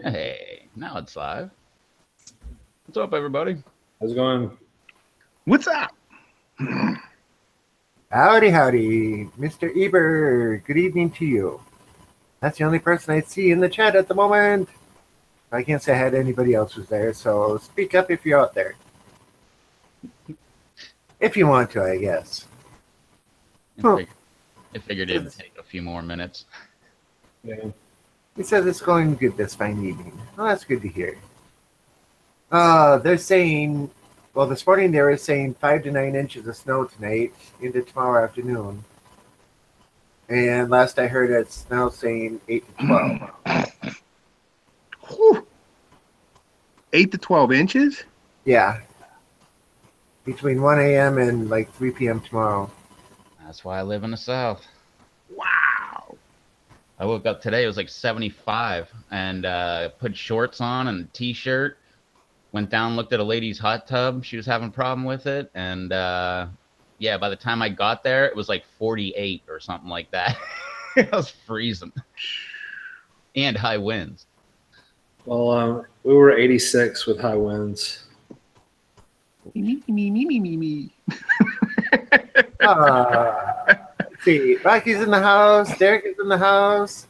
Hey, now it's live. What's up, everybody? How's it going? What's up? Howdy, howdy, Mr. Eber. Good evening to you. That's the only person I see in the chat at the moment. I can't say I had anybody else who's there, so speak up if you're out there. If you want to, I guess. I figured it'd take a few more minutes. Yeah. He says it's going good this fine evening. Oh, that's good to hear. They're saying, well, this morning they were saying 5 to 9 inches of snow tonight into tomorrow afternoon. And last I heard it's now saying 8 to 12. Whew. 8 to 12 inches? Yeah. Between 1 a.m. and like 3 p.m. tomorrow. That's why I live in the South. Wow. I woke up today, it was like 75, and put shorts on and a t-shirt. Went down, looked at a lady's hot tub. She was having a problem with it. And yeah, by the time I got there, it was like 48 or something like that. It was freezing. And high winds. Well, we were 86 with high winds. Me. Let's see. Rocky's in the house. Derek is in the house.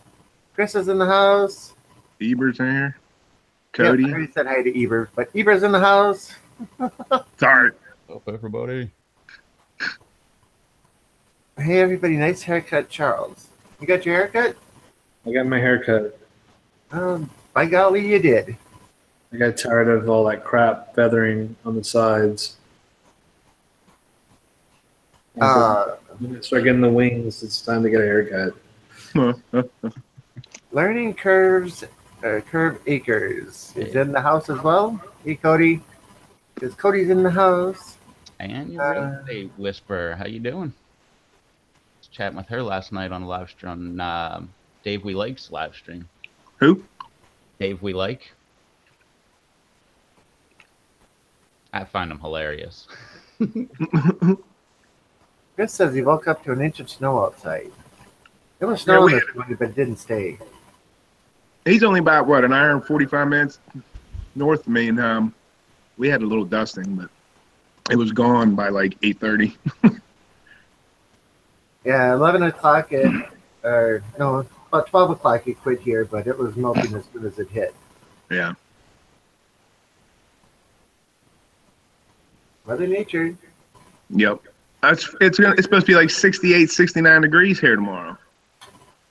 Chris is in the house. Eber's in here. Cody. Yep, I already said hi to Eber, but Eber's in the house. Sorry. What's up, everybody? Hey, everybody. Nice haircut, Charles. You got your haircut? I got my hair cut. By golly, you did. I got tired of all that crap feathering on the sides. When I start getting the wings, it's time to get a haircut. Learning Curve Acres is in the house as well. Hey, Cody. Because Cody's in the house. And your birthday whisperer. How you doing? Was chatting with her last night on a live stream on Dave We Like's live stream. Who? Dave We Like. I find him hilarious. Chris says he woke up to an inch of snow outside. It was snowing this morning, but it didn't stay. He's only about, what, an hour and 45 minutes north of me, and we had a little dusting, but it was gone by like 8:30. Yeah, 11 o'clock about 12 o'clock it quit here, but it was melting as soon as it hit. Yeah. Mother Nature. Yep. It's supposed to be like 68, 69 degrees here tomorrow.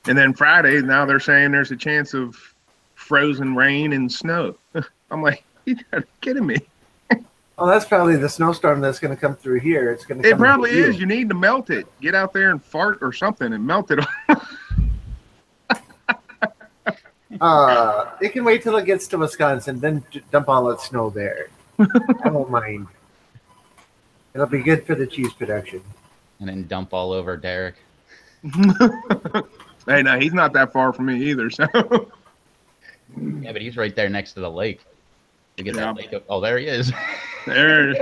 And then Friday, now they're saying there's a chance of frozen rain and snow. I'm like, you gotta be kidding me. Oh, that's probably the snowstorm that's going to come through here. It's going to. It probably is. You need to melt it. Get out there and fart or something and melt it. It can wait till it gets to Wisconsin, then dump all that snow there. I won't mind. It'll be good for the cheese production. And then dump all over Derek. Hey, no, he's not that far from me either. So. Yeah, but he's right there next to the lake. You get that Yeah. lake. Oh, there he is. There.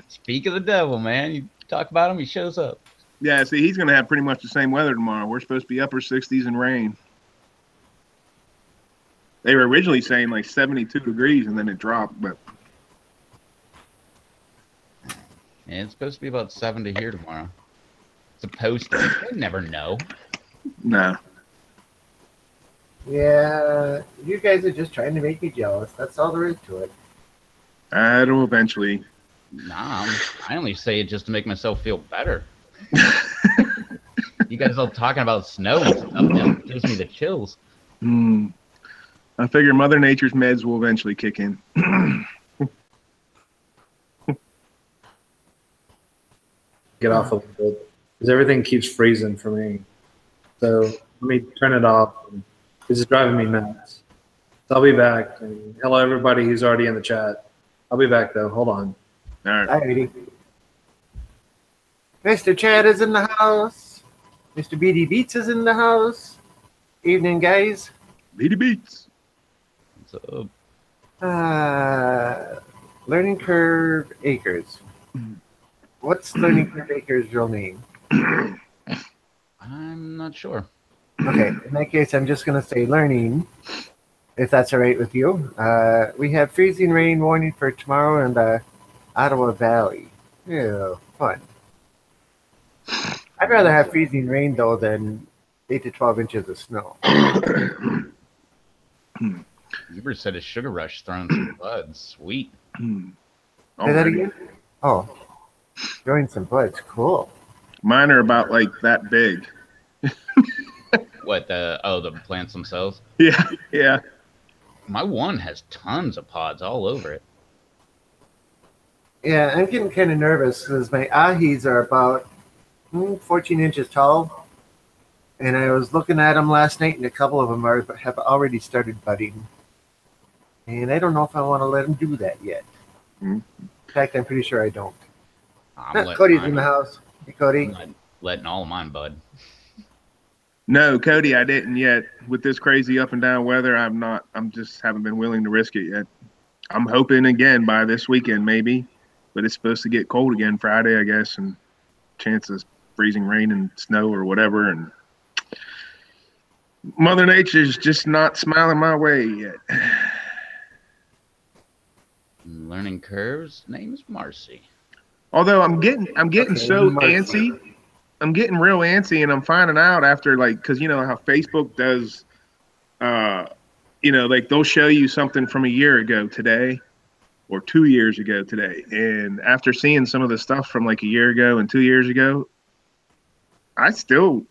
Speak of the devil, man. You talk about him, he shows up. Yeah, see, he's going to have pretty much the same weather tomorrow. We're supposed to be upper 60s and rain. They were originally saying like 72 degrees, and then it dropped. But Yeah, it's supposed to be about 70 here tomorrow. Supposed to. You never know. no. Yeah, you guys are just trying to make me jealous. That's all there is to it. It'll eventually. Nah, I only say it just to make myself feel better. You guys all talking about snow and stuff that gives me the chills. I figure Mother Nature's meds will eventually kick in. Get off a little bit. Because everything keeps freezing for me. So let me turn it off. This is driving me nuts. So I'll be back. And hello, everybody who's already in the chat. I'll be back, though. Hold on. All right. Alrighty. Mr. Chad is in the house. Mr. BD Beats is in the house. Evening, guys. Beady Beats. So, Learning Curve Acres. What's Learning Curve Acres' real name? I'm not sure. Okay, in that case, I'm just going to say learning, if that's all right with you. We have freezing rain warning for tomorrow in the Ottawa Valley. Yeah, fun. I'd rather have freezing rain though than 8 to 12 inches of snow. Uber said a sugar rush throwing some buds. Sweet. Say that again? Oh, throwing some buds. Cool. Mine are about like that big. What the plants themselves? Yeah, yeah. My one has tons of pods all over it. Yeah, I'm getting kind of nervous because my ahis are about 14 inches tall. And I was looking at them last night, and a couple of them have already started budding. And I don't know if I want to let them do that yet. Mm. In fact, I'm pretty sure I don't. I'm Cody's in the house. Hey, Cody. letting all of mine bud. No, Cody, I didn't yet. With this crazy up and down weather, I'm not. I'm just haven't been willing to risk it yet. I'm hoping again by this weekend maybe, but it's supposed to get cold again Friday, I guess, and chances freezing rain and snow or whatever. And Mother Nature's just not smiling my way yet. Learning curves. Name's Marcy. Although I'm getting Okay, so Marcy. antsy. I'm getting real antsy, and I'm finding out after because you know how Facebook does, like they'll show you something from a year ago today, or 2 years ago today, and after seeing some of the stuff from like a year ago and 2 years ago, I still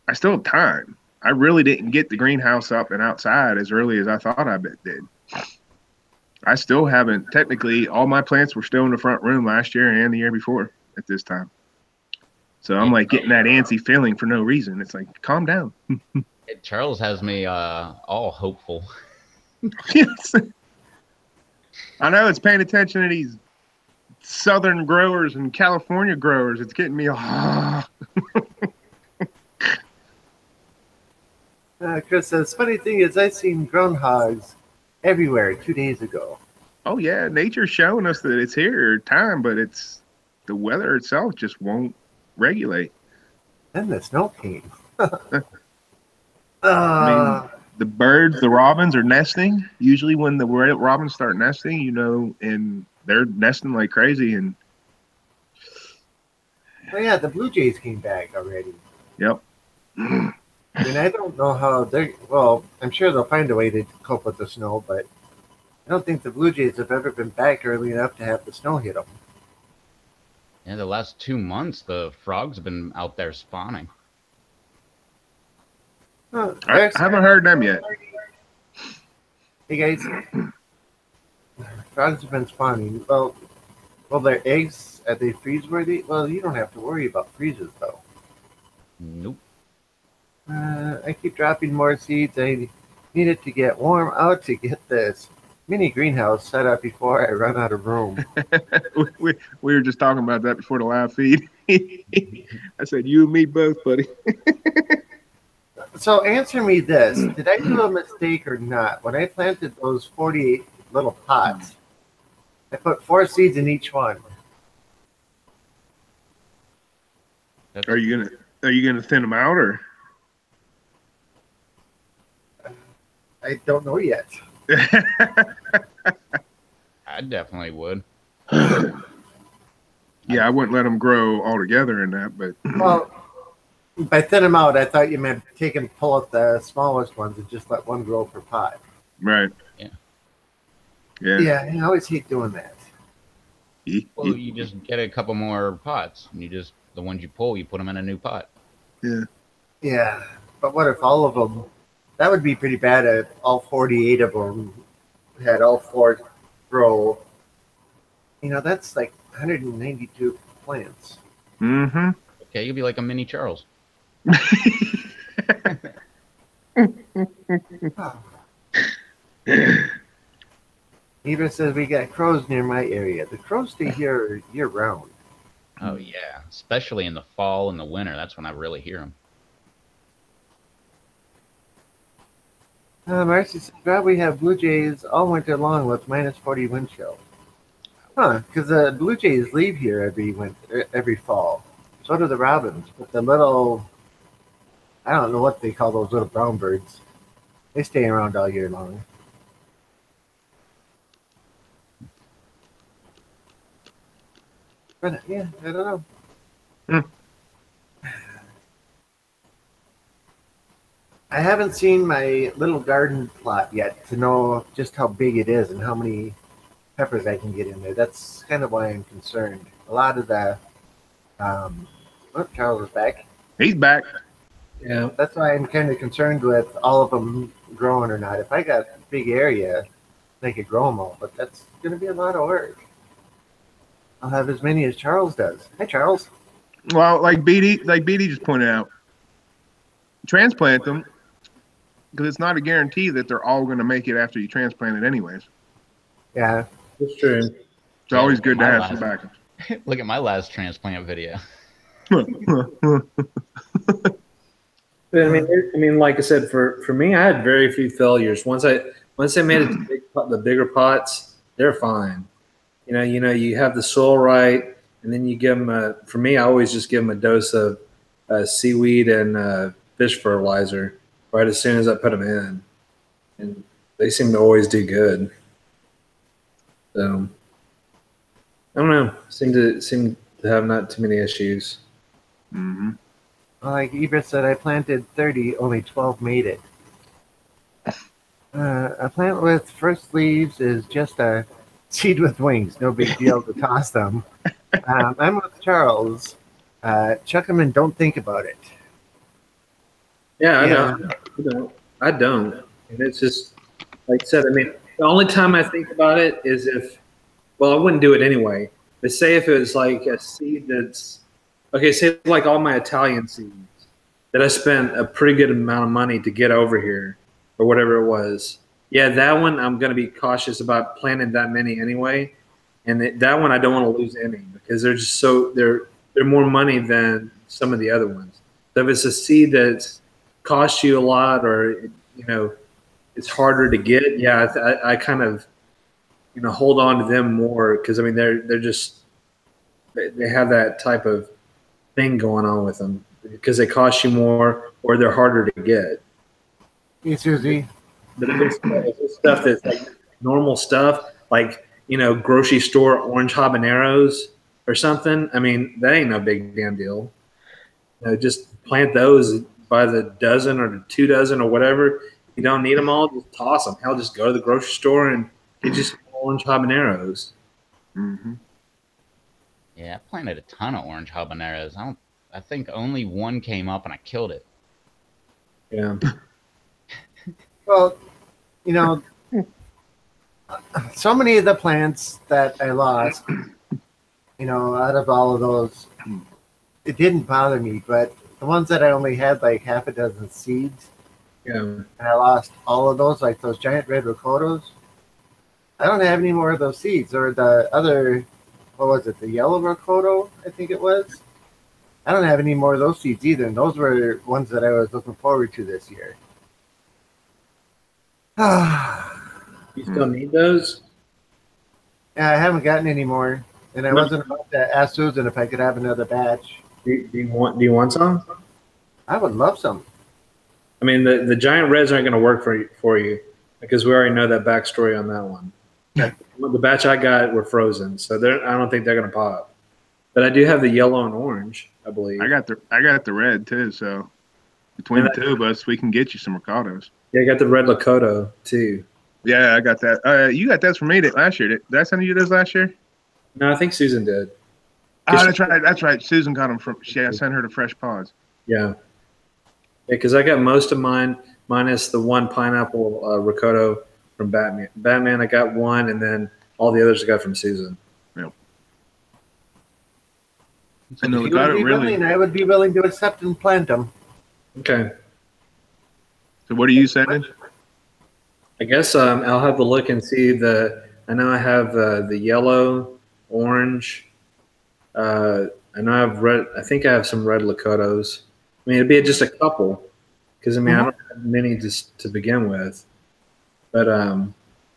have time. I really didn't get the greenhouse up and outside as early as I thought I did. I still haven't. Technically, all my plants were still in the front room last year and the year before at this time. So I'm like getting that antsy feeling for no reason. It's like, calm down. Charles has me all hopeful. Yes. I know it's paying attention to these southern growers and California growers. It's getting me Chris says, funny thing is, I've seen groundhogs everywhere 2 days ago. Oh yeah, nature's showing us that it's here time, but it's the weather itself just won't regulate. Then the snow came. I mean, the birds, the robins are nesting. Usually when the robins start nesting, and they're nesting like crazy. And oh yeah, the Blue Jays came back already. yep. I mean, I don't know how well, I'm sure they'll find a way to cope with the snow, but I don't think the Blue Jays have ever been back early enough to have the snow hit them. Yeah, the last 2 months, the frogs have been out there spawning. I haven't heard them yet. Hey guys, frogs have been spawning. Well, their eggs, are they freeze worthy? Well, you don't have to worry about freezes though. Nope. I keep dropping more seeds. I need it to get warm out to get this mini greenhouse set up before I run out of room. we were just talking about that before the live feed. I said, you and me both, buddy. So answer me this. Did I do a mistake or not? When I planted those 48 little pots, I put 4 seeds in each one. Are you gonna thin them out or? I don't know yet. I definitely would. Yeah, I wouldn't let them grow all together in that, but Well, by thin them out, I thought you meant pull out the smallest ones and just let one grow per pot. right. Yeah. Yeah. Yeah, I always hate doing that. Well, you just get a couple more pots, and the ones you pull, you put them in a new pot. Yeah. Yeah, but what if all of them? That would be pretty bad if all 48 of them had all 4 grow. That's like 192 plants. Mm-hmm. Okay, you'll be like a mini Charles. Eva says we got crows near my area. The crows stay here year round. Oh yeah, especially in the fall and the winter. That's when I really hear them. Marcy says, "Well, we have blue jays all winter long with minus 40 wind chill." Huh? Because the blue jays leave here every fall. So do the robins. But the little, I don't know what they call those little brown birds. They stay around all year long. But yeah, I don't know. Hmm. I haven't seen my little garden plot yet to know just how big it is and how many peppers I can get in there. That's kind of why I'm concerned. A lot of the Charles is back. He's back. Yeah. That's why I'm kind of concerned with all of them growing or not. If I got a big area, I could grow them all, but that's going to be a lot of work. I'll have as many as Charles does. Hi, Charles. Well, like BD just pointed out, transplant them because it's not a guarantee that they're all going to make it after you transplant it, anyways. Yeah, That's true. It's always good to have some backup. Look at my last transplant video. But I mean, like I said, for me, I had very few failures. Once I made it to the bigger pots, they're fine. You have the soil right, and then you give them for me, I always just give them a dose of seaweed and fish fertilizer right as soon as I put them in, and they seem to always do good. So I don't know. Seem to have not too many issues. Mm-hmm. like Ibra said, I planted 30, only 12 made it. A plant with first leaves is just a seed with wings. No big deal to toss them. I'm with Charles. Chuck them and don't think about it. Yeah, Yeah. I don't. And it's just like I said. I mean, the only time I think about it is if, well, I wouldn't do it anyway. But say if it was like a seed that's okay. Say like all my Italian seeds that I spent a pretty good amount of money to get over here, or whatever it was. Yeah, that one I'm going to be cautious about planting that many anyway. And that one I don't want to lose any because they're just they're more money than some of the other ones. So if it's a seed that's costs you a lot, or it's harder to get. Yeah, I kind of hold on to them more because I mean they're just they have that type of thing going on with them because they cost you more or they're harder to get. Hey, Susie. But if it's stuff that's like normal stuff, like grocery store orange habaneros or something, I mean that ain't no big damn deal. Just plant those by the dozen or the 2 dozen or whatever. If you don't need them all, just toss them. Hell, just go to the grocery store and get you some orange habaneros. Mm-hmm. Yeah, I planted a ton of orange habaneros. I think only one came up and I killed it. Yeah. Well, so many of the plants that I lost, out of all of those, it didn't bother me, but the ones that I only had like half a dozen seeds, Yeah. and I lost all of those, like those giant red ricotos. I don't have any more of those seeds, or the other, what was it, the yellow ricoto, I think it was. I don't have any more of those seeds either, and those were ones that I was looking forward to this year. You still need those? Yeah, I haven't gotten any more, and I wasn't about to ask Susan if I could have another batch. Do you want some? I would love some. I mean, the giant reds aren't going to work for you because we already know that backstory on that one. The batch I got were frozen, so I don't think they're going to pop. But I do have the yellow and orange, I believe. I got the red too. So between the two of us, we can get you some ricotos. Yeah, I got the red Lakota too. Yeah, I got that. You got that from me last year. Did I send you those last year? No, I think Susan did. Oh, that's right. That's right. Susan got them from. I sent her the fresh pods. Yeah. Yeah, because I got most of mine, minus the one pineapple ricotta from Batman. Batman, I got one, and then all the others I got from Susan. Yep. And if you would be willing, I would be willing to accept and plant them. Okay. So what are you sending? I guess I'll have to look and see I know I have the yellow, orange. I know I have red. I think I have some red Lakotas. I mean, it'd be just a couple because I mean I don't have many just to begin with. But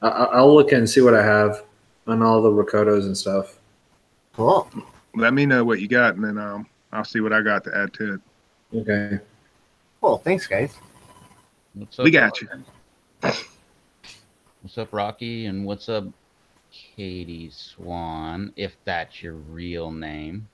I'll look and see what I have on all the ricotos and stuff. Cool. Let me know what you got, and then I'll see what I got to add to it. Okay. Cool. Thanks, guys. We got you. What's up, Rocky? And what's up, Katie Swan? If that's your real name.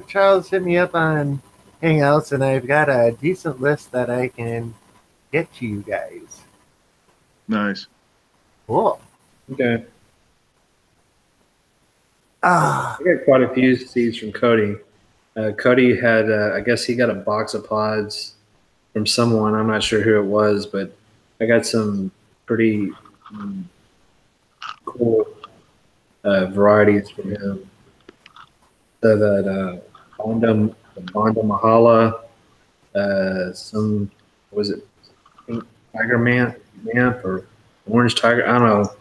Charles hit me up on Hangouts, and I've got a decent list that I can get to you guys. Nice. Cool. Okay. Ah, I got quite a few seeds from Cody. Cody had, I guess he got a box of pods from someone. I'm not sure who it was, but I got some pretty cool varieties from him. So that Bonda Mahala, some was it pink tiger man or orange tiger? I don't know.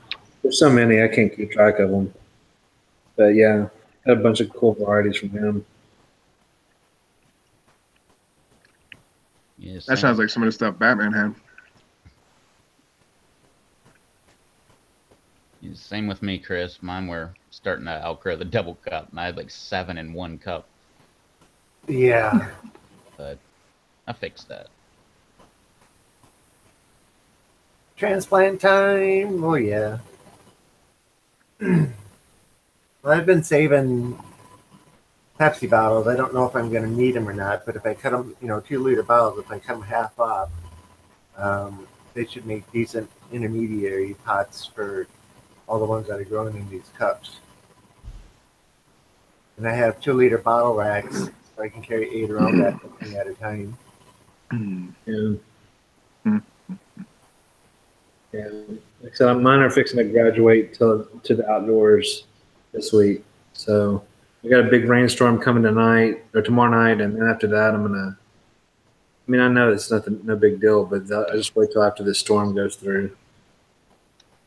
There's so many I can't keep track of them. But yeah, got a bunch of cool varieties from him. Yeah, That sounds like some of the stuff Batman had. Same with me, Chris. Mine were starting to outgrow the double cup. I had like 7 in 1 cup, yeah. but I fixed that. Transplant time. Oh, yeah. Well, I've been saving Pepsi bottles. I don't know if I'm going to need them or not, but if I cut them, 2-liter bottles, if I cut them half off, they should make decent intermediary pots for all the ones that are growing in these cups. And I have 2-liter bottle racks, so I can carry 8 around that thing at a time. Yeah. Yeah. Like I said, mine are fixing to graduate to the outdoors this week. So we got a big rainstorm coming tonight or tomorrow night, and then after that, I'm gonna. I mean, I know it's nothing, no big deal, but I just wait till after this storm goes through.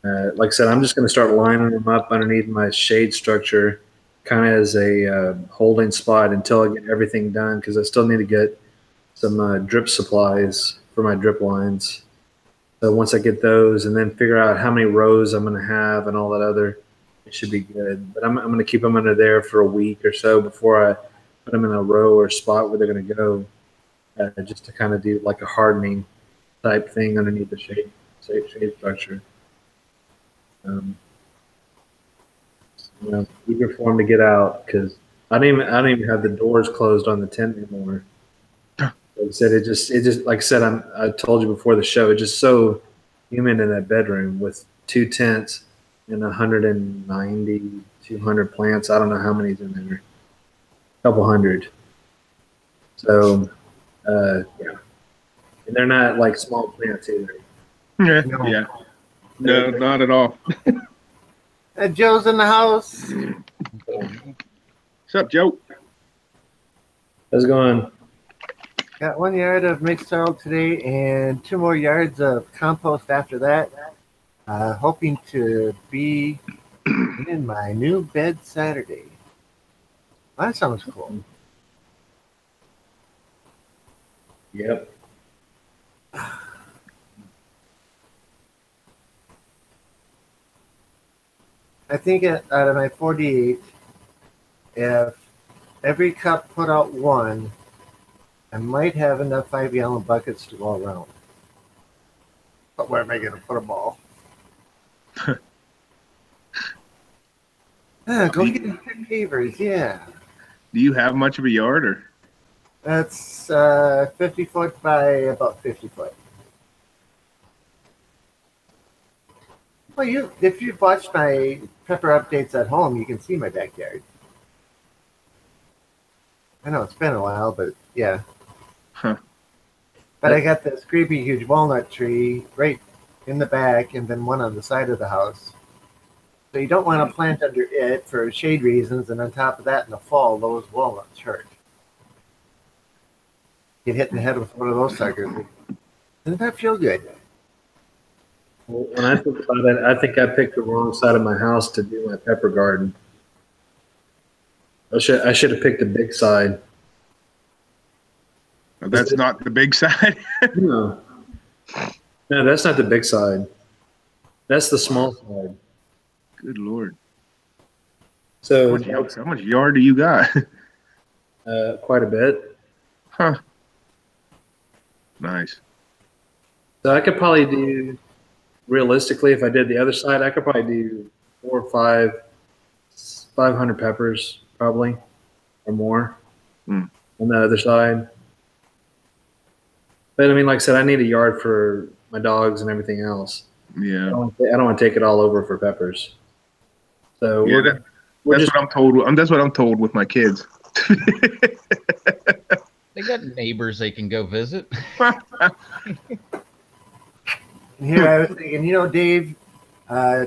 Like I said, I'm just gonna start lining them up underneath my shade structure, kind of as a holding spot until I get everything done, because I still need to get some drip supplies for my drip lines. So once I get those and then figure out how many rows I'm going to have and all that other, it should be good. But I'm going to keep them under there for a week or so before I put them in a row or spot where they're going to go, just to kind of do like a hardening type thing underneath the shade structure. Eager for them to get out because I don't even have the doors closed on the tent anymore. Like I said, it just like I said, I told you before the show, it's just so humid in that bedroom with 2 tents and 190, 200 plants. I don't know how many's in there, a couple hundred. So, yeah, and they're not like small plants either. Yeah, No. yeah. No, not at all. Joe's in the house. What's up, Joe? How's it going? Got 1 yard of mixed soil today and 2 more yards of compost after that. Hoping to be in my new bed Saturday. That sounds cool. Yep. I think out of my 48, if every cup put out 1, I might have enough 5-gallon buckets to go around. But where am I going to put them all? Go get the pavers, yeah. Do you have much of a yard, or? That's 50 foot by about 50 foot. Well, if you've watched my pepper updates at home, you can see my backyard. I know it's been a while, but yeah. Huh. But I got this creepy huge walnut tree right in the back and then one on the side of the house. So you don't want to plant under it for shade reasons, and on top of that, in the fall, those walnuts hurt. Get hit in the head with one of those suckers. Doesn't that feel good? Well, when I think about it, I think I picked the wrong side of my house to do my pepper garden. I should have picked the big side. That's not the big side. No, that's not the big side. That's the small side. Good Lord. So How much yard do you got? quite a bit. Huh. Nice. So I could probably do, realistically, if I did the other side, I could probably do 500 peppers probably or more Mm. on the other side. But I mean, like I said, I need a yard for my dogs and everything else. Yeah. I don't want to take it all over for peppers. So Yeah, we're that's just what I'm told. That's what I'm told with my kids. They got neighbors they can go visit. And here I was thinking, Dave,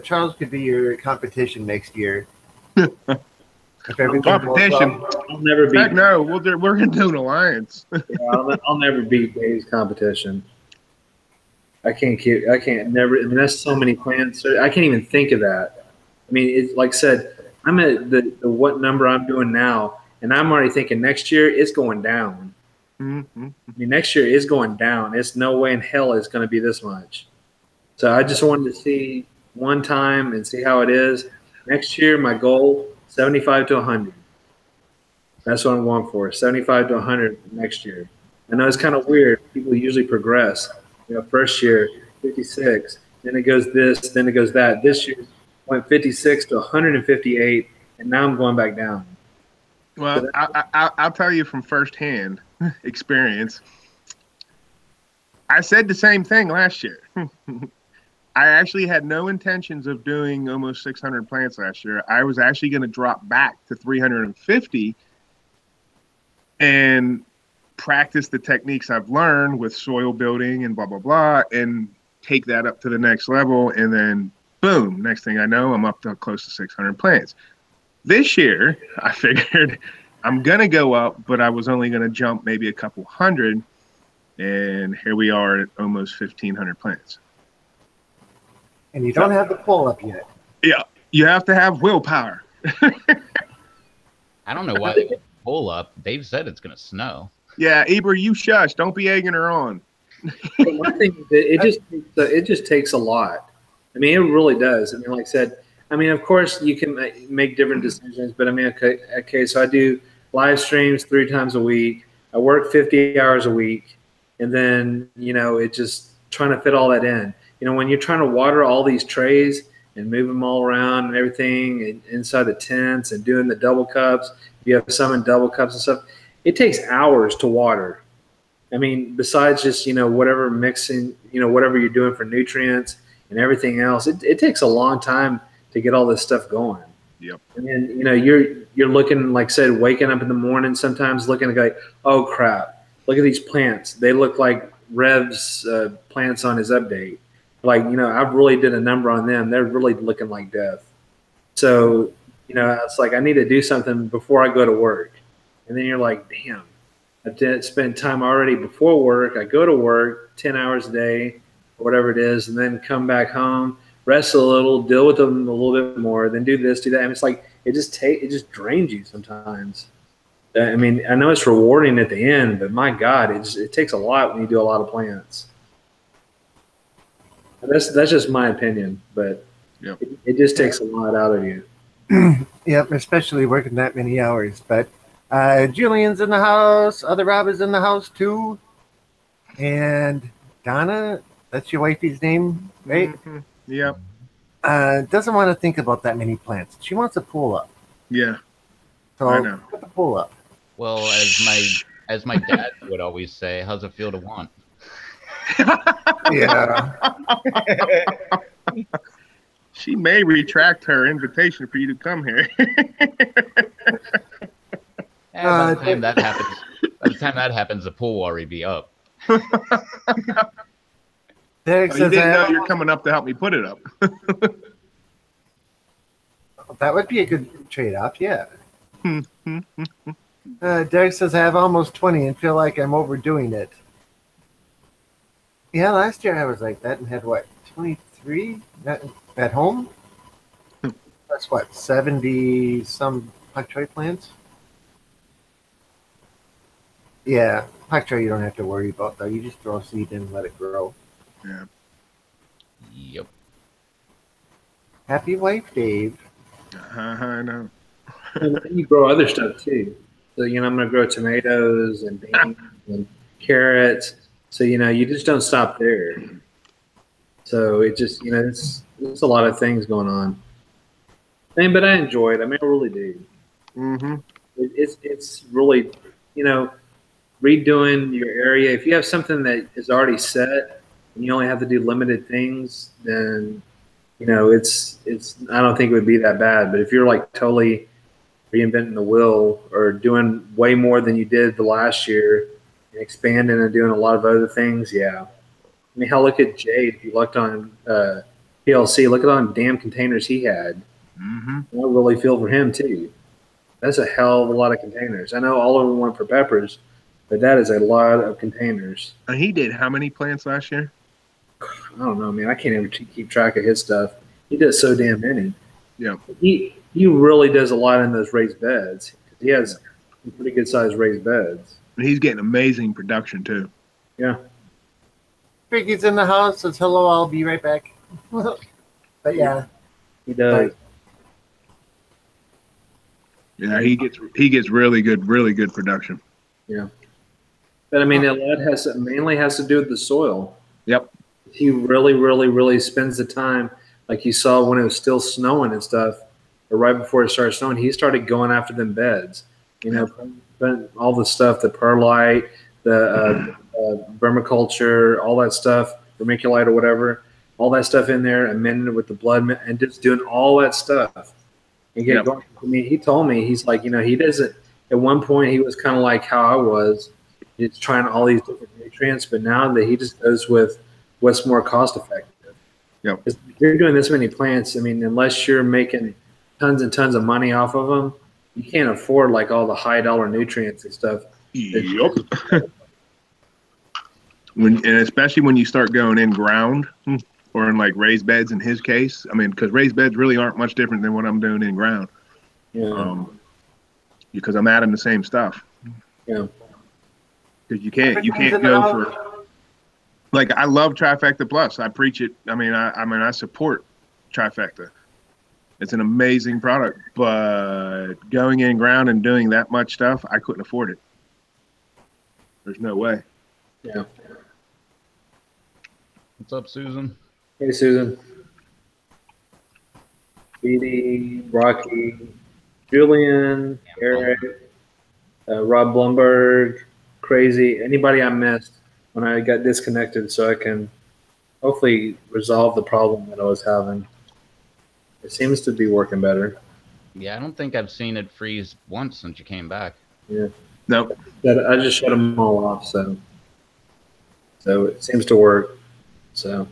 Charles could be your competition next year. If everything Competition. I'll never beat. Heck no, we're gonna do an alliance. I'll never beat Dave's competition. I can't never. I mean, that's so many plants. I can't even think of that. I mean, it's like I said, I'm at the what number I'm doing now, and I'm already thinking next year it's going down. Mm-hmm. I mean, next year is going down. It's no way in hell it's going to be this much. So I just wanted to see one time and see how it is. Next year, my goal 75 to 100. That's what I'm going for. 75 to 100 next year. I know it's kind of weird. People usually progress. First year 56, then it goes this, then it goes that. This year went 56 to 158, and now I'm going back down. Well, I'll tell you from firsthand experience. I said the same thing last year. I actually had no intentions of doing almost 600 plants last year. I was actually going to drop back to 350 and practice the techniques I've learned with soil building and blah, blah, blah, and take that up to the next level. And then, boom, next thing I know, I'm up to close to 600 plants. This year, I figured I'm going to go up, but I was only going to jump maybe a couple hundred. And here we are at almost 1,500 plants. And you don't have the pull up yet. Yeah, you have to have willpower. I don't know why they would pull up. Dave said it's going to snow. Yeah, Eber, you shush. Don't be egging her on. But one thing, it just takes a lot. I mean, it really does. I mean, like I said, I mean, of course, you can make different decisions, but I mean, okay, so I do live streams 3 times a week. I work 50 hours a week, and then, it just trying to fit all that in. When you're trying to water all these trays and move them all around and everything and inside the tents and doing the double cups, you have some in double cups and stuff, it takes hours to water. I mean, besides just, whatever mixing, whatever you're doing for nutrients and everything else, it takes a long time to get all this stuff going. Yep. And then, you're looking, like I said, waking up in the morning, sometimes looking at like, oh crap, look at these plants. They look like Rev's plants on his update. Like, I've really did a number on them. They're really looking like death. So, it's like I need to do something before I go to work. And then you're like, damn, I did spend time already before work. I go to work 10 hours a day or whatever it is, and then come back home, rest a little, deal with them a little bit more, then do this, do that. And it's like it just drains you sometimes. I mean, I know it's rewarding at the end, but my God, it takes a lot when you do a lot of plants. That's just my opinion, but Yep. it just takes a lot out of you. Yep, especially working that many hours. But Julian's in the house. Other Rob is in the house too. And Donna, that's your wifey's name, right? Mm-hmm. Yep. Doesn't want to think about that many plants. She wants a pull up. Yeah. So I know. put the pull up. Well, as my dad would always say, how's it feel to want? Yeah. She may retract her invitation for you to come here. By the time that happens, the pool will already be up. Derek You says didn't know you're coming up to help me put it up. that would be a good trade-off, yeah. Derek says I have almost 20 and feel like I'm overdoing it. Yeah, last year I was like that and had what, 23 at home? That's what, 70 some pak choi plants? Yeah, pak choi you don't have to worry about though. You just throw seed in and let it grow. Yeah. Yep. Happy wife, Dave. I know. And you grow other stuff too. So, I'm going to grow tomatoes and beans and carrots. So, you just don't stop there. So it just, it's a lot of things going on. But I enjoy it. I mean, I really do. Mm-hmm. It's really, redoing your area. If you have something that is already set and you only have to do limited things, then it's. I don't think it would be that bad. But if you're like totally reinventing the wheel or doing way more than you did the last year and expanding and doing a lot of other things, yeah. I mean, hell, look at Jade. If you looked on PLC, look at all the damn containers he had. Mm-hmm. I really feel for him too. That's a hell of a lot of containers. I know all of them went for peppers, but that is a lot of containers. And he did how many plants last year? I don't know, man. I can't even keep track of his stuff. He does so damn many. Yeah. He really does a lot in those raised beds. He has some pretty good sized raised beds. And he's getting amazing production too. Yeah. Ricky's in the house. Says hello. I'll be right back. But yeah, He does. Yeah, he gets really good production. Yeah. But I mean, a lot mainly has to do with the soil. Yep. He really, really, really spends the time, like you saw when it was still snowing and stuff, or right before it started snowing, he started going after them beds. All the stuff, the perlite, the vermiculture, all that stuff, vermiculite or whatever, all that stuff in there, amended it with the blood, and just doing all that stuff. And get going. I mean, he told me, he's like, he doesn't. At one point, he was kind of like how I was, just trying all these different nutrients, but now that he just goes with what's more cost effective. Yep. If you're doing this many plants, I mean, unless you're making tons and tons of money off of them, you can't afford like all the high dollar nutrients and stuff. Yep. And especially when you start going in ground or in like raised beds in his case. I mean, because raised beds really aren't much different than what I'm doing in ground. Yeah. Because I'm adding the same stuff. Yeah. Because you can't go for, like, I love Trifecta Plus. I preach it. I mean, I support Trifecta. It's an amazing product, but going in ground and doing that much stuff, I couldn't afford it. There's no way. Yeah. What's up, Susan? Hey, Susan. Edie, Rocky, Julian, Eric, Rob Blumberg, Crazy. Anybody I missed when I got disconnected, so I can hopefully resolve the problem that I was having. It seems to be working better. Yeah, I don't think I've seen it freeze once since you came back. Yeah. Nope. I just shut them all off, so it seems to work. So.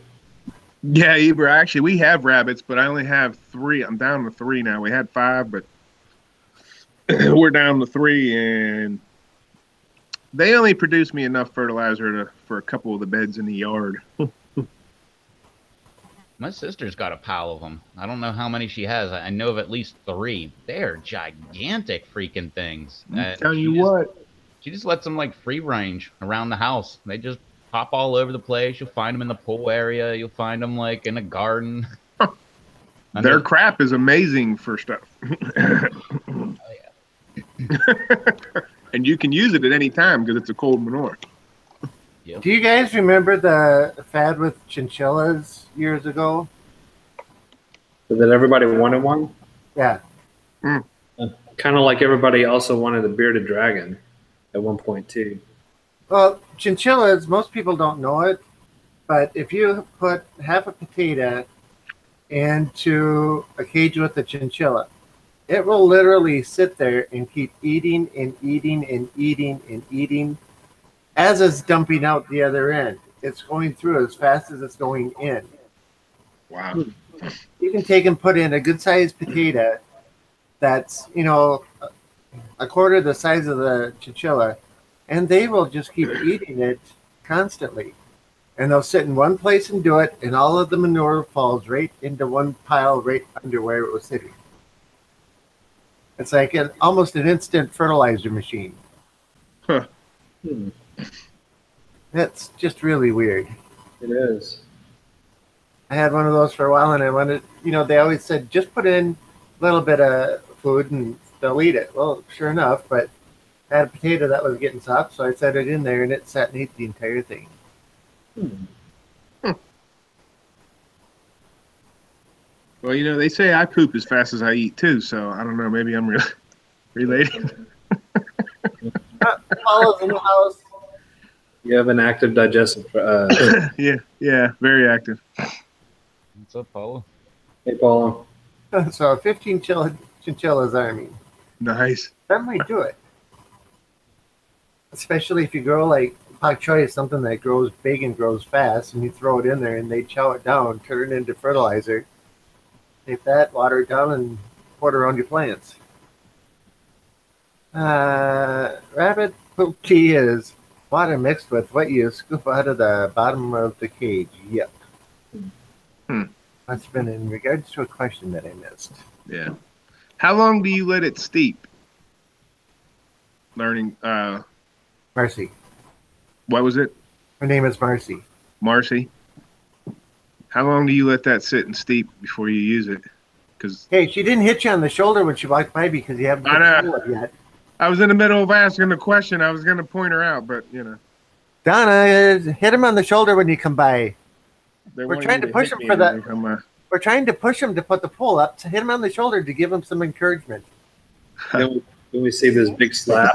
Yeah, Eber, actually, we have rabbits, but I only have 3. I'm down to 3 now. We had 5, but we're down to 3, and they only produce me enough fertilizer for a couple of the beds in the yard. My sister's got a pile of them. I don't know how many she has. I know of at least 3. They're gigantic freaking things. Tell you what. She just lets them like free range around the house. They just pop all over the place. You'll find them in the pool area. You'll find them like in a garden. Their crap is amazing for stuff. Oh, yeah. And you can use it at any time because it's a cold manure. Yep. Do you guys remember the fad with chinchillas years ago? So that everybody wanted one? Yeah. Kind of like everybody also wanted a bearded dragon at one point, too. Well, chinchillas, most people don't know it, but if you put half a potato into a cage with a chinchilla, it will literally sit there and keep eating and eating and eating and eating as it's dumping out the other end. It's going through as fast as it's going in. Wow. You can take and put in a good-sized potato that's, a quarter the size of the chinchilla, and they will just keep eating it constantly. And they'll sit in one place and do it, and all of the manure falls right into one pile right under where it was sitting. It's like almost an instant fertilizer machine. Huh. That's just really weird. It is. I had one of those for a while, and I wanted, they always said, just put in a little bit of food and they'll eat it. Well, sure enough, but I had a potato that was getting soft, so I set it in there and it sat and ate the entire thing. Well, they say I poop as fast as I eat too, so I don't know. Maybe I'm related. Paula's in the house. You have an active digestive. Yeah, very active. What's up, Paula? Hey, Paula. So 15 chinchillas army. Nice. That might do it. Especially if you grow like pak choi is something that grows big and grows fast, and you throw it in there and they chow it down, turn it into fertilizer. Take that, water it down, and pour it around your plants. Rabbit poop tea is water mixed with what you scoop out of the bottom of the cage. Yep. That's been in regards to a question that I missed. Yeah. How long do you let it steep? Marcy. What was it? Her name is Marcy. Marcy. How long do you let that sit and steep before you use it? Because Hey, she didn't hit you on the shoulder when she walked by because you haven't put I the know. pool up yet. I was in the middle of asking the question. I was going to point her out, but Donna, hit him on the shoulder when you come by. they We're wanted trying me to push hit him me for and that. they come, We're trying to push him to put the pole up, to hit him on the shoulder to give him some encouragement. Then we see this big slap.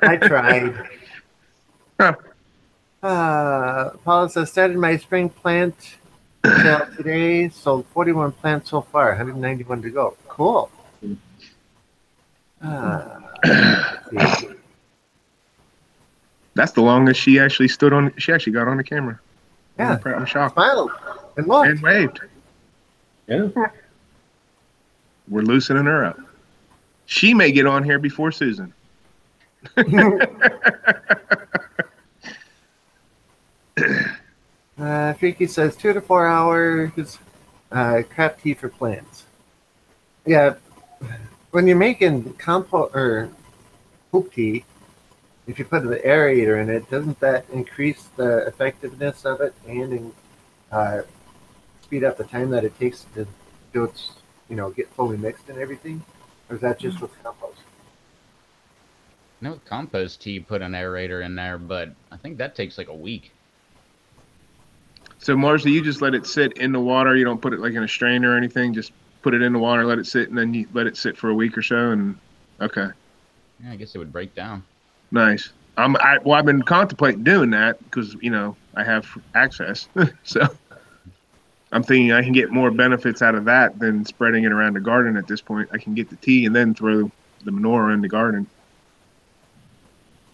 I tried. Huh. Paula says, started my spring plant sale today, sold 41 plants so far, 191 to go. Cool. Let's see. That's the longest she actually stood on. She actually got on the camera. Yeah. I'm shocked. Smiled and looked. And waved. Yeah. We're loosening her up. She may get on here before Susan. Freaky says 2 to 4 hours crap tea for plants. Yeah, when you're making compost or poop tea, if you put an aerator in it, doesn't that increase the effectiveness of it and speed up the time that it takes to do its, get fully mixed and everything? Or is that just with compost? I know with compost tea, you put an aerator in there, but I think that takes like a week. So, Marcy, you just let it sit in the water. You don't put it like in a strainer or anything. Just put it in the water, let it sit, and then you let it sit for a week or so. And okay, Yeah, I guess it would break down. nice. I've been contemplating doing that because I have access. So I'm thinking I can get more benefits out of that than spreading it around the garden. At this point, I can get the tea and then throw the manure in the garden,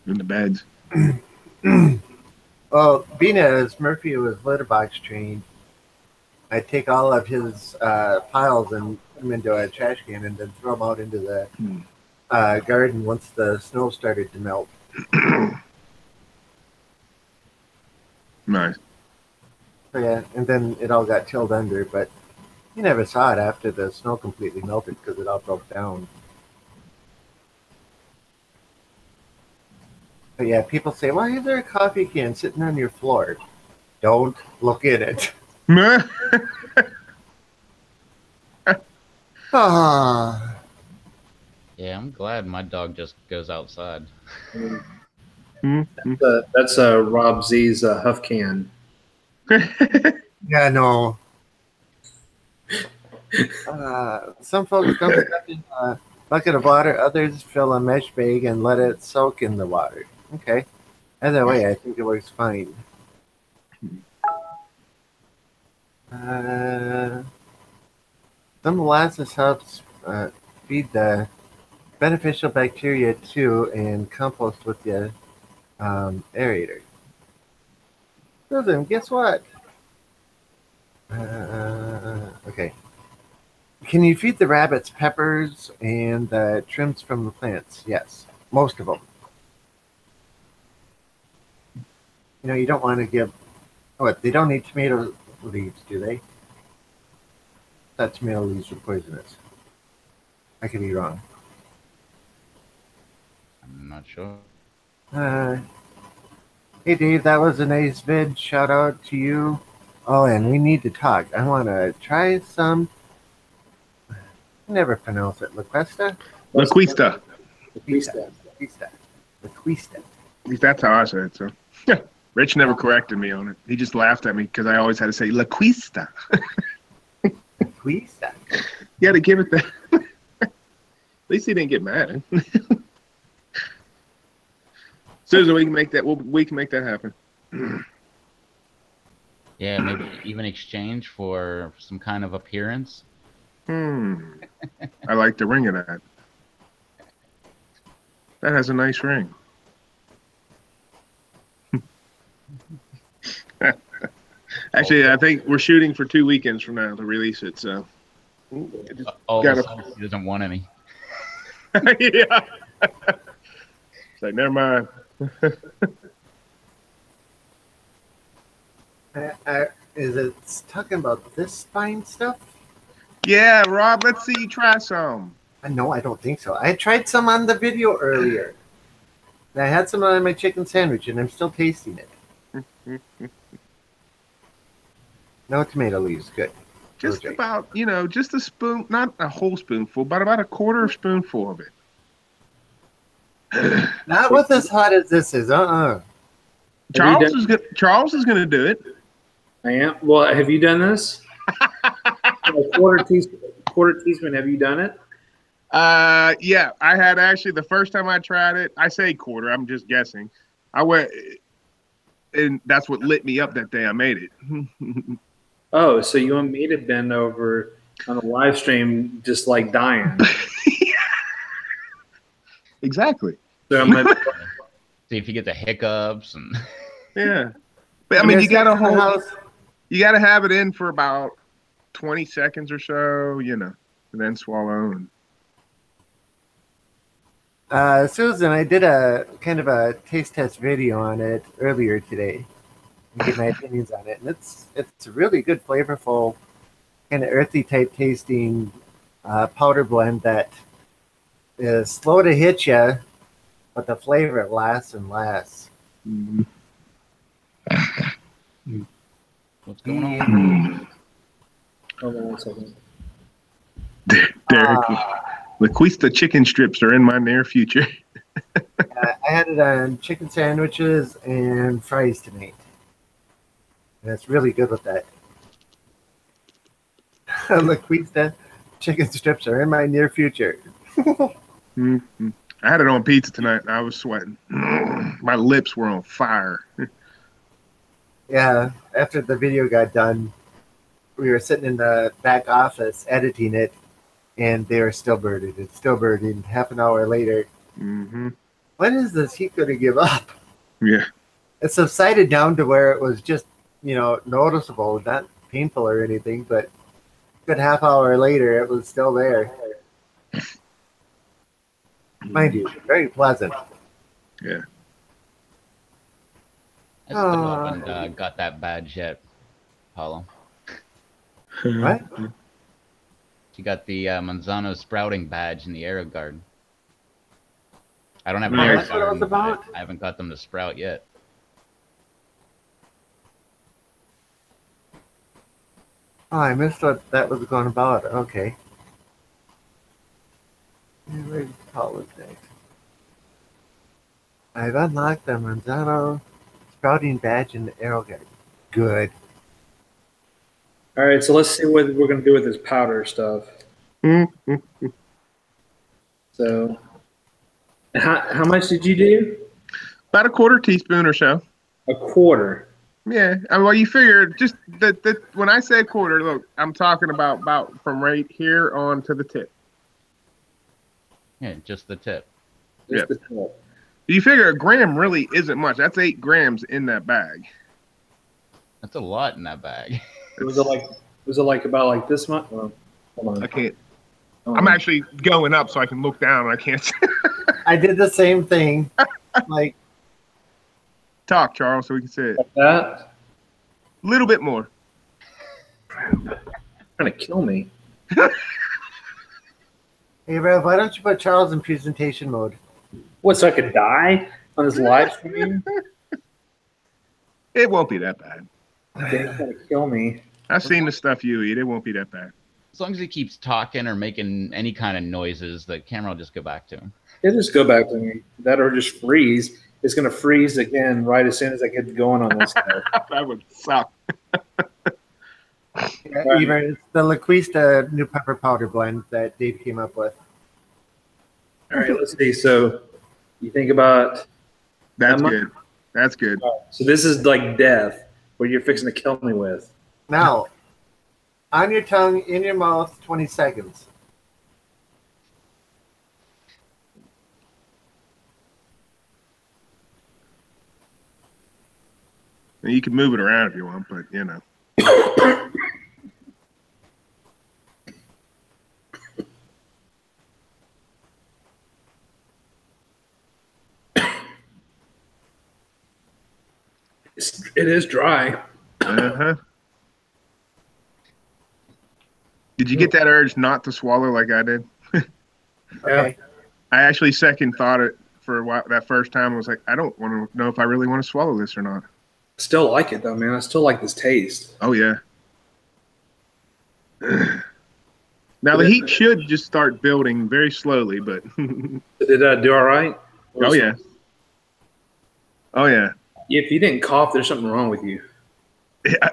in the beds. Well, being as Murphy was litter box trained, I'd take all of his piles and put them into a trash can and then throw them out into the garden once the snow started to melt. Nice. So, yeah, and then it all got tilled under, but you never saw it after the snow completely melted because it all broke down. But yeah, people say, why is there a coffee can sitting on your floor? Don't look in it. Ah. Yeah, I'm glad my dog just goes outside. That's Rob Z's Huff can. Yeah, no. Some folks dump stuff in a bucket of water. Others fill a mesh bag and let it soak in the water. Okay. Either way, I think it works fine. Some molasses helps feed the beneficial bacteria too and compost with the aerator. Susan, guess what? Okay. Can you feed the rabbits peppers and trims from the plants? Yes, most of them. You don't want to give. Oh, they don't need tomato leaves, do they? That tomato leaves are poisonous. I could be wrong. I'm not sure. Hey, Dave, that was a nice vid. Shout out to you. Oh, and we need to talk. I want to try some Never pronounce it. Laquesta? Laquista. Laquista. Laquista. Laquista. At least that's how I say it. So, yeah. Rich never corrected me on it. He just laughed at me because I always had to say Laquista. Laquista. You got to give it that. At least he didn't get mad. Susan, we can make that. We can make that happen. Yeah, maybe even exchange for some kind of appearance. I like the ring of that. That has a nice ring. Actually, I think we're shooting for 2 weekends from now to release it. So, All of a sudden, he doesn't want any. yeah. It's like, never mind. Is it talking about this spine stuff? Yeah, Rob, let's see you try some. No, I don't think so. I tried some on the video earlier. And I had some on my chicken sandwich, and I'm still tasting it. No tomato leaves. Good. Just about, just a spoon, not a whole spoonful, but about a quarter spoonful of it. Not with as hot as this is. Charles is going to do it. I am. Well, have you done this? A quarter teaspoon. Have you done it? Yeah, I had actually the first time I tried it. I say quarter. I'm just guessing. I went, and that's what lit me up that day. I made it. Oh, so you want me to bend over on a live stream, just like dying? Exactly. So I'm gonna See if you get the hiccups and. Yeah, but I mean, you gotta have it in for about 20 seconds or so, and then swallow. Susan, I did a kind of a taste test video on it earlier today. And get my opinions on it, and it's a really good, flavorful, kind of earthy type tasting powder blend that is slow to hit you, but the flavor lasts and lasts. Mm-hmm. What's going on? hold on one second. Derek, Laquista chicken strips are in my near future. I had it on chicken sandwiches and fries tonight. And it's really good with that. Laquista chicken strips are in my near future. Mm-hmm. I had it on pizza tonight. And I was sweating. My lips were on fire. Yeah, after the video got done, we were sitting in the back office editing it, and they were still burning. It's still burning. Half an hour later. Mm-hmm. When is this heat going to give up? Yeah. It subsided down to where it was just, noticeable, not painful or anything, but a good half hour later, it was still there. Mind you, very pleasant. Yeah. I still haven't got that badge yet, Paulo. What? You got the Manzano sprouting badge in the Aero Guard. I don't have an Oh, Aero that's what it was Guard. about? I haven't got them to sprout yet. Oh, I missed what that was going about. Okay. Where's Paul next? I've unlocked the Manzano sprouting badge in the Aero Guard. Good. All right, so let's see what we're gonna do with this powder stuff. Mm-hmm. So, how much did you do? About a quarter teaspoon or so. A quarter. Yeah. Well, you figure just that when I say quarter, look, I'm talking about from right here on to the tip. Yeah, just the tip. Just Yeah. the tip. You figure a gram really isn't much. That's 8 grams in that bag. That's a lot in that bag. Was it like about like this much? Well, hold on. I can't. I'm actually going up so I can look down. I can't I did the same thing. Like, talk, Charles, so we can say it. Like that. A little bit more. Trying to kill me. hey, Rev, why don't you put Charles in presentation mode? What, so I could die on this live stream? It won't be that bad. They're trying to kill me. I've seen the stuff you eat. It won't be that bad. As long as he keeps talking or making any kind of noises, the camera will just go back to him. It'll just go back to me. That or just freeze. It's going to freeze again right as soon as I get going on this guy. That would suck. Yeah, even it's the Laquista new pepper powder blend that Dave came up with. All right, let's see. So you think about That's Emma? good. That's good. So this is like death, what you're fixing to kill me with. Now, on your tongue, in your mouth, 20 seconds. And you can move it around if you want, but you know. It is dry. Uh-huh. Did you get that urge not to swallow like I did? Okay. I actually second thought it for a while, that first time. I was like, I don't want to know if I really want to swallow this or not. Still like it though, man. I still like this taste. Oh yeah. Now the heat should just start building very slowly, but Did I do all right? oh yeah. Oh yeah. If you didn't cough, there's something wrong with you. Yeah.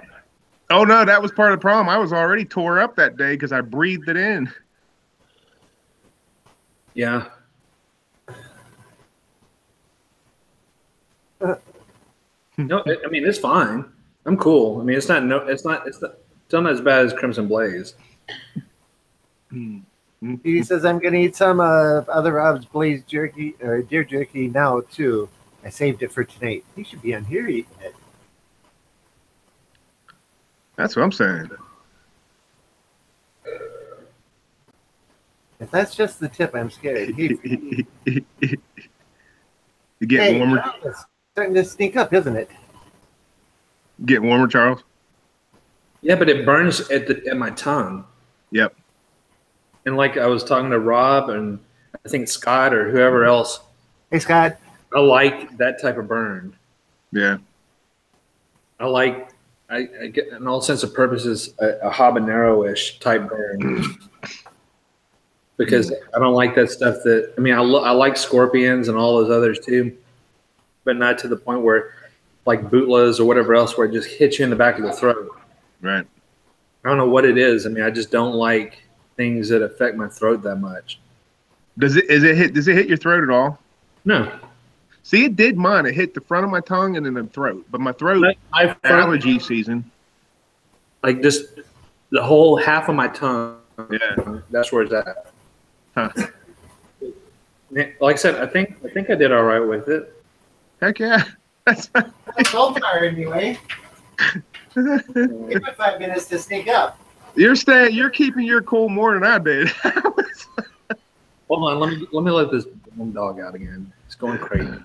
Oh no, that was part of the problem. I was already tore up that day because I breathed it in. Yeah. No, I mean it's fine. I'm cool. I mean it's not not as bad as Crimson Blaze. He says, I'm going to eat some other Rob's Blaze jerky or deer jerky now, too. I saved it for tonight. He should be on here eating it. That's what I'm saying. If that's just the tip, I'm scared. You get warmer. It's starting to sneak up, isn't it? Get warmer, Charles. Yeah, but it burns at my tongue. Yep. And like I was talking to Rob and I think Scott or whoever else, Hey, Scott. I like that type of burn. Yeah. I get in all sense of purposes a habanero-ish type burn because I don't like that stuff that, I mean, I like scorpions and all those others too, but not to the point where like bootlas or whatever else where it just hits you in the back of the throat. Right. I don't know what it is. I mean, I just don't like things that affect my throat that much. Does it hit your throat at all? No. See, it did mine. It hit the front of my tongue and then the throat. But my throat, allergy season. Like just the whole half of my tongue. Yeah. That's where it's at. Huh. Like I said, I think I did all right with it. Heck yeah. So far, anyway. Give it 5 minutes to sneak up. You're keeping your cool more than I did. Hold on, let me let this dog out again. It's going crazy.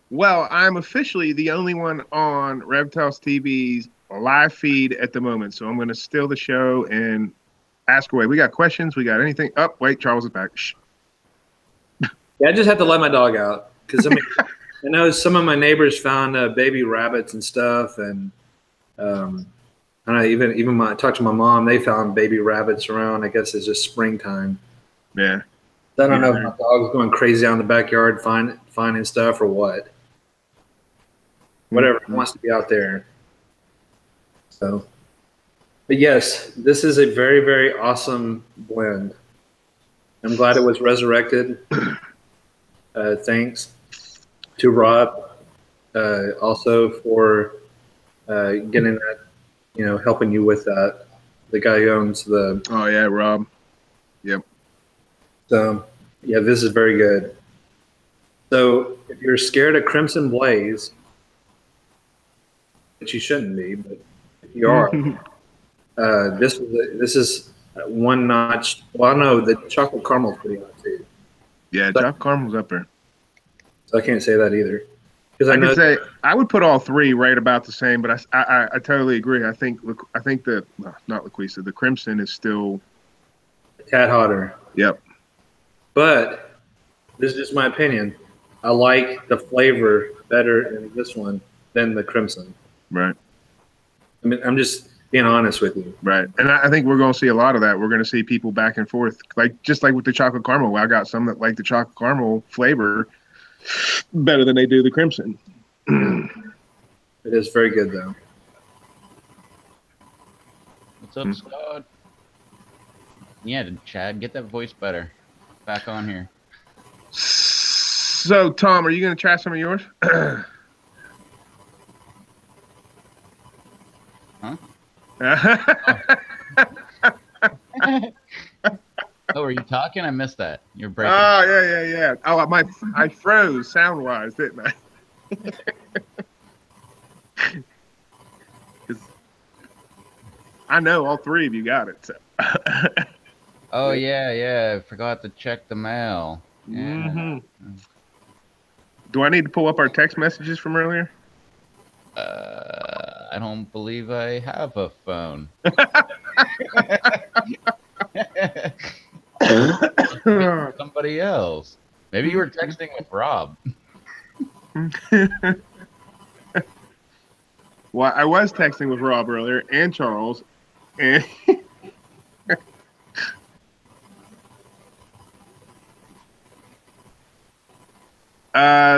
Well, I'm officially the only one on Reptiles TV's live feed at the moment, so I'm going to steal the show and ask away. We got questions. We got anything? Oh, wait, Charles is back. Shh. Yeah, I just had to let my dog out because I mean, I know some of my neighbors found baby rabbits and stuff, and I even I talked to my mom. They found baby rabbits around. I guess it's just springtime. Yeah. I don't know if my dog's going crazy out in the backyard finding stuff or what. Whatever, he wants to be out there. So, but yes, this is a very, very awesome blend. I'm glad it was resurrected. Thanks to Rob also for getting that, helping you with that. The guy who owns the. Oh yeah, Rob. Yep. So yeah, this is very good. So if you're scared of Crimson Blaze, which you shouldn't be, but if you are, this is one notch. Well, no, the chocolate caramel's pretty hot too. Yeah, chocolate caramel's up there. So I can't say that either. Because I could say I would put all three right about the same, but I totally agree. I think the not Laquista, the Crimson is still a tad hotter. Yep. But this is just my opinion. I like the flavor better in this one than the Crimson. Right. I mean, being honest with you. Right. And I think we're going to see a lot of that. We're going to see people back and forth, just like with the chocolate caramel. I got some that like the chocolate caramel flavor better than they do the crimson. It is very good, though. What's up, Scott? Yeah, Chad, get that voice better. Back on here. So, Tom, are you going to try some of yours? Huh? Oh, Oh, are you talking? I missed that. You're breaking. yeah. Oh, I froze sound-wise, didn't I? 'Cause I know all three of you got it. So. Oh, yeah. I forgot to check the mail. Yeah. Mm-hmm. Do I need to pull up our text messages from earlier? I don't believe I have a phone. Somebody else. Maybe you were texting with Rob. Well, I was texting with Rob earlier and Charles, and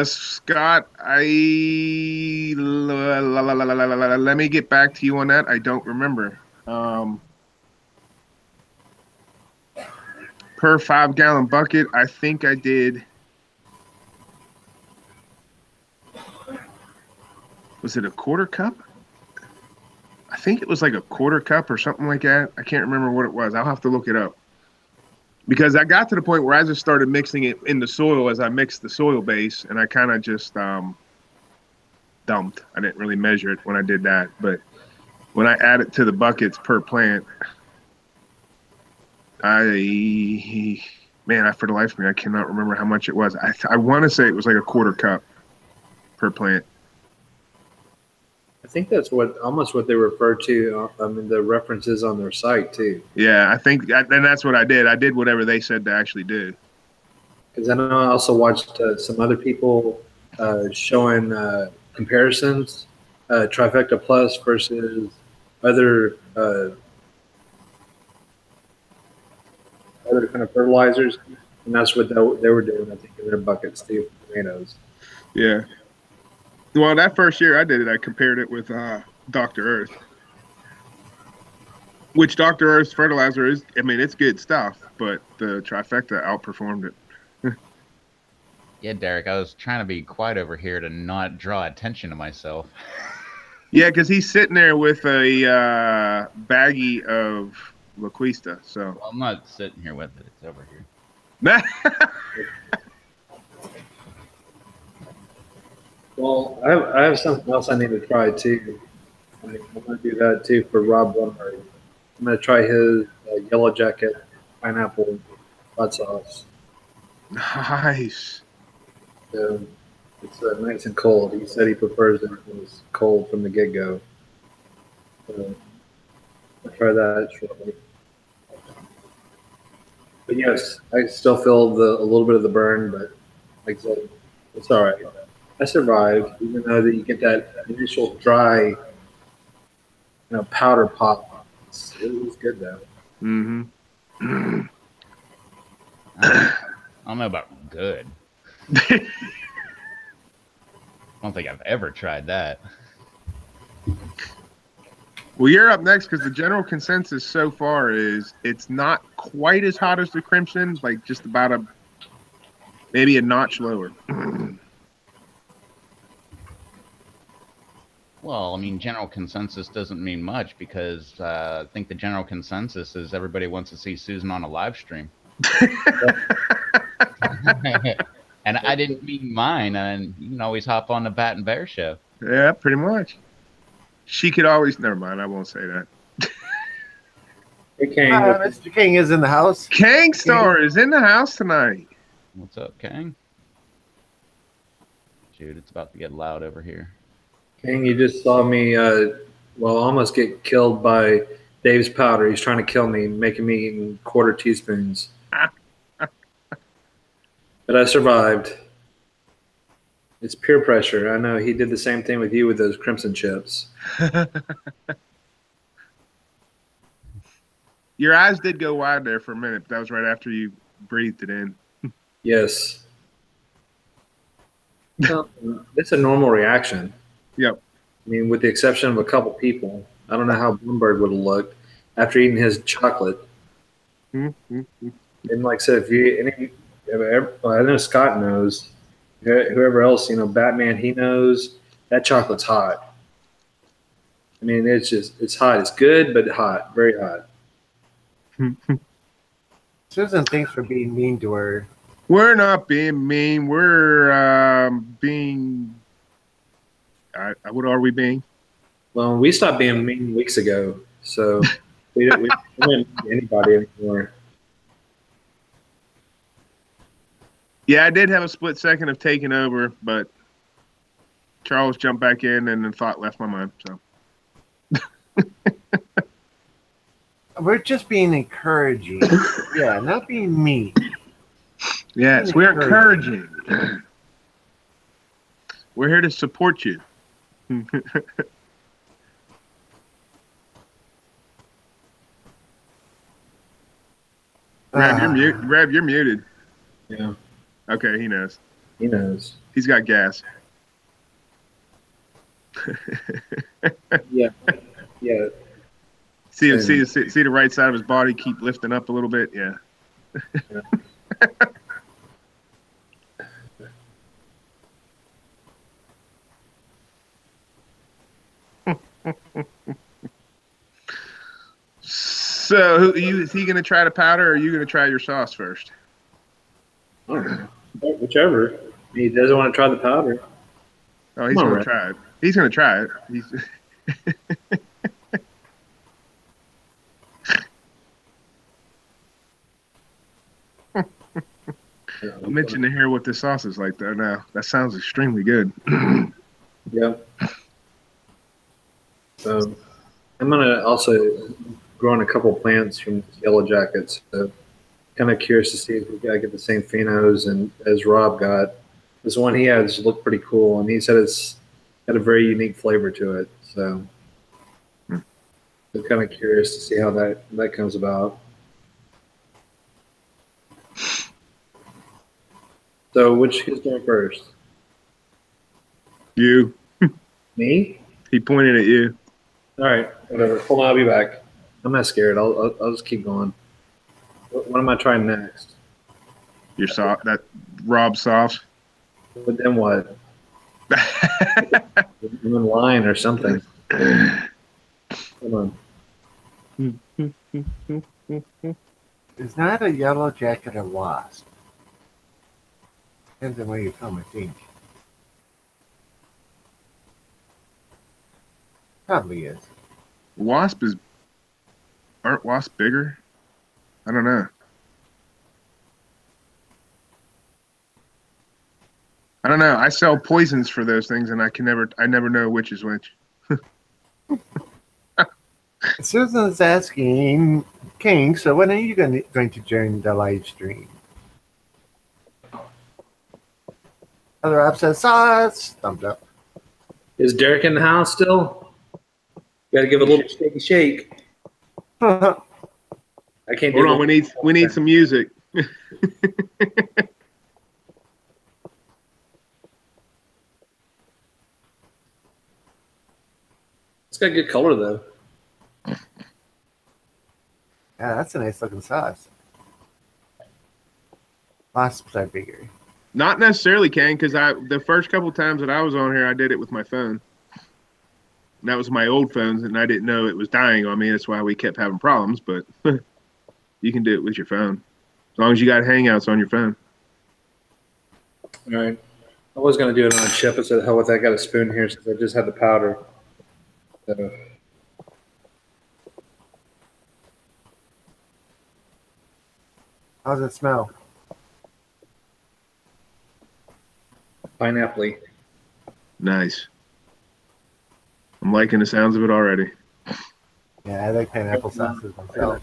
Scott, let me get back to you on that. I don't remember. Per 5-gallon bucket, I think I did. Was it a quarter cup? I think it was like a quarter cup or something like that. I can't remember what it was. I'll have to look it up. Because I got to the point where I just started mixing it in the soil as I mixed the soil base, and I kind of just dumped. I didn't really measure it when I did that. But when I add it to the buckets per plant, for the life of me, I cannot remember how much it was. I want to say it was like a quarter cup per plant. I think that's almost what they refer to. I mean, the references on their site too. Yeah, I think, and that's what I did. I did whatever they said to actually do. Because I know I also watched some other people showing comparisons, Trifecta Plus versus other kind of fertilizers, and that's what they were doing. I think in their buckets too, for tomatoes. Yeah. Well, that first year I did it, I compared it with Dr. Earth, which Dr. Earth's fertilizer is. I mean, it's good stuff, but the Trifecta outperformed it. Yeah, Derek, I was trying to be quiet over here to not draw attention to myself. Yeah, because he's sitting there with a baggie of Laquista. So Well, I'm not sitting here with it. It's over here. Well, I have something else I need to try too. I'm going to do that too for Rob Blumberg. I'm going to try his Yellow Jacket pineapple hot sauce. Nice. So it's nice and cold. He said he prefers it when it's cold from the get-go. So I'll try that shortly. But yes, I still feel a little bit of the burn, but like I said, it's all right. I survived, even though that you get that initial dry, powder pop. It was good though. Mm-hmm. I don't know about good. I don't think I've ever tried that. Well, you're up next because the general consensus so far is it's not quite as hot as the Crimson, like just about maybe a notch lower. Well, I mean, general consensus doesn't mean much because I think the general consensus is everybody wants to see Susan on a live stream. And I didn't mean mine. And you can always hop on the Bat and Bear show. Yeah, pretty much. She could always. Never mind. I won't say that. Hey, King. Mr. King is in the house. Kangstar is in the house tonight. What's up, Kang? Dude, it's about to get loud over here. King, you just saw me, almost get killed by Dave's powder. He's trying to kill me, making me eat quarter teaspoons. But I survived. It's peer pressure. I know he did the same thing with you with those crimson chips. Your eyes did go wide there for a minute, but that was right after you breathed it in. Yes. Well, it's a normal reaction. Yep. I mean, with the exception of a couple people. I don't know how Bloomberg would have looked after eating his chocolate. Mm-hmm. And like I said, I know Scott knows. Whoever else, Batman, he knows that chocolate's hot. I mean, it's hot. It's good, but hot, very hot. Susan, thanks for being mean to her. We're not being mean. We're being. What are we being? Well, we stopped being mean weeks ago, so we don't mean anybody anymore. Yeah, I did have a split second of taking over, but Charles jumped back in, and the thought left my mind. So We're just being encouraging. Yeah, not being mean. yes, we're encouraging. We're here to support you. Rev, you're muted. Yeah, Okay, he knows. he knows. He's got gas. Yeah, yeah. See the right side of his body keep lifting up a little bit. Yeah. Yeah. So, is he going to try the powder, or are you going to try your sauce first? I don't know. Whichever. He doesn't want to try the powder. Oh, he's going to try it. He's going to try it. I'm itching to hear what this sauce is like, though. Now that sounds extremely good. Yeah. So I'm gonna also grow on a couple plants from Yellow Jackets. So kind of curious to see if we gotta get the same phenos and as Rob got. This one he has looked pretty cool, and he said it's got a very unique flavor to it. So I'm kind of curious to see how that comes about. So which is going first? You. Me? He pointed at you. All right, whatever. Hold on, I'll be back. I'm not scared. I'll just keep going. What am I trying next? Your sauce, that Rob sauce. But then what? I'm in line or something. Come on. It's not a yellow jacket or wasp. Depends on where you're from, I think. Probably is. Aren't wasps bigger? I don't know. I don't know. I sell poisons for those things, and I never know which is which. Susan's asking, King, so when are you going to join the live stream? Other Rob says, sauce. Thumbs up. Is Derek in the house still? Got to give a little shaky shake. I can't. Hold on, we need some music. It's got good color though. Yeah, that's a nice looking sauce. Wasps are bigger. Not necessarily, Ken, because the first couple times that I was on here, I did it with my phone. And that was my old phone, and I didn't know it was dying on me. That's why we kept having problems. But you can do it with your phone, as long as you got Hangouts on your phone. All right. I was gonna do it on a chip. I said, hell with that. I got a spoon here since I just had the powder. So. How's it smell? Pineapple-y. Nice. I'm liking the sounds of it already. Yeah, I like pineapple sauces myself.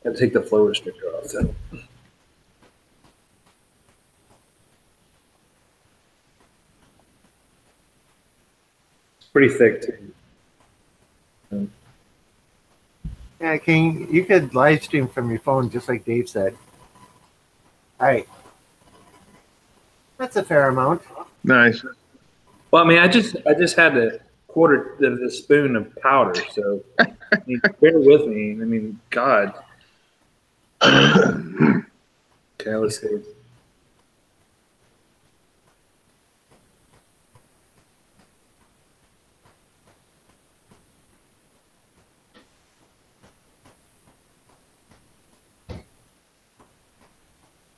Gotta take the flow restrictor off though. It's pretty thick too. Yeah, King, you could live stream from your phone, just like Dave said. All right. That's a fair amount. Nice. Well, I mean, I just had a quarter of the spoon of powder, so I mean, bear with me. I mean, God. Okay, let's see.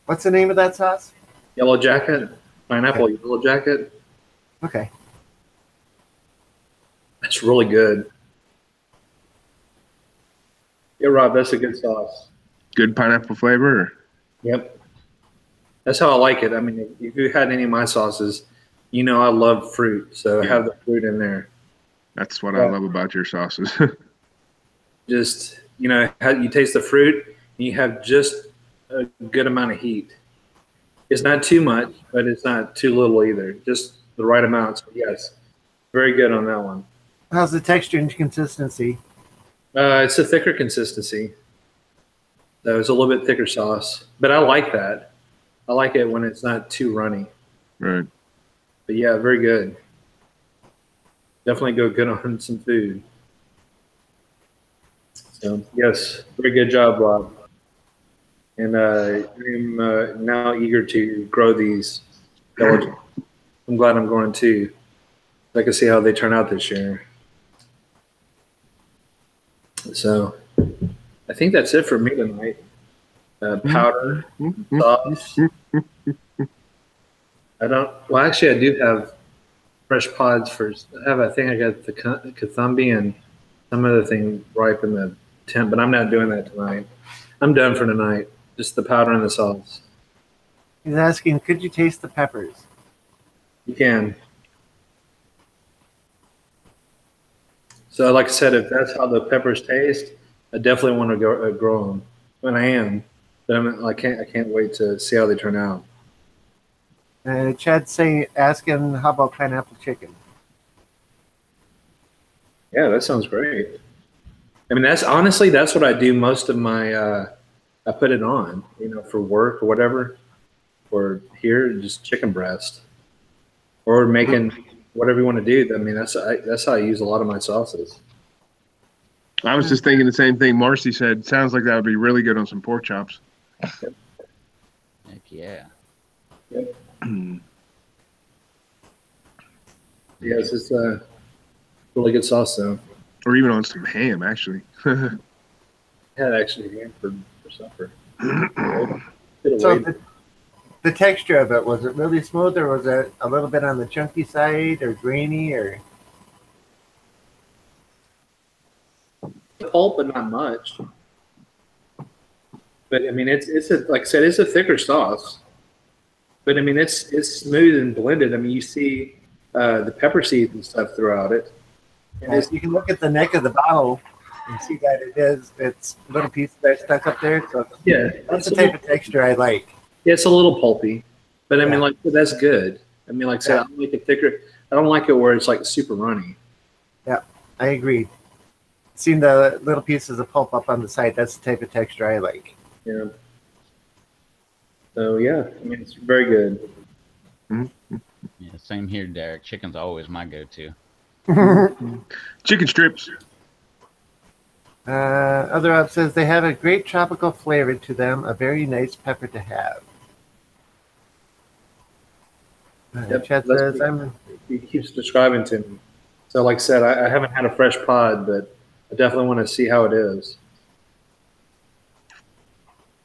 What's the name of that sauce? Yellow Jacket, pineapple Yellow Jacket. Okay. That's really good. Yeah, Rob, that's a good sauce. Good pineapple flavor. Or? Yep. That's how I like it. I mean, if you had any of my sauces, you know I love fruit, so Yeah. have the fruit in there. That's what I love about your sauces. Just, you know, you taste the fruit, and you have just a good amount of heat. It's not too much, but it's not too little either. Just the right amount. So yes, very good on that one. How's the texture and consistency? It's a thicker consistency. So it's a little bit thicker sauce, but I like that. I like it when it's not too runny. Right. But yeah, very good. Definitely go good on some food. So yes, very good job, Rob. And I'm now eager to grow these. I'm glad I'm going to. I can see how they turn out this year. So I think that's it for me tonight. Powder, sauce. Well, actually, I do have fresh pods for. I think I got the Kathumbi and some other thing ripe in the tent, but I'm not doing that tonight. I'm done for tonight. Just the powder and the sauce. He's asking, could you taste the peppers? You can. So, like I said, if that's how the peppers taste, I definitely want to grow them. And I am, but I can't wait to see how they turn out. Chad's asking, how about pineapple chicken? Yeah, that sounds great. I mean, that's what I do most of my. I put it on, for work or whatever, or here just chicken breast, or making whatever you want to do. I mean, that's how I use a lot of my sauces. I was just thinking the same thing Marcy said. Sounds like that would be really good on some pork chops. Heck yeah. Yep. Yes, it's a really good sauce though. Or even on some ham, actually. Had actually ham for supper. So the texture of it, was it really smooth, or was it a little bit on the chunky side, or grainy, or? Pulp, but not much. But I mean, it's like I said, it's a thicker sauce. But I mean, it's smooth and blended. I mean, you see the pepper seeds and stuff throughout it. And You can look at the neck of the bottle and see that it's little pieces that are stuck up there. So yeah, that's the type of texture I like. Yeah, it's a little pulpy, but I mean, like that's good. I mean, like I said, I like it thicker. I don't like it where it's like super runny. Yeah, I agree. Seeing the little pieces of pulp up on the side, that's the type of texture I like. Yeah. So yeah, I mean, it's very good. Yeah, same here, Derek. Chicken's always my go-to. Chicken strips. Other up says they have a great tropical flavor to them, a very nice pepper to have. Yep, Chad says he keeps describing to me. So like I said, I haven't had a fresh pod, but I definitely want to see how it is.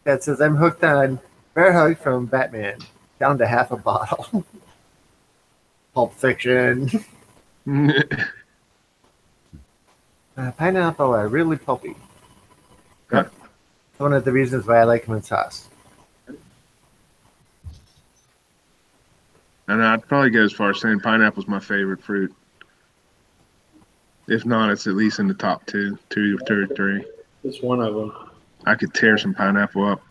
Chad says I'm hooked on Bear Hug from Batman, down to half a bottle. Pulp Fiction. Pineapple are really pulpy. Huh. One of the reasons why I like them in sauce. And I'd probably go as far as saying pineapple's my favorite fruit. If not, it's at least in the top two or three. Just one of them. I could tear some pineapple up.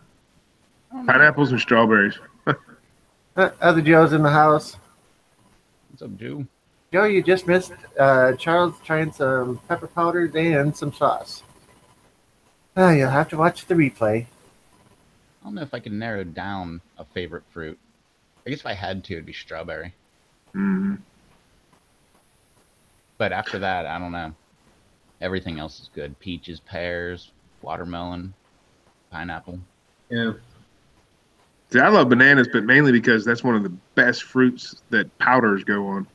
Pineapples and strawberries. Other Joe's in the house. What's up, Joe? Joe, you just missed Charles trying some pepper powders and some sauce. You'll have to watch the replay. I don't know if I can narrow down a favorite fruit. I guess if I had to, it'd be strawberry. Mm. But after that, I don't know. Everything else is good. Peaches, pears, watermelon, pineapple. Yeah. See, I love bananas, but mainly because that's one of the best fruits that powders go on.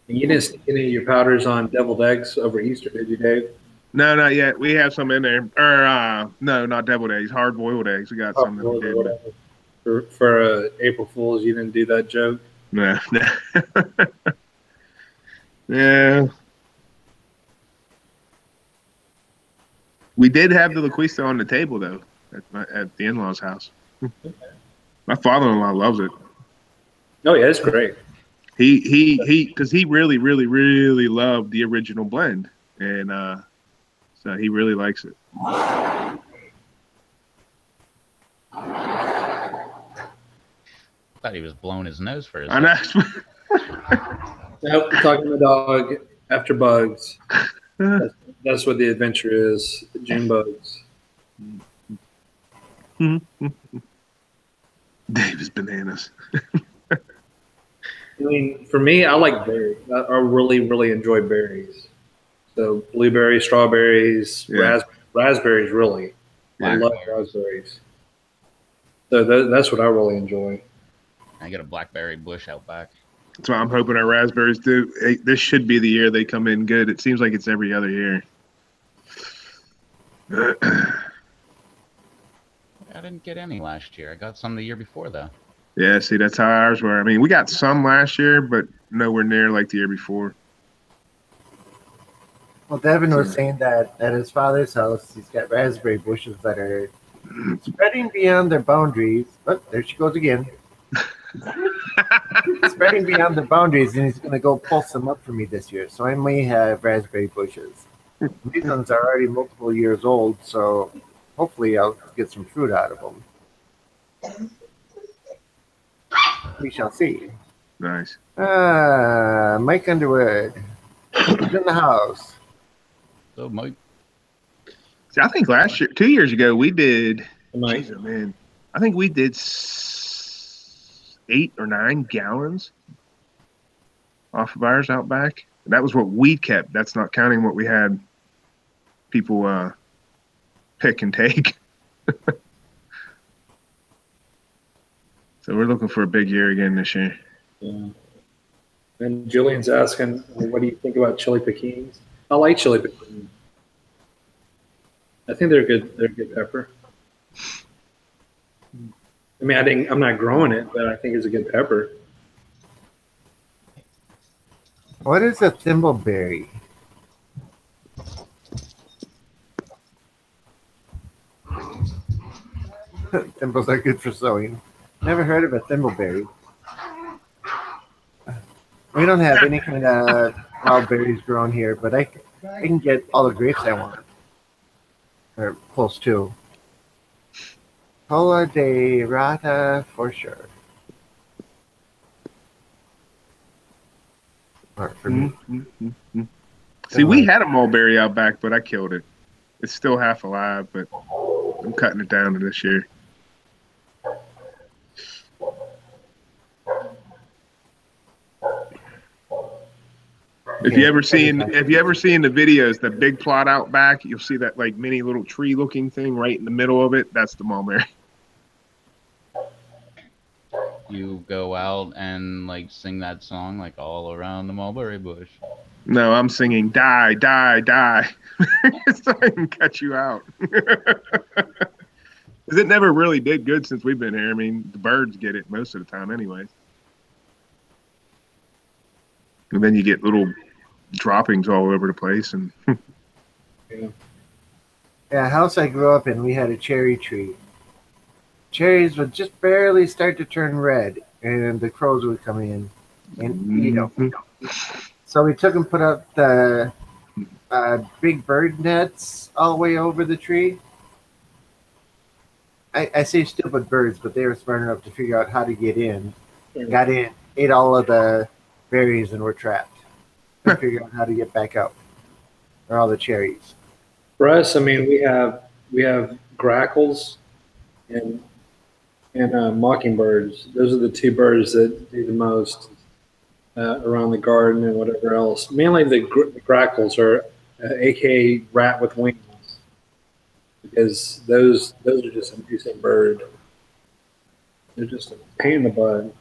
And you didn't stick any of your powders on deviled eggs over Easter, did you, Dave? No, not yet. We have some in there. Or no, not deviled eggs, hard boiled eggs. We got some that we Or did. whatever. For April Fools, you didn't do that joke. No, no. Yeah. We did have the LaQuista on the table though at the in-laws' house. My father-in-law loves it. Oh yeah, it's great. Because he really, really, really loved the original blend, and so he really likes it. Thought he was blowing his nose for his. I know. Nope, talking the dog after bugs. That's what the adventure is. June bugs. Dave is bananas. I mean, for me, I like berries. I really, really enjoy berries. So blueberries, strawberries, Yeah. raspberries, really. I love raspberries. So that's what I really enjoy. I got a blackberry bush out back. So I'm hoping our raspberries do. Hey, this should be the year they come in good. It seems like it's every other year. I didn't get any last year. I got some the year before though. Yeah, see, that's how ours were. I mean, we got some last year, but nowhere near like the year before. Well, Devin was saying that at his father's house, he's got raspberry bushes that are spreading beyond their boundaries. Oh, there she goes again. Spreading beyond the boundaries, and he's going to go pull some up for me this year. So I may have raspberry bushes. These ones are already multiple years old, so hopefully I'll get some fruit out of them. We shall see. Nice. Mike Underwood is in the house. So Mike, See, I think last year, 2 years ago, we did. Mike. Jeez, oh, man, I think we did 8 or 9 gallons off of ours out back. And that was what we kept. That's not counting what we had people pick and take. So we're looking for a big year again this year. Yeah. And Julian's asking, what do you think about chili pequins? I like chili pequins. I think they're good. They're good pepper. I mean, I'm not growing it, but I think it's a good pepper. What is a thimbleberry? Thimbles are good for sewing. Never heard of a thimbleberry. We don't have any kind of wild berries grown here, but I can get all the grapes I want. Or close to. Cola de Rata for sure. Or for me. See, we had a mulberry out back, but I killed it. It's still half alive, but I'm cutting it down to this year. If you ever seen the videos, the big plot out back, you'll see that like mini little tree looking thing right in the middle of it. That's the mulberry. you go out and like sing that song like all around the mulberry bush. No, I'm singing die, die, die. So I can cut you out. Because it never really did good since we've been here. I mean, the birds get it most of the time anyway. And then you get little droppings all over the place. And Yeah, house I grew up in, we had a cherry tree. Cherries would just barely start to turn red, and the crows would come in and eat them. So we took and put up the big bird nets all the way over the tree. I say stupid birds, but they were smart enough to figure out how to get in. Got in, ate all of the berries, and were trapped. and figure out how to get back out. Or all the cherries. For us, I mean, we have grackles and mockingbirds. Those are the two birds that do the most around the garden and whatever else. Mainly the grackles are, aka rat with wings, because those are just a decent bird. They're just a pain in the butt.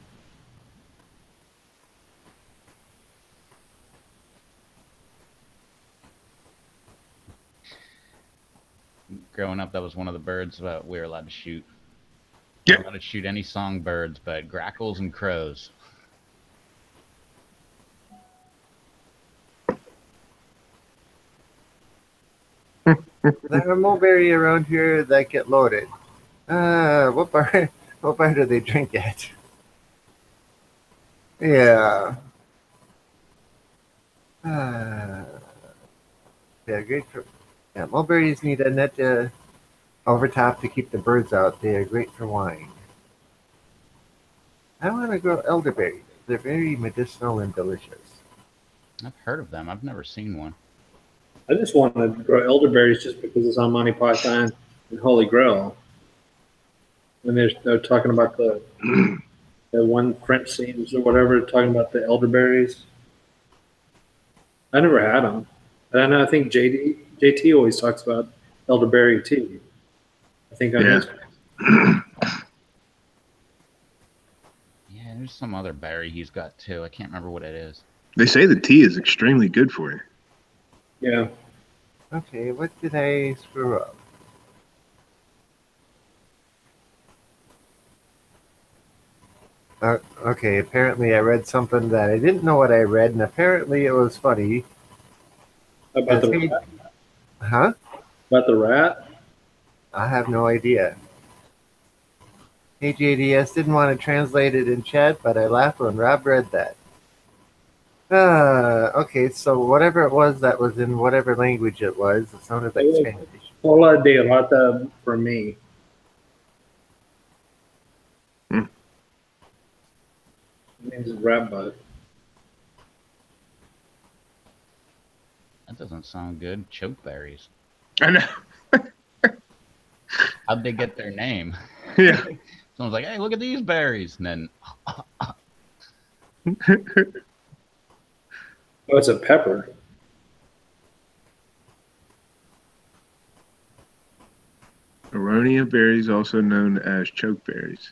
Growing up, that was one of the birds that we were allowed to shoot. Yeah. We were allowed to shoot any songbirds, but grackles and crows. There are mulberry around here that get loaded. What bar? What bar do they drink at? Yeah. Yeah, great for. Yeah, mulberries need a net over top to keep the birds out. They are great for wine. I want to grow elderberries. They're very medicinal and delicious. I've heard of them. I've never seen one. I just want to grow elderberries just because it's on Monty Python and Holy Grail. When they're talking about the one French scenes or whatever, talking about the elderberries. I never had them. And I think JT always talks about elderberry tea. I think I Yeah. Yeah, there's some other berry he's got too. I can't remember what it is. They say the tea is extremely good for you. Yeah. Okay, what did I screw up? Okay, apparently I read something that I didn't know what I read, and apparently it was funny. About the Hey- rat? Huh? About the rat? I have no idea. Hey JDS, didn't want to translate it in chat, but I laughed when Rob read that. Okay, so whatever it was that was in whatever language it was, it sounded like Spanish. Hola de rata for me. Hmm. It means rat butt. That doesn't sound good. Chokeberries. I know. How'd they get their name? Yeah. Someone's like, "Hey, look at these berries," and then Oh, it's a pepper. Aronia berries, also known as chokeberries.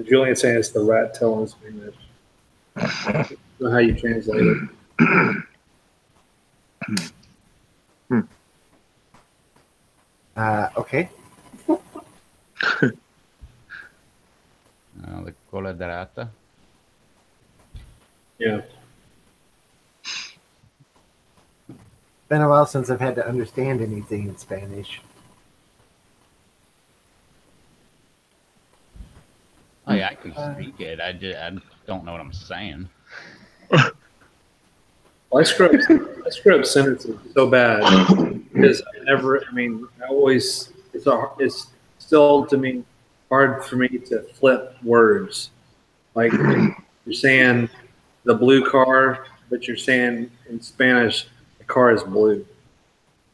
Julian's saying it's the rat tail in Spanish. I don't know how you translate it. Okay. the cola de rata. Yeah. Been a while since I've had to understand anything in Spanish. Oh yeah, I can speak it. I don't know what I'm saying. Well, I screw up sentences so bad because it's still to me hard for me to flip words. Like you're saying the blue car, but you're saying in Spanish the car is blue.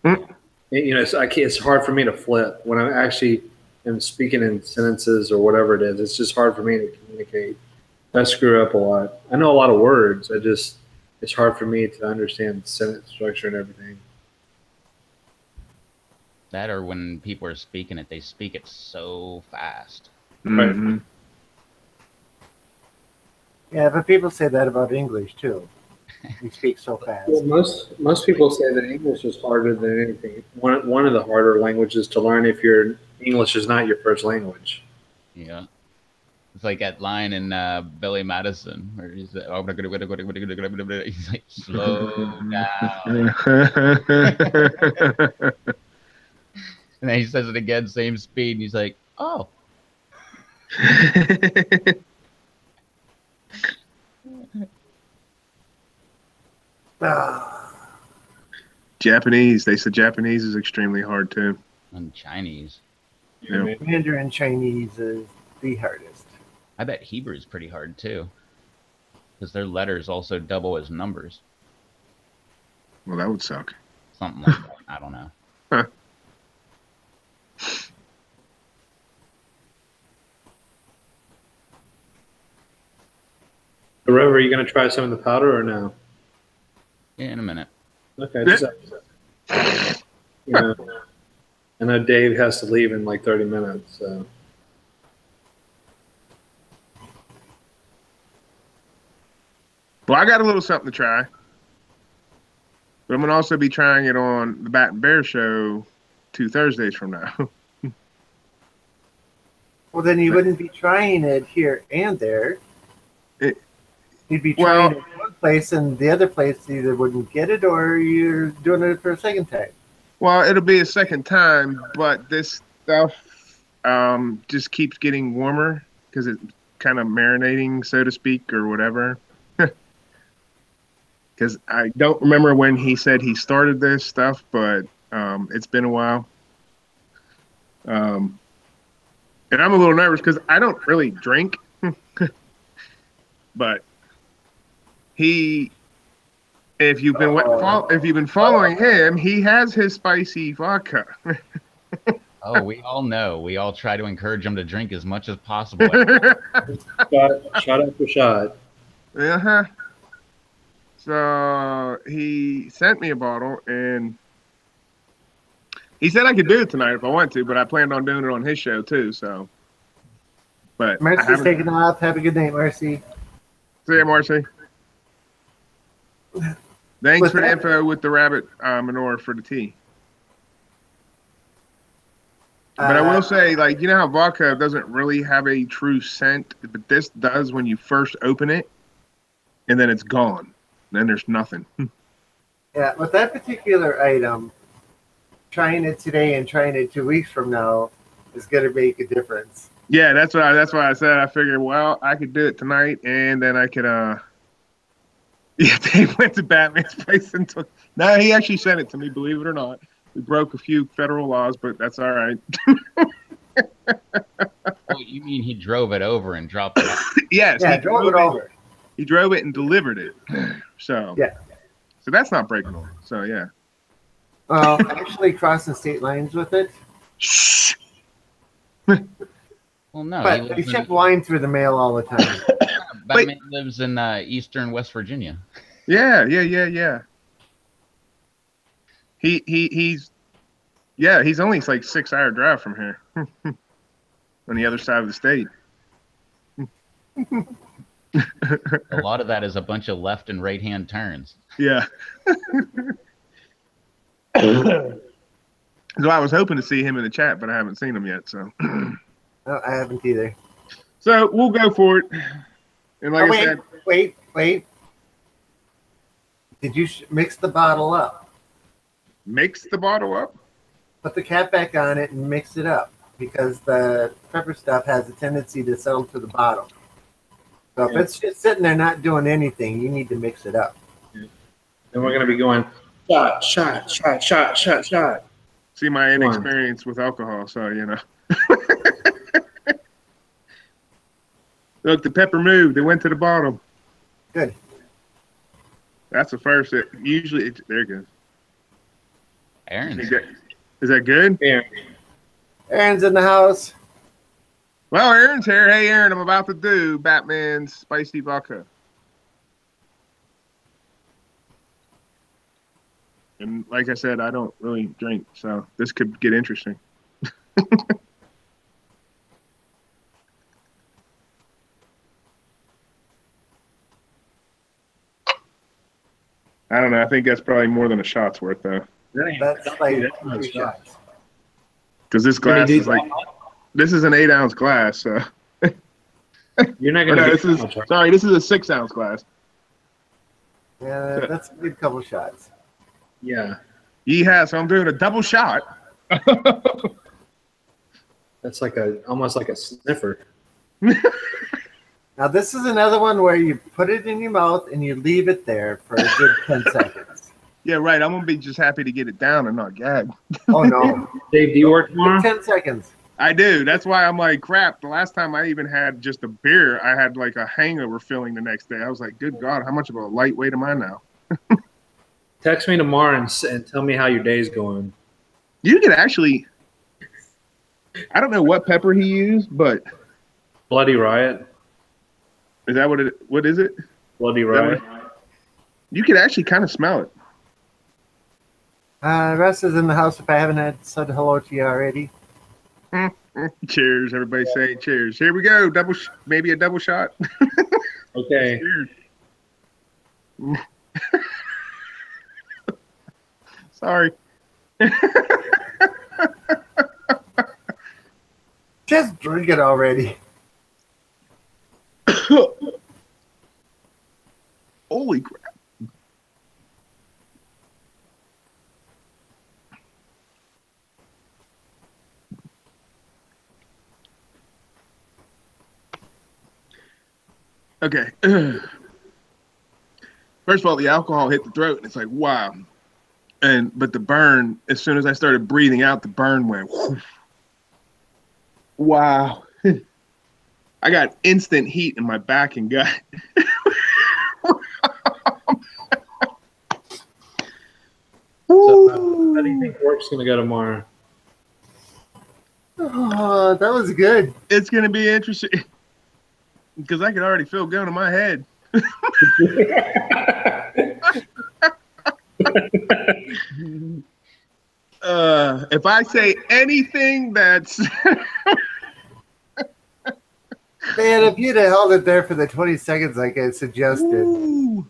So it's hard for me to flip when I actually am speaking in sentences or whatever it is. It's just hard for me to communicate. I screw up a lot. I know a lot of words. It's hard for me to understand sentence structure and everything. That or when people are speaking it, they speak it so fast. Mhm. Yeah, but people say that about English too. We speak so fast. Well, most people say that English is harder than anything. One of the harder languages to learn if your English is not your first language. Yeah. It's like that line in Billy Madison where he's like, he's like, slow down. And then he says it again, same speed, and he's like, oh. Japanese. They said Japanese is extremely hard too. And Chinese. Yeah. Mandarin Chinese is the hardest. I bet Hebrew is pretty hard too, because their letters also double as numbers. Well, that would suck. Something like that. I don't know. Huh. The Rover, are you going to try some of the powder or no? Yeah, in a minute. Okay. Just, you know, I know Dave has to leave in like 30 minutes, so. Well, I got a little something to try. But I'm going to also be trying it on the Bat and Bear show 2 Thursdays from now. Well, then you wouldn't be trying it here and there. You'd be Well- trying it in one place, and the other place either wouldn't get it or you're doing it for a second time. Well, it'll be a second time, but this stuff just keeps getting warmer because it's kind of marinating, so to speak, or whatever. Because I don't remember when he said he started this stuff, but it's been a while. And I'm a little nervous because I don't really drink, but if you've been following him, he has his spicy vodka. Oh, we all know. We all try to encourage him to drink as much as possible. Shot after shot. Uh-huh. So he sent me a bottle, and he said I could do it tonight if I want to, but I planned on doing it on his show too. So, but I Marcy's haven't- taking off. Have a good night, Marcy. See you, Marcy. Thanks With for the that- info with the rabbit manure for the tea. But I will say, like, you know how vodka doesn't really have a true scent, but this does when you first open it, and then it's gone. Then there's nothing. Yeah, with that particular item, trying it today and trying it 2 weeks from now is going to make a difference. Yeah, that's why I said I figured, well, I could do it tonight, and then I could yeah, Dave went to Batman's place and took. No, he actually sent it to me, believe it or not. We broke a few federal laws, but that's all right. Oh, you mean he drove it over and dropped it off? Yes, Yeah, he drove it over. He drove it and delivered it. So Yeah. So that's not breaking law. So yeah. Actually crossing state lines with it. Shh. Well, no. But they ship wine through the mail all the time. Batman lives in eastern West Virginia. Yeah. He's only like 6-hour drive from here. On the other side of the state. A lot of that is a bunch of left and right hand turns. Yeah. So I was hoping to see him in the chat, but I haven't seen him yet. So No, I haven't either. so we'll go for it. And like I said, wait. Did you mix the bottle up? mix the bottle up. Put the cap back on it and mix it up, because the pepper stuff has a tendency to settle to the bottom. So if it's just sitting there not doing anything, you need to mix it up. And we're going to be going shot. See my inexperience with alcohol, so you know. Look, the pepper moved. It went to the bottom. Good. That's the first. There it goes. Aaron. Is that good? Yeah. Aaron's in the house. Well, Aaron's here. Hey, Aaron, I'm about to do Batman's spicy vodka. And like I said, I don't really drink, so this could get interesting. I don't know. I think that's probably more than a shot's worth, though. That's like 3 shots. Because this glass is like, this is an 8-ounce glass, so. You're not Or going no, to this is a 6-ounce glass. Yeah, that's a good couple shots. Yeah. Yeah, so I'm doing a double shot. That's like almost like a sniffer. Now, this is another one where you put it in your mouth and you leave it there for a good 10 seconds. Yeah, right. I'm gonna be just happy to get it down and not gag. Oh, no. Dave, do you work tomorrow? 10 seconds. I do. That's why I'm like, crap. The last time I even had just a beer, I had like a hangover feeling the next day. I was like, good God, how much of a lightweight am I now? Text me tomorrow and tell me how your day's going. You could actually, I don't know what pepper he used, but Bloody Riot. is that what is it? Bloody Riot. You could actually kind of smell it. Russ is in the house if I haven't said hello to you already. Cheers. Everybody say cheers. Here we go. Maybe a double shot. Okay. Cheers. Sorry. Just drink it already. Holy crap. Okay. First of all, the alcohol hit the throat, and it's like, wow. But the burn, as soon as I started breathing out, the burn went, whoosh. Wow. I got instant heat in my back and gut. So, how do you think work's gonna go tomorrow? Oh, that was good. It's going to be interesting because I can already feel it going in my head. If I say anything that's Man, if you'd have held it there for the 20 seconds like I suggested. Ooh.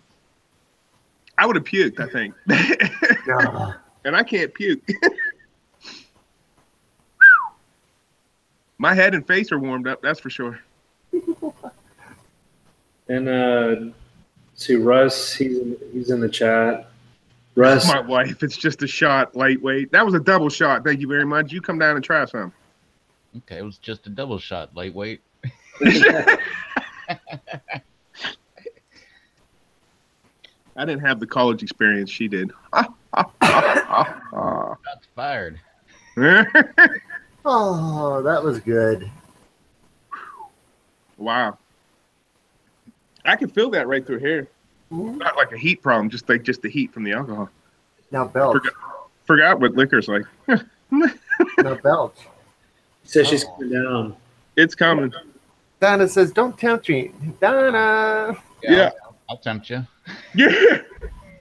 I would have puked, I think. No. And I can't puke. My head and face are warmed up, that's for sure. And see Russ, he's in the chat. Russ, My wife, it's just a shot, lightweight. That was a double shot. Thank you very much. You come down and try some. Okay, it was just a double shot, lightweight. I didn't have the college experience she did. Shots fired. Oh, that was good. Wow. I can feel that right through here. Not like a heat problem, just the heat from the alcohol. Now belch. Forgot what liquor's like. Now belch. he says she's coming down. It's coming. Donna says, don't tempt me. Donna. Yeah. I'll tempt you. Yeah.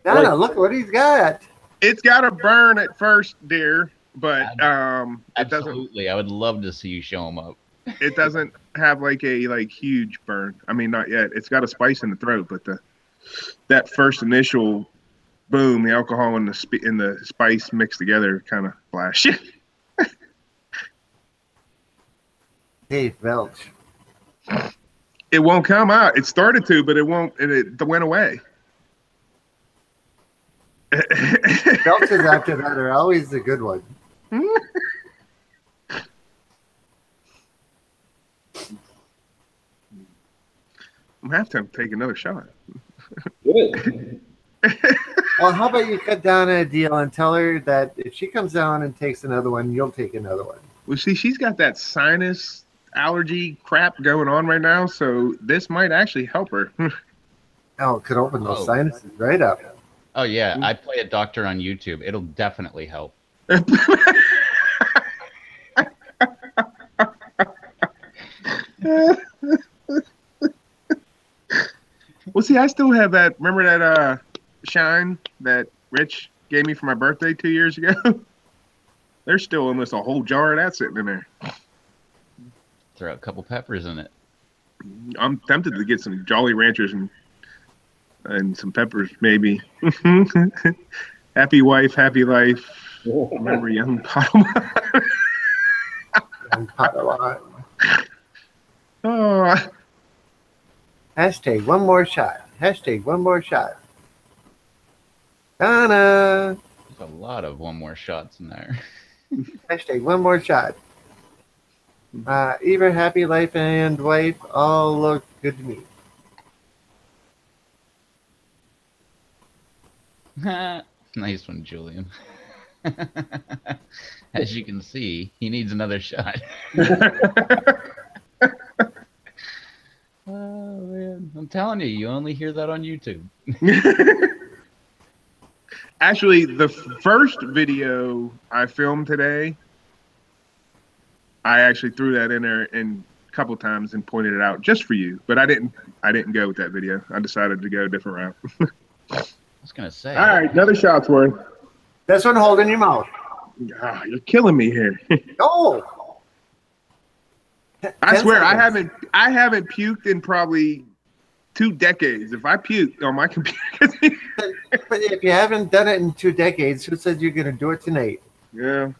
Donna, look what he's got. It's got to burn at first, dear, but it doesn't. Absolutely. I would love to see you show them up. It doesn't have like a huge burn. I mean, not yet. It's got a spice in the throat, but that first initial boom, the alcohol and the spice mixed together, kind of flash. Dave belch. It won't come out. It started to, but it won't. It went away. Belches after that are always the good one. I'm gonna have to take another shot. Good. Well, how about you cut down a deal and tell her that if she comes down and takes another one, you'll take another one. Well, see, she's got that sinus allergy crap going on right now, so this might actually help her. Oh, it could open those Oh. sinuses right up. Oh, yeah. I play a doctor on YouTube. It'll definitely help. Well, see, I still have that. Remember that shine that Rich gave me for my birthday 2 years ago? There's still almost a whole jar of that sitting in there. Throw a couple peppers in it. I'm tempted to get some Jolly Ranchers and some peppers, maybe. Happy wife, happy life. Remember young Padawan. And Padawan. Oh, Hashtag one more shot. Hashtag one more shot. Donna. There's a lot of one more shots in there. Hashtag one more shot. Either happy life and wife all look good to me. Nice one, Julian. As you can see, he needs another shot. Oh man, I'm telling you, you only hear that on YouTube. Actually, the first video I filmed today, I actually threw that in there a couple times and pointed it out just for you. But I didn't go with that video. I decided to go a different route. I was gonna say. All right, another shot's worth. This one, hold in your mouth. Ah, you're killing me here. Oh. I 10 swear seconds. I haven't puked in probably 2 decades. If I puke on my computer, But if you haven't done it in 2 decades, who said you're going to do it tonight? yeah.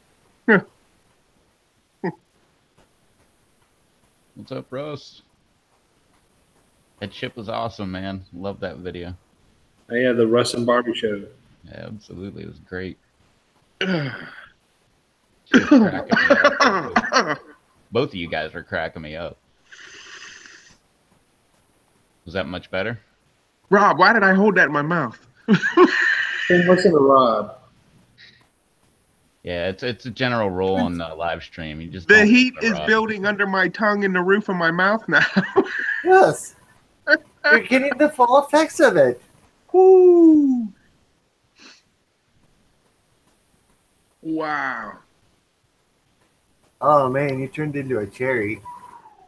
What's up, Russ? That chip was awesome, man. Love that video. Oh, yeah, the Russ and Barbie show. Yeah, absolutely, it was great. She was cracking me up. Both of you guys were cracking me up. Was that much better? Rob, why did I hold that in my mouth? Hey, listen to Rob. Yeah, it's a general rule on the live stream. You just The don't heat listen to is Rob. building under my tongue and the roof of my mouth now. Yes. You're getting the full effects of it. Woo. Wow. Oh, man, you turned into a cherry.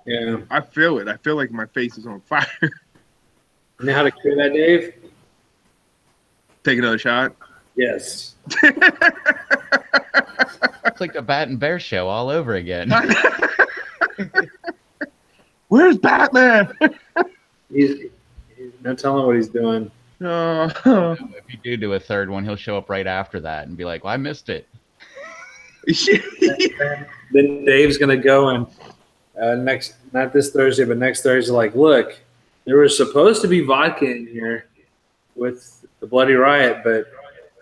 Yeah. I feel it. I feel like my face is on fire. You know how to cure that, Dave? Take another shot. Yes. It's like the Bat and Bear show all over again. Where's Batman? He's not telling what he's doing. Oh. If you do a third one, he'll show up right after that and be like, "Well, I missed it." Then Dave's gonna go and not this Thursday, but next Thursday. Like, look, there was supposed to be vodka in here with the Bloody Riot, but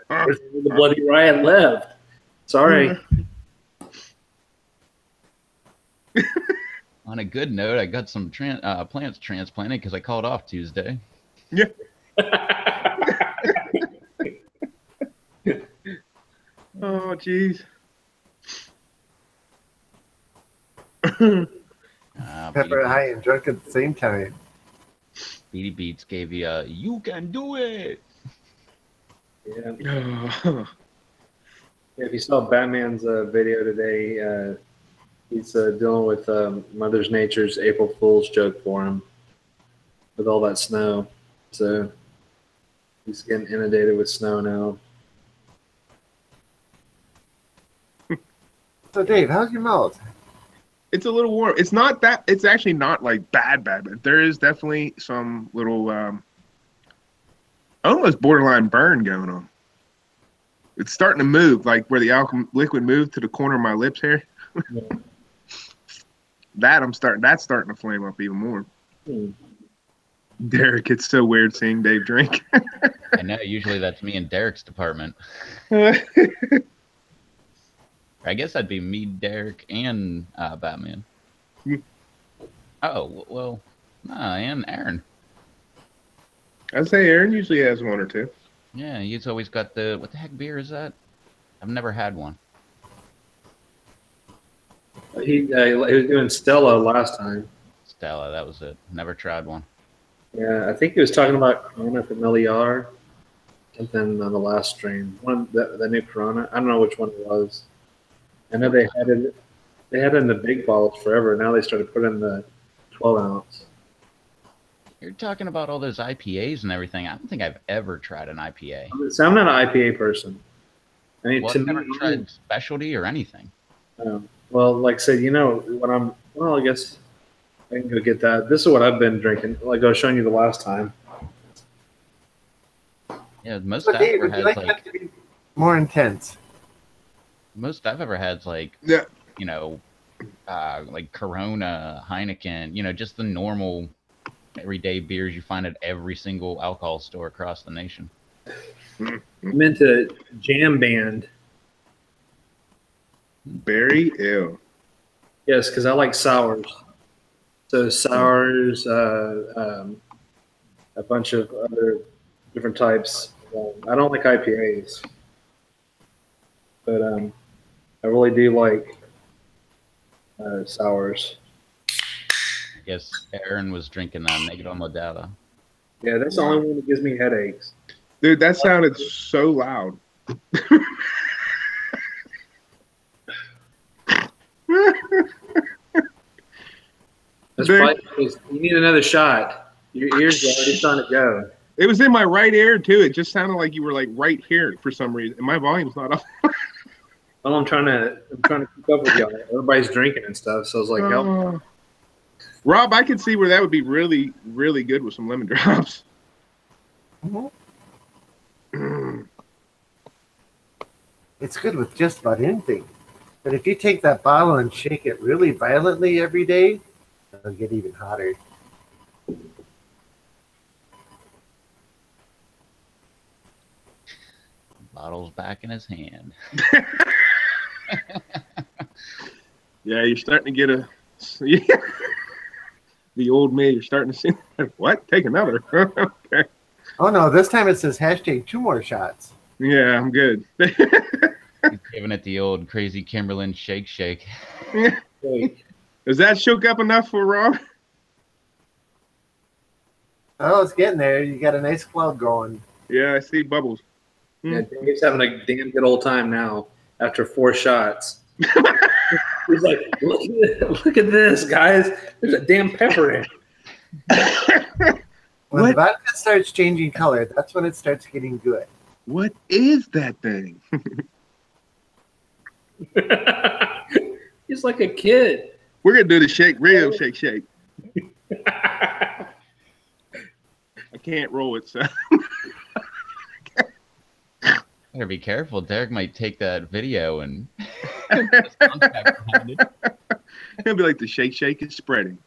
the Bloody Riot left. Sorry. On a good note, I got some plants transplanted because I called off Tuesday. Yeah. Oh, jeez. Pepper high and drunk at the same time. Beady Beats gave you a "You can do it." Yeah. Oh. If you saw Batman's video today, he's dealing with Mother Nature's April Fool's joke for him with all that snow. So he's getting inundated with snow now. So Dave, how's your mouth? It's a little warm. It's not that. It's actually not like bad, but there is definitely some little, almost borderline burn going on. It's starting to move, like where the alcohol liquid moved to the corner of my lips here. Yeah. That's starting to flame up even more. Derek, it's so weird seeing Dave drink. I know. Usually that's me and Derek's department. I guess that'd be me, Derek, and Batman. Oh, well, nah, and Aaron. I'd say Aaron usually has one or two. Yeah, he's always got the, what the heck beer is that? I've never had one. He was doing Stella last time. Stella, that was it. Never tried one. Yeah, I think he was talking about Corona Familiar, something on the last stream. The new Corona. I don't know which one it was. I know they had it. They had it in the big bottles forever. Now they started putting in the 12-ounce. You're talking about all those IPAs and everything. I don't think I've ever tried an IPA. So I'm not an IPA person. I mean, Well, to I've never me, tried specialty or anything. well, like I said, I guess I can go get that. This is what I've been drinking. Like I was showing you the last time. Yeah, most So I've Dave, ever would you had like is that to be more intense? most I've ever had is like, Yeah. you know, like Corona, Heineken, you know, just the normal everyday beers you find at every single alcohol store across the nation. I'm into Jam Band. Berry ale. Yes, because I like sours. So sours, a bunch of other different types. I don't like IPAs. but I really do like sours. I guess Aaron was drinking Negro Modelo. Yeah, that's the only one that gives me headaches. Dude, that sounded so loud. That's probably because you need another shot. Your ears are already starting to go. It was in my right ear too. It just sounded like you were like right here for some reason, and my volume's not up. Well, I'm trying to keep up with y'all. Everybody's drinking and stuff, so I was like, help. Rob, I could see where that would be really, really good with some lemon drops. It's good with just about anything. But if you take that bottle and shake it really violently every day, it'll get even hotter. Bottle's back in his hand. Yeah, you're starting to get the old me. You're starting to see what? Take another. Okay. Oh no, this time it says hashtag 2 more shots. Yeah, I'm good. He's giving it the old crazy Kimberlin shake. Is that shook up enough for Rob? Oh, it's getting there. You got a nice cloud going. Yeah, I see bubbles. Yeah, Dave's having a damn good old time now after 4 shots. He's like, look at this, guys. There's a damn pepper in it. When the vodka starts changing color, that's when it starts getting good. What is that thing? He's like a kid. We're gonna do the shake, real shake. I can't roll it, so. Better be careful. Derek might take that video and He'll be like, the shake is spreading.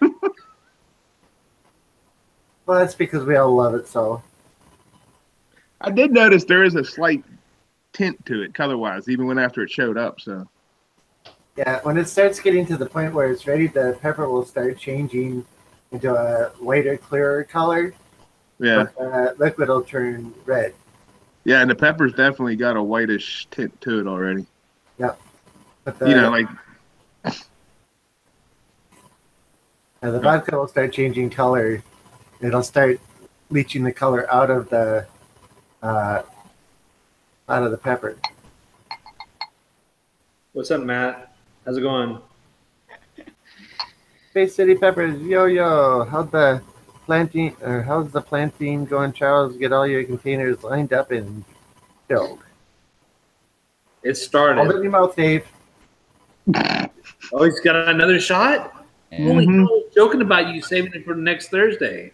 Well, that's because we all love it so. I did notice there is a slight tint to it, color-wise, even when after it showed up. So. Yeah, when it starts getting to the point where it's ready, the pepper will start changing into a whiter, clearer color. Yeah. But liquid will turn red. Yeah, and the pepper's definitely got a whitish tint to it already. Yep. But like. The vodka will start changing color. It'll start leaching the color out of the pepper. What's up, Matt? How's it going? Bay City Peppers, yo, how's the planting going, Charles? Get all your containers lined up and filled. It started. Hold it in your mouth, Dave. Oh, he's got another shot? Holy hell, I was joking about you saving it for next Thursday.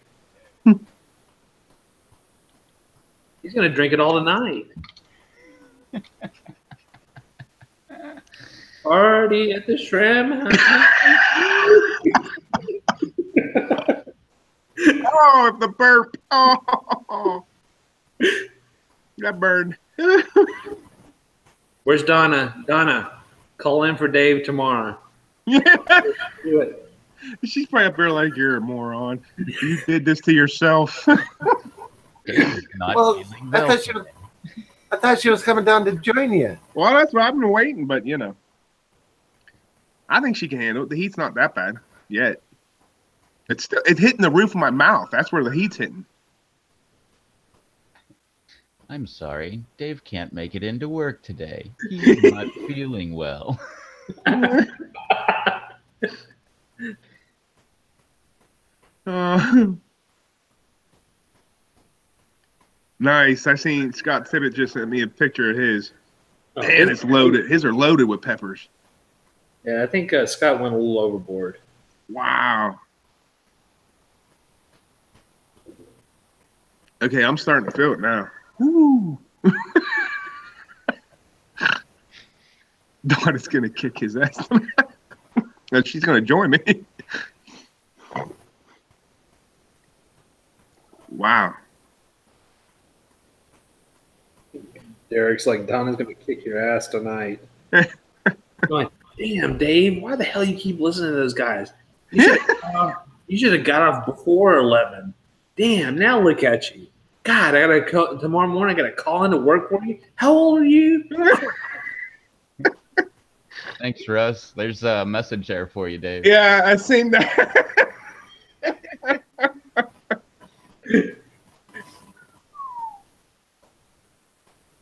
He's going to drink it all tonight. Party at the Shram House. Oh, the burp. Oh. That burned. Where's Donna? Donna, call in for Dave tomorrow. Yeah. Do it. She's probably up there like, you're a moron. You did this to yourself. Well, I thought she was coming down to join you. Well, that's what I've been waiting, but I think she can handle it. The heat's not that bad yet. It's hitting the roof of my mouth. That's where the heat's hitting. I'm sorry. Dave can't make it into work today. He's not feeling well. Nice. I seen Scott Tibbett just sent me a picture of his. Man, it's loaded. His are loaded with peppers. Yeah, I think Scott went a little overboard. Wow. Okay, I'm starting to feel it now. Woo. Donna's gonna kick his ass. And she's gonna join me. Wow. Derek's like, Donna's going to kick your ass tonight. I'm like, damn, Dave, why the hell you keep listening to those guys? You should have got off before 11. Damn, now look at you. God, tomorrow morning I got to call into work for you. How old are you? Thanks, Russ. There's a message there for you, Dave. Yeah, I seen that.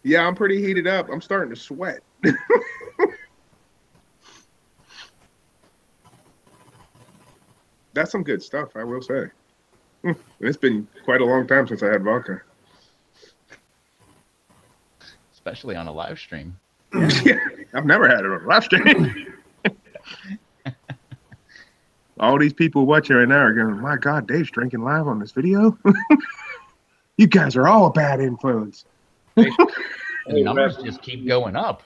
Yeah, I'm pretty heated up. I'm starting to sweat. That's some good stuff, I will say. It's been quite a long time since I had vodka. Especially on a live stream. Yeah, I've never had it on a live stream. All these people watching right now are going, my God, Dave's drinking live on this video? You guys are all a bad influence. The numbers just keep going up.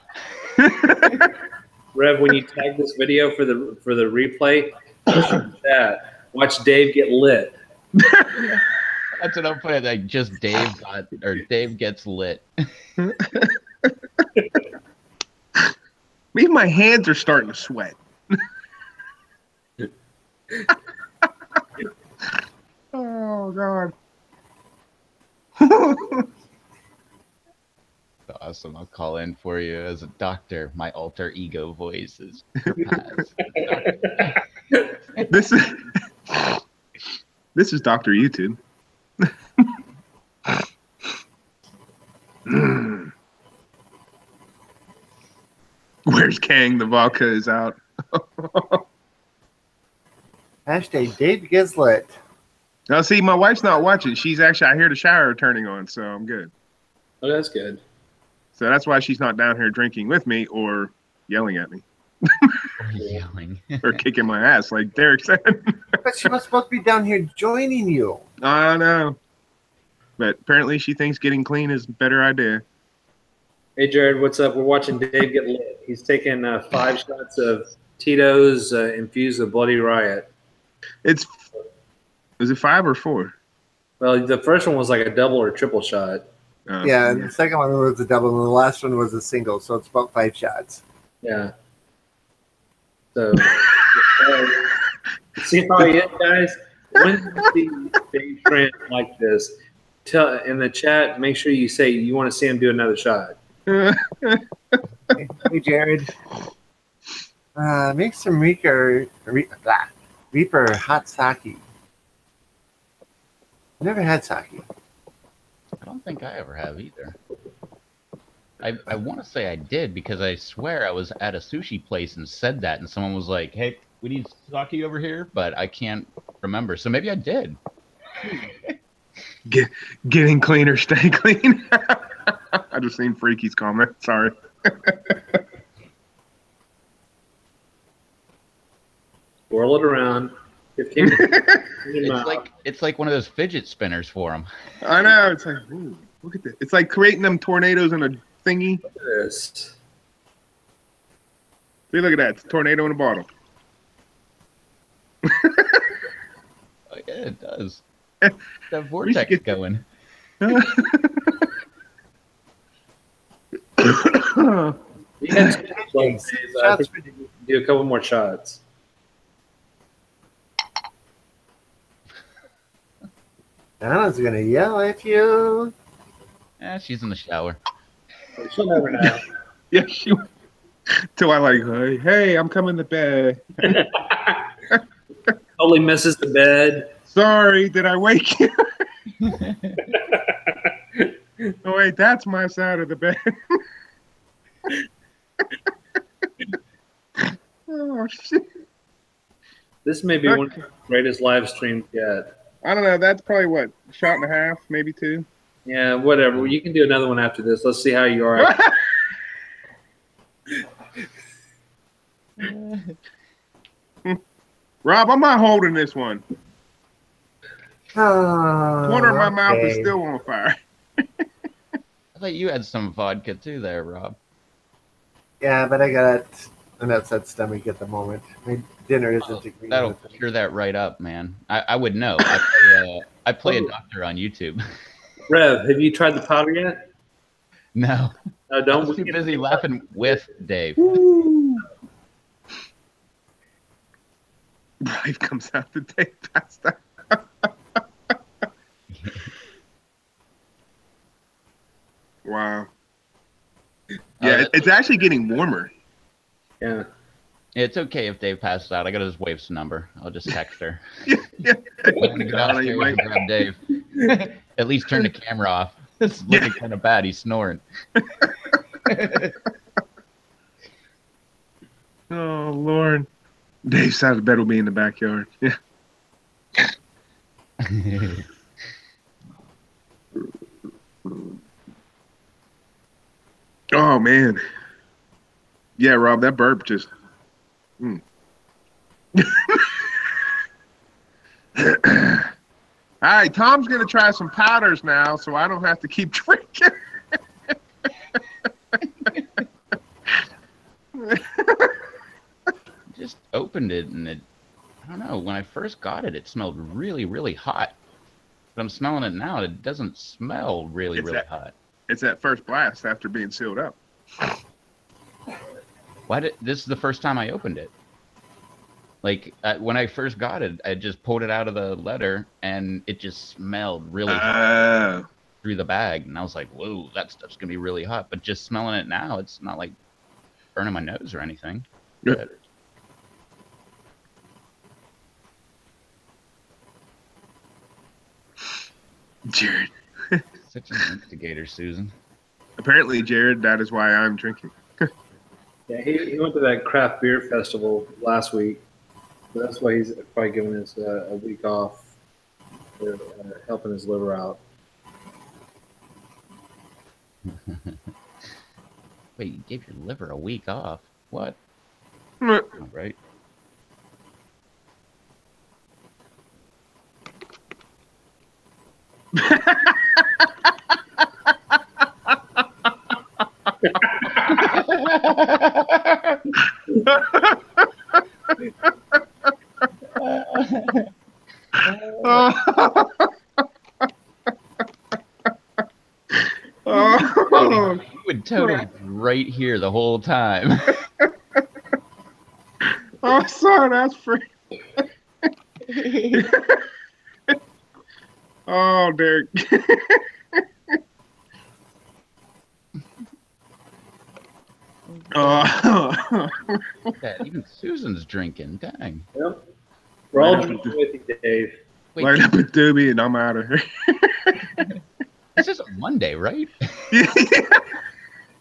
Rev, when you tag this video for the replay, that watch Dave get lit. That's what I'm putting. Like just Dave gets lit. Maybe my hands are starting to sweat. Oh God. Awesome. I'll call in for you as a doctor. My alter ego voice is This is Dr. YouTube. Where's Kang? The vodka is out. Hashtag Dave gets lit. Now, see, my wife's not watching. She's actually, I hear the shower turning on, so I'm good. Oh, that's good. So that's why she's not down here drinking with me or yelling at me yelling. or kicking my ass like Derek said. But she was supposed to be down here joining you. I know. But apparently she thinks getting clean is a better idea. Hey, Jared, what's up? We're watching Dave get lit. He's taking 5 shots of Tito's infused with Bloody Riot. Is it 5 or 4? Well, the first one was like a double or triple shot. Yeah, and the second one was a double, and the last one was a single, so it's about 5 shots. Yeah. So, see how he is, guys? When you see Dave Trent like this, tell in the chat, make sure you say you want to see him do another shot. Hey, Jared. Make some Reaper hot sake. Never had sake. I don't think I ever have either. I want to say I did because I swear I was at a sushi place and said that, and someone was like, "Hey, we need sake over here," but I can't remember. So maybe I did. Getting clean or stay clean. I just seen Freaky's comment. Sorry. Whirl it around. It's like one of those fidget spinners for them. I know. It's like, ooh, look at this. It's like creating them tornadoes in a thingy. Look at this. See, look at that. It's a tornado in a bottle. Oh, yeah, it does. That vortex going. You had I think we can do a couple more shots. Donna's gonna yell at you. Yeah, she's in the shower. She'll never know. Yeah, she. Till I like, hey, I'm coming to bed. Only misses the bed. Sorry, did I wake you? Oh wait, that's my side of the bed. Oh shit! This may be one of the greatest live streams yet. I don't know. That's probably what, shot and a half, maybe 2. Yeah, whatever. You can do another one after this. Let's see how you are. Rob, I'm not holding this one. Corner of my mouth is still on fire. I thought you had some vodka too there, Rob. Yeah, but I got an upset stomach at the moment. My dinner isn't agreeing That'll with it. cure that right up, man. I would know. I play a doctor on YouTube. Rev, have you tried the powder yet? No. No, I don't. was too busy laughing with Dave. Life comes out the day pasta. Wow. Yeah, it's actually getting warmer. Yeah. It's okay if Dave passes out. I got his wife's number. I'll just text her. Yeah. I'm gonna go Donna, you downstairs might- and grab Dave. At least turn the camera off. It's looking kind of bad. He's snoring. Oh Lord. Dave's side of the bed will be in the backyard. Yeah. Oh man. Yeah, Rob, that burp just. All right, Tom's gonna try some powders now, so I don't have to keep drinking. Just opened it and I don't know. When I first got it, it smelled really, really hot. But I'm smelling it now. It doesn't smell really, It's really that- hot. It's that first blast after being sealed up. This is the first time I opened it. Like when I first got it, I just pulled it out of the letter and it just smelled really hot through the bag. And I was like, whoa, that stuff's going to be really hot. But just smelling it now, it's not like burning my nose or anything. Yeah. But Jared. such an instigator, Susan. Apparently, Jared, that is why I'm drinking. Yeah, he went to that craft beer festival last week. So that's why he's probably giving us a week off for helping his liver out. Wait, you gave your liver a week off? What? Mm. All right. Oh, You would totally be right here the whole time. oh, son, that's free. Oh, Derek. Oh. Yeah, even Susan's drinking. Dang. Yep. We're all drinking with you, Dave. Wait, Light up a doobie and I'm out of here. this is a Monday, right?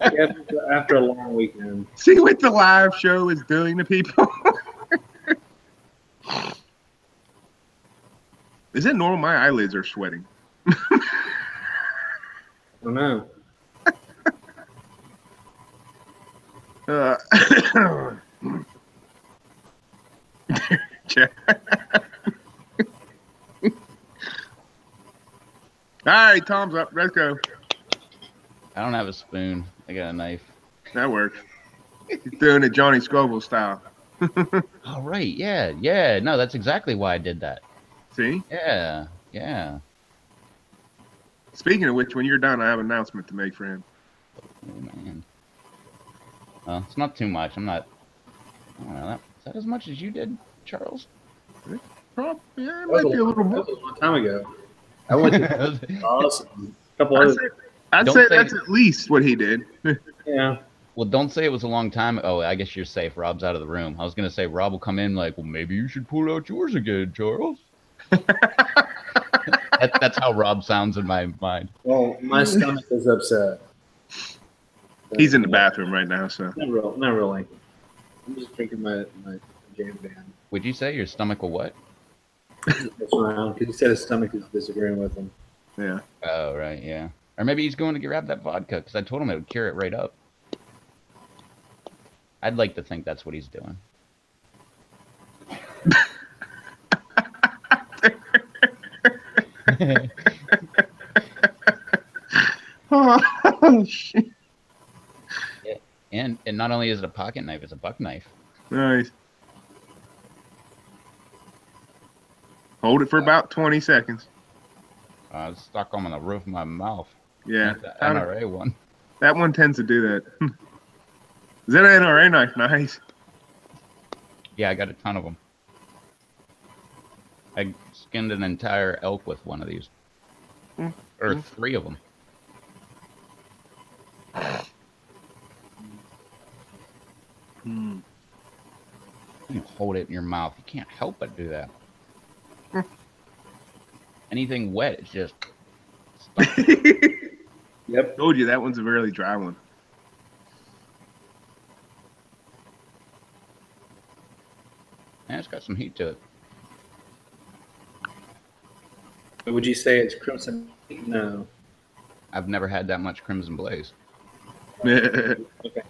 After a long weekend. See what the live show is doing to people? Is it normal? My eyelids are sweating. I don't know. All right, Tom's up. Let's go. I don't have a spoon. I got a knife. That works. He's doing it Johnny Scoville style. Oh, right. Yeah. Yeah. No, that's exactly why I did that. See? Yeah. Yeah. Speaking of which, when you're done, I have an announcement to make for him. Oh, man. Well, it's not too much. I'm not. I don't know. Is that as much as you did, Charles? Yeah, it That might was be a little that more. was a long time ago. I went to Dallas and a couple other. I'd Don't say say- that's at least what he did. Yeah. Well, don't say it was a long time. Oh, I guess you're safe. Rob's out of the room. I was gonna say Rob will come in like, well, maybe you should pull out yours again, Charles. That's how Rob sounds in my mind. Well, my stomach is upset. He's in the bathroom right now, so. Not really. I'm just drinking my jam band. Would you say your stomach will what? That's around because he said his stomach is disagreeing with him. Yeah. Oh, right, yeah. Or maybe he's going to grab that vodka because I told him it would cure it right up. I'd like to think that's what he's doing. Oh, shit. And not only is it a pocket knife, it's a buck knife. Nice. Hold it for about 20 seconds. It's stuck on the roof of my mouth. Yeah. That's the NRA one. That one tends to do that. Is that an NRA knife? Nice. Yeah, I got a ton of them. I skinned an entire elk with one of these. Or 3 of them. You hold it in your mouth. You can't help but do that. Anything wet, it's just. Yep. Told you that one's a really dry one. Yeah, it's got some heat to it. Would you say it's Crimson? No. I've never had that much Crimson Blaze. And Okay.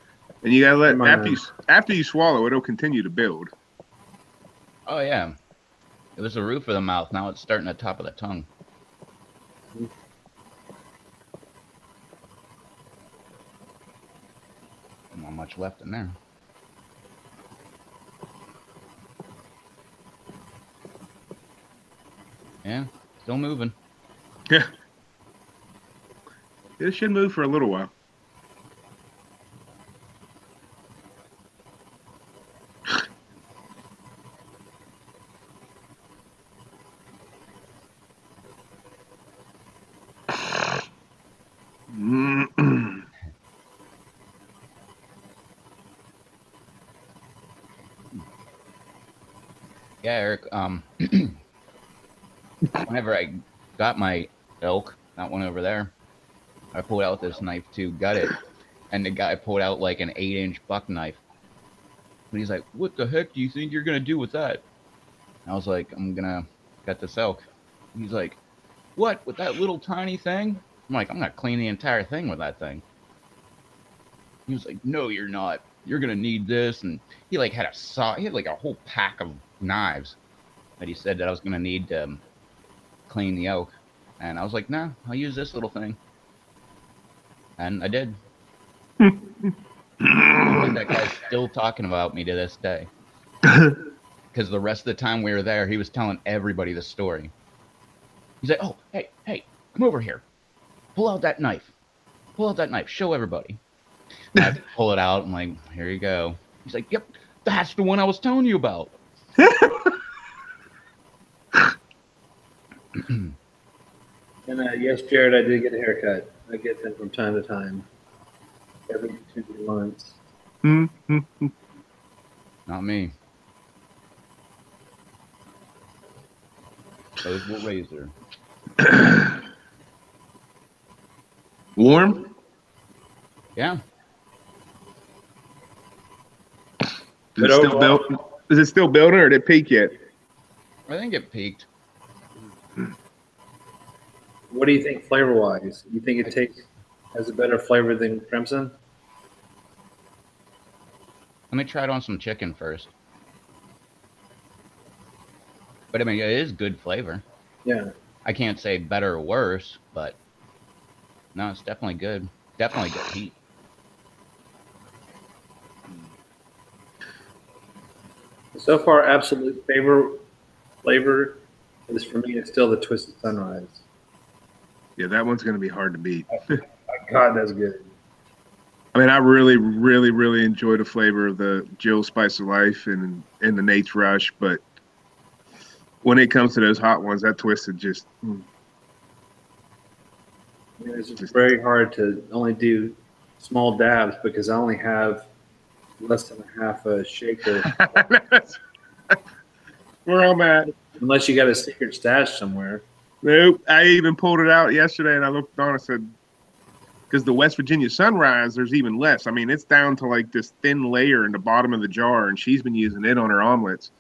you gotta let Come on. after you swallow, it'll continue to build. Oh yeah, it was the roof of the mouth. Now it's starting at the top of the tongue. Not much left in there. Yeah, still moving. Yeah. It should move for a little while. Yeah, Eric. Whenever I got my elk, that one over there, I pulled out this knife to gut it, and the guy pulled out like an 8-inch buck knife. And he's like, "What the heck do you think you're gonna do with that?" And I was like, "I'm gonna gut this elk." And he's like, "What? With that little tiny thing?" I'm like, "I'm gonna clean the entire thing with that thing." He was like, "No, you're not. You're gonna need this." And he like had a saw. He had like a whole pack of knives that he said that I was gonna need to clean the elk. And I was like, "Nah, I'll use this little thing." And I did. That guy's still talking about me to this day. Because the rest of the time we were there, he was telling everybody the story. He's like, "Oh, hey, come over here. Pull out that knife. Pull out that knife. Show everybody." And I pull it out. I'm like, "Here you go." He's like, "Yep, that's the one I was telling you about." And yes, Jared, I did get a haircut. I get them from time to time, every 2 months. Not me. Those will razor. Warm? Yeah. Is it still built? Is it still building, or did it peak yet? I think it peaked. What do you think flavor-wise? You think it has a better flavor than Crimson? Let me try it on some chicken first. But I mean, it is good flavor. Yeah. I can't say better or worse, but no, it's definitely good. Definitely good heat. So far, absolute favorite flavor is for me. It's still the Twisted Sunrise. Yeah, that one's going to be hard to beat. My God, that's good. I mean, I really, really, really enjoy the flavor of the Jill Spice of Life and the Nate's Rush, but when it comes to those hot ones, that Twisted just. It's very hard to only do small dabs because I only have less than a half a shaker. Where I'm at. Unless you got a secret stash somewhere. Nope. I even pulled it out yesterday and I looked on and said, because the West Virginia Sunrise, there's even less. I mean, it's down to like this thin layer in the bottom of the jar, and she's been using it on her omelets.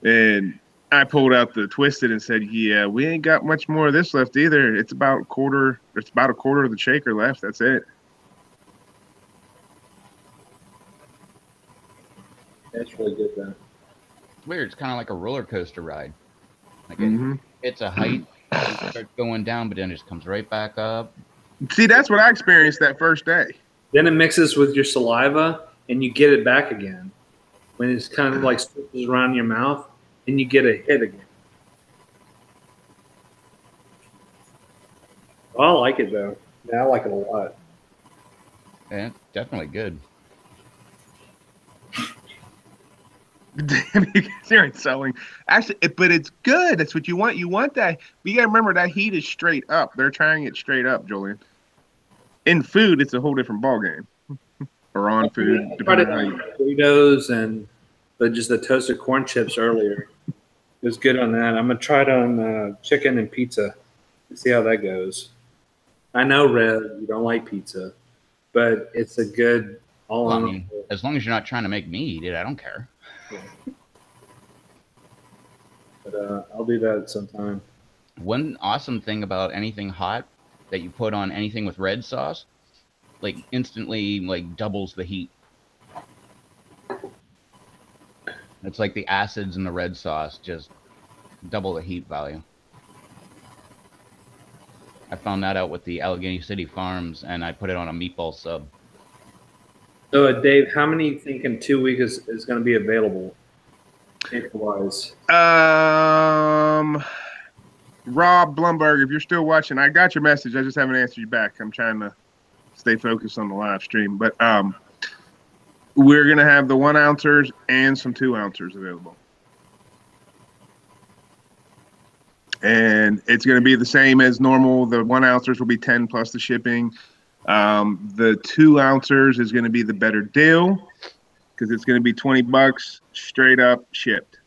And I pulled out the Twisted and said, "Yeah, we ain't got much more of this left either. It's about a quarter. It's about a quarter of the shaker left. That's it." That's really good, though. It's weird. It's kind of like a roller coaster ride. Like Mhm. it's a height, it starts going down, but then it just comes right back up. See, that's what I experienced that first day. Then it mixes with your saliva, and you get it back again. When it's kind of like switches around your mouth, and you get a hit again. I like it, though. Yeah, I like it a lot. Yeah, it's definitely good. Damn, you guys aren't selling. Actually, but it's good. That's what you want. You want that. But you got to remember that heat is straight up. They're trying it straight up, Julian. In food, it's a whole different ballgame. Or on food, Try to depending on how you. burritos but just the toasted corn chips earlier. It was good on that. I'm gonna try it on chicken and pizza. See how that goes. I know, Red, you don't like pizza, but it's a good all Well, I in mean, as long as you're not trying to make me eat it, I don't care. But I'll do that sometime. One awesome thing about anything hot that you put on anything with red sauce, like instantly like doubles the heat. It's like the acids in the red sauce just double the heat value. I found that out with the Allegheny City Farms, and I put it on a meatball sub. So, Dave, how many you think in 2 weeks is going to be available, wise? Rob Blumberg, if you're still watching, I got your message. I just haven't answered you back. I'm trying to stay focused on the live stream. But we're going to have the 1 ouncers and some 2 ouncers available. And it's going to be the same as normal. The 1 ouncers will be 10 plus the shipping. The 2 ouncers is going to be the better deal because it's going to be $20 straight up shipped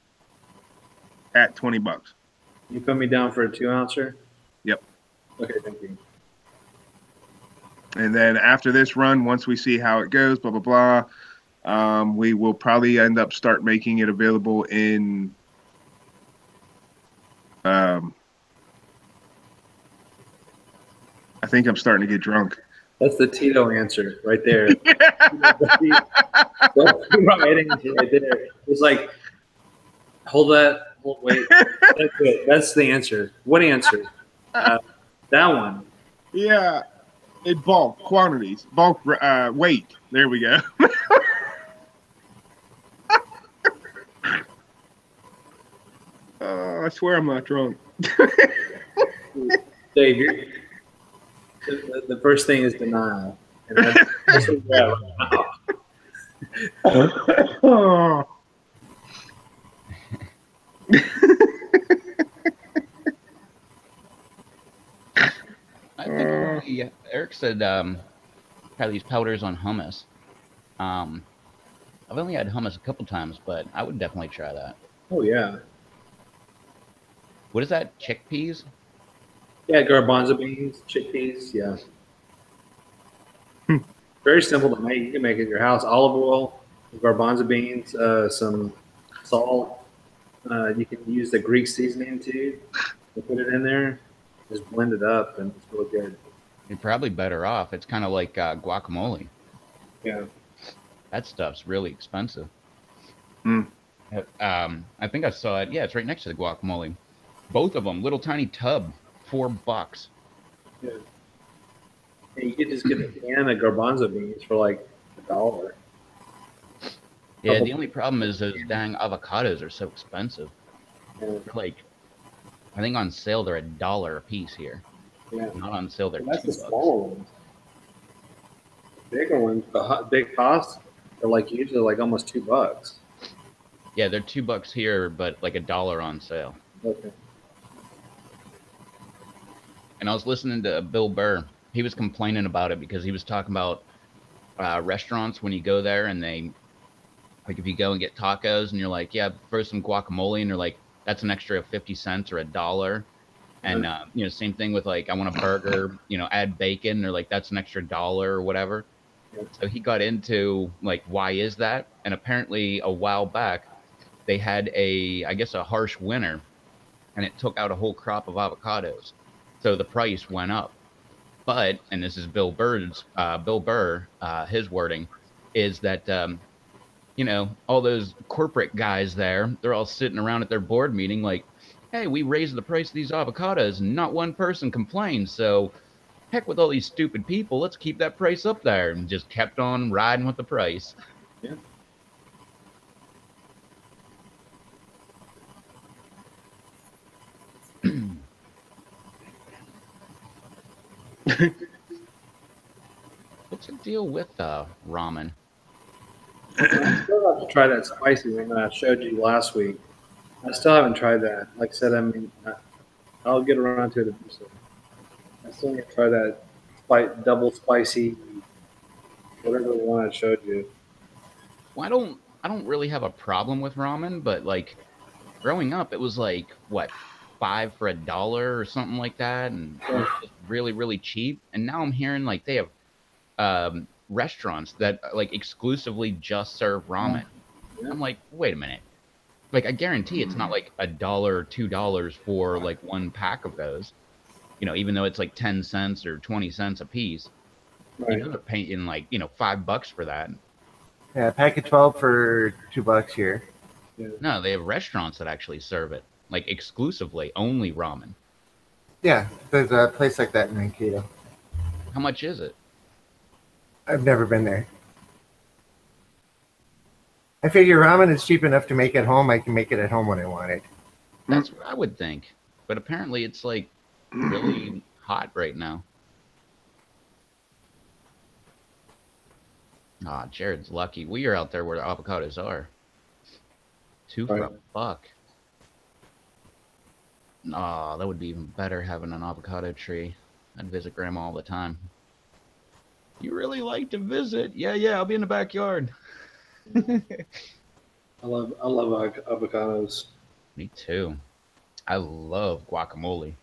at $20. You put me down for a 2 ouncer? Yep. Okay, thank you. And then after this run, once we see how it goes, blah, blah, blah, we will probably end up start making it available in I think I'm starting to get drunk. That's the Tito answer right there. Right answer right there. It's like, wait. That's it. That's the answer. What answer? That one. Yeah. In bulk quantities, bulk weight. There we go. I swear I'm not drunk. Dave, the first thing is denial. And that's Oh. I think Eric said try these powders on hummus. I've only had hummus a couple times, but I would definitely try that. Oh, yeah. What is that? Chickpeas? Yeah, garbanzo beans, chickpeas, yeah. Very simple to make. You can make it in your house. Olive oil, garbanzo beans, some salt. You can use the Greek seasoning too. You put it in there, just blend it up, and it's really good. You're probably better off. It's kind of like guacamole. Yeah. That stuff's really expensive. Mm. I think I saw it. Yeah, it's right next to the guacamole. Both of them, little tiny tub, $4. Yeah. And you could just get a can of garbanzo beans for like $1. Yeah, the only problem is those dang avocados are so expensive. Yeah. They're like, I think on sale they're $1 a piece here. Yeah. Not on sale they're And that's the $2. smaller ones. The bigger ones, the big cost, are like usually like almost $2. Yeah, they're $2 here, but like $1 on sale. Okay. And I was listening to Bill Burr. He was complaining about it because he was talking about restaurants when you go there and they, like if you go and get tacos and you're like, yeah, throw some guacamole, and they're like, that's an extra 50 cents or $1. And, you know, same thing with like, I want a burger, you know, add bacon. They're like, that's an extra $1 or whatever. Yeah. So he got into like, why is that? And apparently a while back, they had I guess a harsh winter, and it took out a whole crop of avocados. So the price went up. But, and this is Bill Burr, his wording is that, you know, all those corporate guys there, they're all sitting around at their board meeting like, hey, we raised the price of these avocados and not one person complained. So heck with all these stupid people, let's keep that price up there, and just kept on riding with the price. Yeah. What's the deal with ramen? I still have to try that spicy one that I showed you last week. I still haven't tried that. Like I said, I mean, I'll get around to it eventually. I still need to try that double spicy, whatever the one I showed you. Why don't I don't really have a problem with ramen, but like growing up, it was like what, 5 for $1 or something like that, and it was just really, really cheap. And now I'm hearing like they have restaurants that like exclusively just serve ramen. Yeah. I'm like, wait a minute. Like I guarantee it's not like $1 or $2 for like one pack of those. Even though it's like 10 cents or 20 cents a piece, Right. they're paying like, $5 for that. Yeah, pack of 12 for $2 here. Yeah. No, they have restaurants that actually serve it, like exclusively, only ramen. Yeah, there's a place like that in Mankato. How much is it? I've never been there. I figure ramen is cheap enough to make at home. I can make it at home when I want it. That's what I would think. But apparently it's like really hot right now. Ah, Jared's lucky. We are out there where the avocados are. 2 for Right. $1. Aw, that would be even better having an avocado tree. I'd visit Grandma all the time. You really like to visit? Yeah, I'll be in the backyard. I love avocados. Me too. I love guacamole.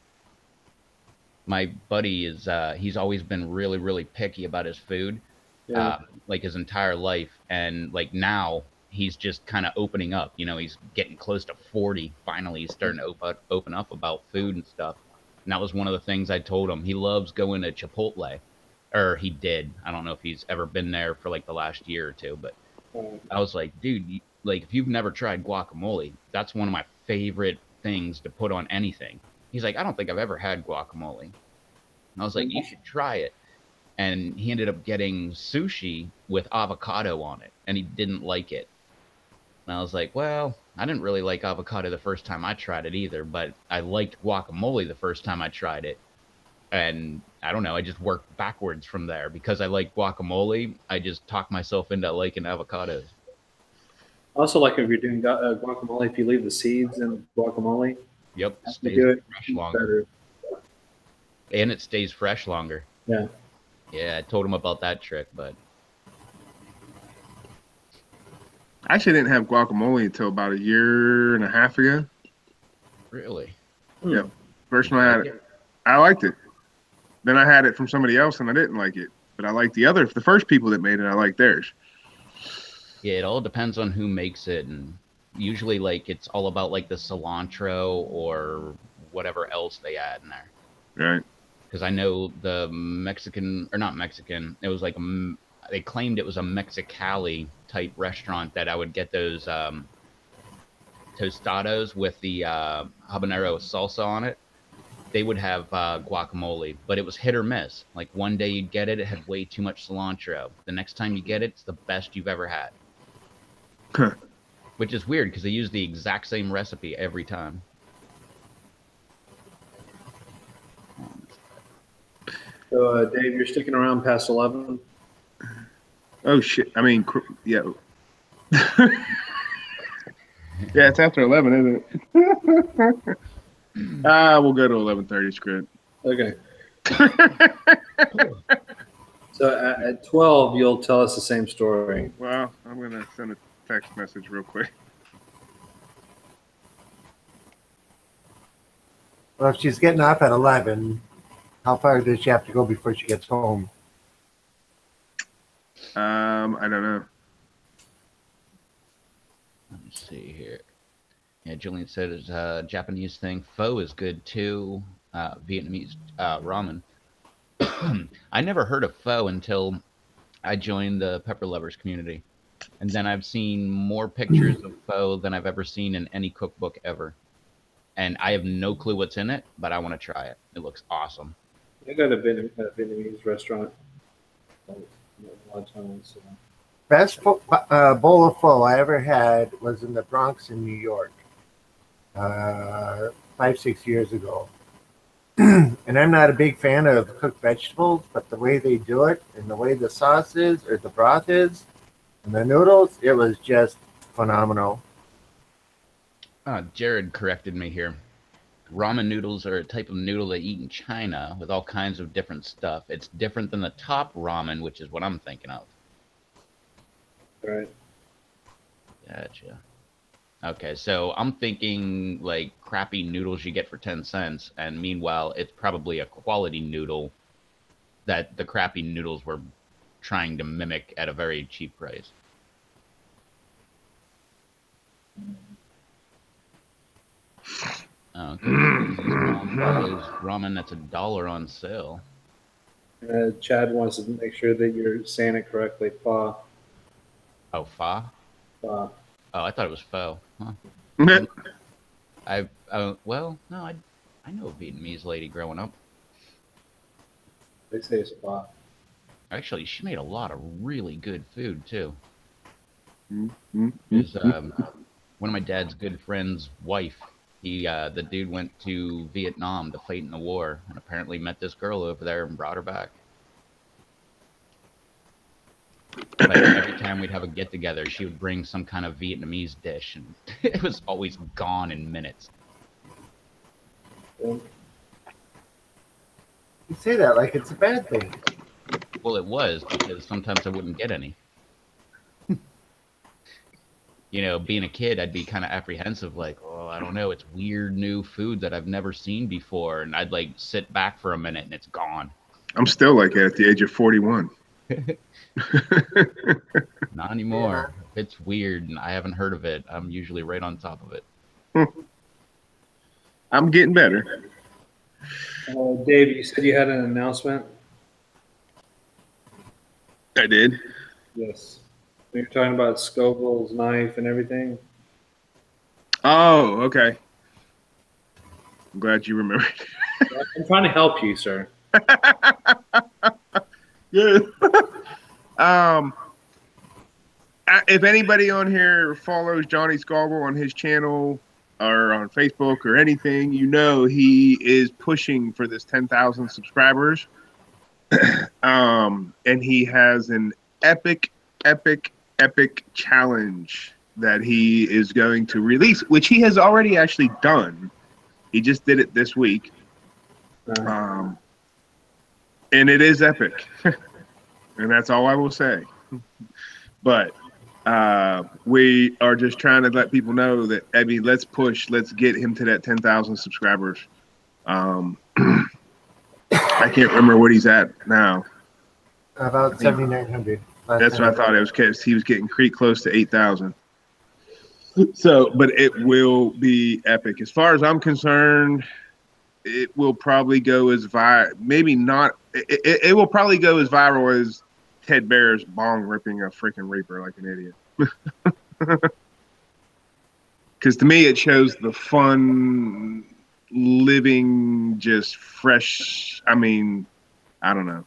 My buddy is he's always been really, really picky about his food, Yeah. like his entire life. And like now he's just kind of opening up. He's getting close to 40. Finally, he's starting to open up about food and stuff. And that was one of the things I told him. He loves going to Chipotle, or he did. I don't know if he's ever been there for like the last year or two, but I was like, dude, like if you've never tried guacamole, that's one of my favorite things to put on anything. He's like, I don't think I've ever had guacamole. And I was like, you should try it. And he ended up getting sushi with avocado on it, and he didn't like it. And I was like, well, I didn't really like avocado the first time I tried it either, but I liked guacamole the first time I tried it. And I don't know, I just worked backwards from there. Because I like guacamole, I just talked myself into liking avocados. Also, like if you're doing guacamole, if you leave the seeds in guacamole, Yep, you stays do it fresh longer. better. And it stays fresh longer. Yeah. Yeah, I told him about that trick, but I actually didn't have guacamole until about a year and a half ago. really? Yep. First time I had it, I liked it. Then I had it from somebody else and I didn't like it. But I liked the first people that made it, I liked theirs. Yeah, it all depends on who makes it, and usually like it's all about like the cilantro or whatever else they add in there. Right. Because I know the Mexican, or not Mexican, it was like they claimed it was a Mexicali type restaurant that I would get those tostados with the habanero salsa on it. They would have guacamole, but it was hit or miss. Like one day you'd get it, it had way too much cilantro. The next time you get it, it's the best you've ever had. Huh. Which is weird because they use the exact same recipe every time. So, Dave, you're sticking around past 11. Oh shit! I mean, yeah. Yeah, it's after 11, isn't it? We'll go to 11:30. Script. Okay. So at 12, you'll tell us the same story. Well, I'm gonna send a text message real quick. Well, if she's getting off at 11, how far does she have to go before she gets home? I don't know. Let me see here. Yeah, Julian said it's a Japanese thing. Pho is good too. Vietnamese ramen. I never heard of pho until I joined the Pepper Lovers community. And then I've seen more pictures of pho than I've ever seen in any cookbook ever. And I have no clue what's in it, but I want to try it. It looks awesome. I got a Vietnamese restaurant a lot of times. So. Best bowl of pho I ever had was in the Bronx in New York, 5-6 years ago. And I'm not a big fan of cooked vegetables, but the way they do it and the way the sauce is or the broth is and the noodles, it was just phenomenal. Jared corrected me here. Ramen noodles are a type of noodle they eat in China with all kinds of different stuff. It's different than the top ramen, which is what I'm thinking of. Right. Gotcha. Okay, so I'm thinking like crappy noodles you get for 10 cents, and meanwhile, it's probably a quality noodle that the crappy noodles were trying to mimic at a very cheap price. Okay. Mom follows ramen that's $1 on sale. Chad wants to make sure that you're saying it correctly. Pho. Oh, pho? Pho. Oh, I thought it was pho. Huh. Well, no, I know a Vietnamese lady growing up. They say it's pho. Actually, she made a lot of really good food too. Mm-hmm. Is one of my dad's good friend's wife. The dude went to Vietnam to fight in the war, and apparently met this girl over there and brought her back. Like every time we'd have a get together, she would bring some kind of Vietnamese dish, and it was always gone in minutes. Yeah. You say that like it's a bad thing. Well, it was, because sometimes I wouldn't get any. You know, being a kid, I'd be kind of apprehensive, like, oh, I don't know, it's weird new food that I've never seen before, and I'd like sit back for a minute and it's gone. I'm still like that at the age of 41. Not anymore. If it's weird and I haven't heard of it, I'm usually right on top of it. I'm getting better. Dave, you said you had an announcement? I did. Yes. You're talking about Scoville's knife and everything? Oh, okay. I'm glad you remembered. I'm trying to help you, sir. Yeah. If anybody on here follows Johnny Scoville on his channel or on Facebook or anything, you know he is pushing for this 10,000 subscribers. And he has an epic challenge that he is going to release, which he has already actually done. He just did it this week. And it is epic. And that's all I will say. But we are just trying to let people know that, I mean, let's get him to that 10,000 subscribers. I can't remember what he's at now. About 7,900. That's what I thought. It was he was getting close to 8,000. So, but it will be epic. As far as I'm concerned, it will probably go as maybe not. It will probably go as viral as Ted Bear's bong ripping a freaking Reaper like an idiot. Because to me, it shows the fun, living, just fresh. I mean, I don't know,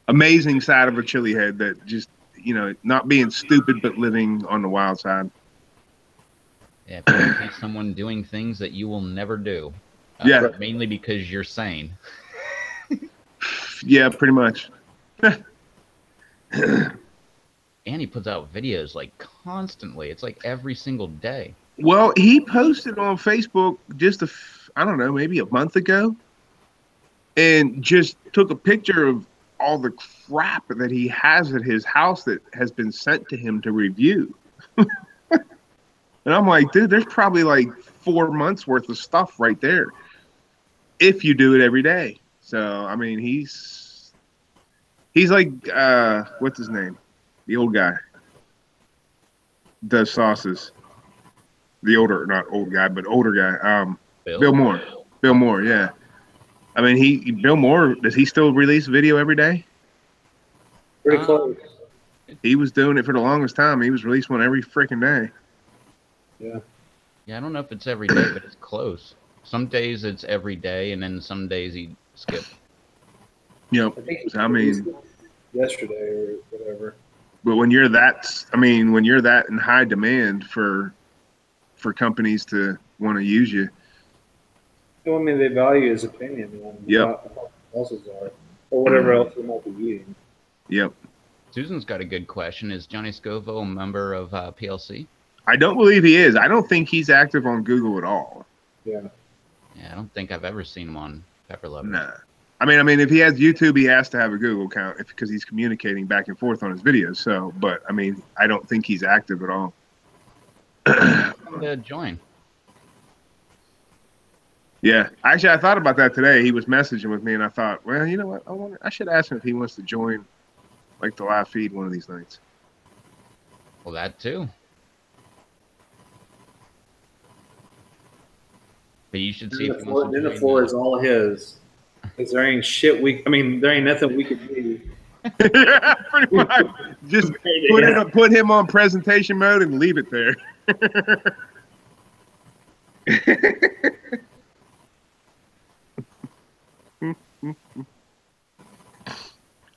amazing side of a chili head that just, you know, not being stupid but living on the wild side. Yeah, if you see someone doing things that you will never do. Yeah. Mainly because you're sane. Yeah, pretty much. And he puts out videos like constantly. It's like every single day. Well, he posted on Facebook just I don't know, maybe a month ago, and just took a picture of all the crap that he has at his house that has been sent to him to review. And I'm like, dude, there's probably like 4 months worth of stuff right there if you do it every day. So, I mean, he's like, what's his name? The old guy. Does sauces. The older, not old guy, but older guy. Bill Moore. Bill Moore, yeah. I mean, Bill Moore, does he still release video every day? Pretty close. He was doing it for the longest time. He was releasing one every freaking day. Yeah. Yeah, I don't know if it's every day, but it's close. Some days it's every day, and then some days he skips. Yep. I mean, yesterday or whatever. But when you're that, when you're that in high demand for companies to want to use you. I mean, they value his opinion on what else's are, or whatever else they might be eating. Yep. Susan's got a good question. Is Johnny Scoville a member of PLC? I don't believe he is. I don't think he's active on Google at all. Yeah. Yeah, I don't think I've ever seen him on Pepper Lover. Nah. I mean, if he has YouTube, he has to have a Google account because he's communicating back and forth on his videos. So, but I mean, I don't think he's active at all. To join. Yeah, actually, I thought about that today. He was messaging with me, and I thought, well, you know what? I should ask him if he wants to join, like the live feed one of these nights. Well, that too. But you should see if he wants to Then the join. floor is all his. Because there ain't shit there ain't nothing we can do. Yeah, pretty much. Just put him on presentation mode and leave it there.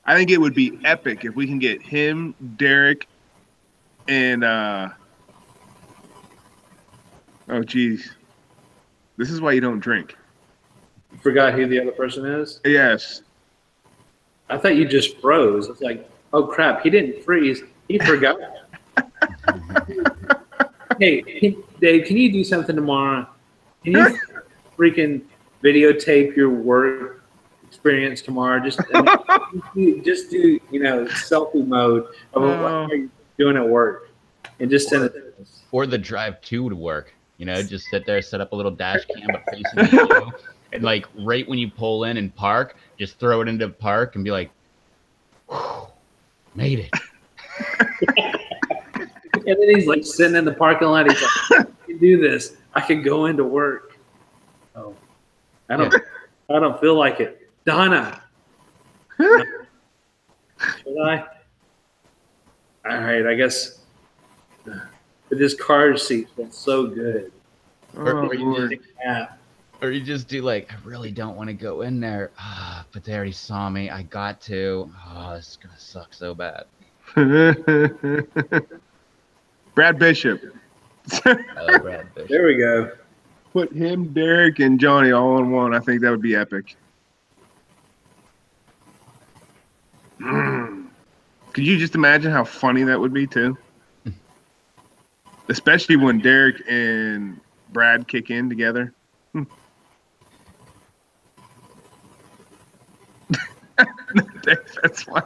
I think it would be epic if we can get him, Derek, and oh geez, this is why you don't drink. You forgot who the other person is? Yes. I thought you just froze. It's like, oh crap, he didn't freeze. He forgot. Hey, Dave, can you do something tomorrow? Can you freaking videotape your work experience tomorrow? Just do selfie mode of what you're doing at work, and just send it to us. Or the drive to work. Just sit there, set up a little dash cam, but facing you, and like right when you pull in and park, just throw it into park and be like, made it. And then he's like sitting in the parking lot. He's like, I can do this. I can go into work. Oh, I don't feel like it. Donna. Should I? All right, I guess. But this car seat feels so good. Or you just do like, I really don't want to go in there, but they already saw me. I got to. Oh, this is gonna suck so bad. Brad Bishop. Brad Bishop. There we go. Put him, Derek, and Johnny all in one. I think that would be epic. Could you just imagine how funny that would be too? Especially when Derek and Brad kick in together. That's fine.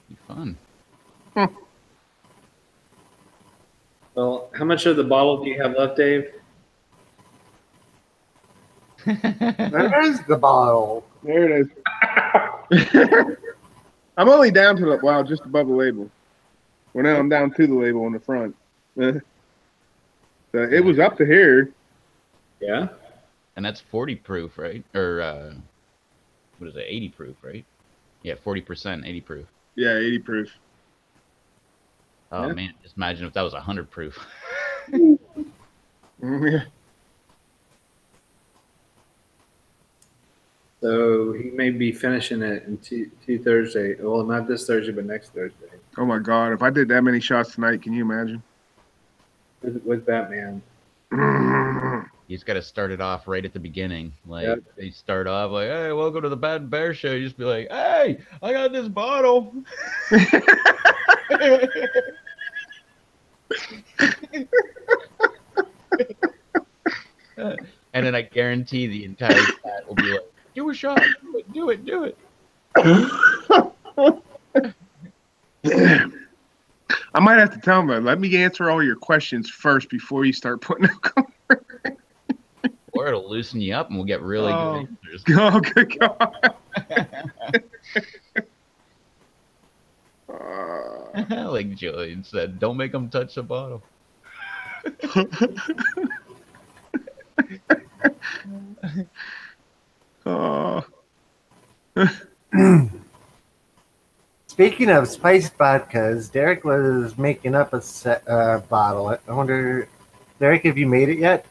Be fun. Well, how much of the bottle do you have left, Dave? There's the bottle. There it is. I'm only down to just above the label. Well, now I'm down to the label on the front. So it was up to here. Yeah. And that's 40 proof, right? Or what is it? 80 proof, right? Yeah, 40%, 80 proof. Yeah, 80 proof. Oh man, just imagine if that was 100 proof. Yeah. So he may be finishing it in two Thursday. Well, not this Thursday, but next Thursday. Oh my God! If I did that many shots tonight, can you imagine? With Batman. You just got to start it off right at the beginning. Like they start off like, "Hey, welcome to the Bad Bear Show." You just be like, "Hey, I got this bottle." And then I guarantee the entire chat will be like, "Do a shot, do it, do it." I might have to tell them, let me answer all your questions first before you start putting them. Or it'll loosen you up and we'll get really good answers. Oh, good God. Like Julian said, don't make them touch the bottle. Oh. Speaking of spiced vodkas, Derek was making up a bottle. I wonder, Derek, have you made it yet?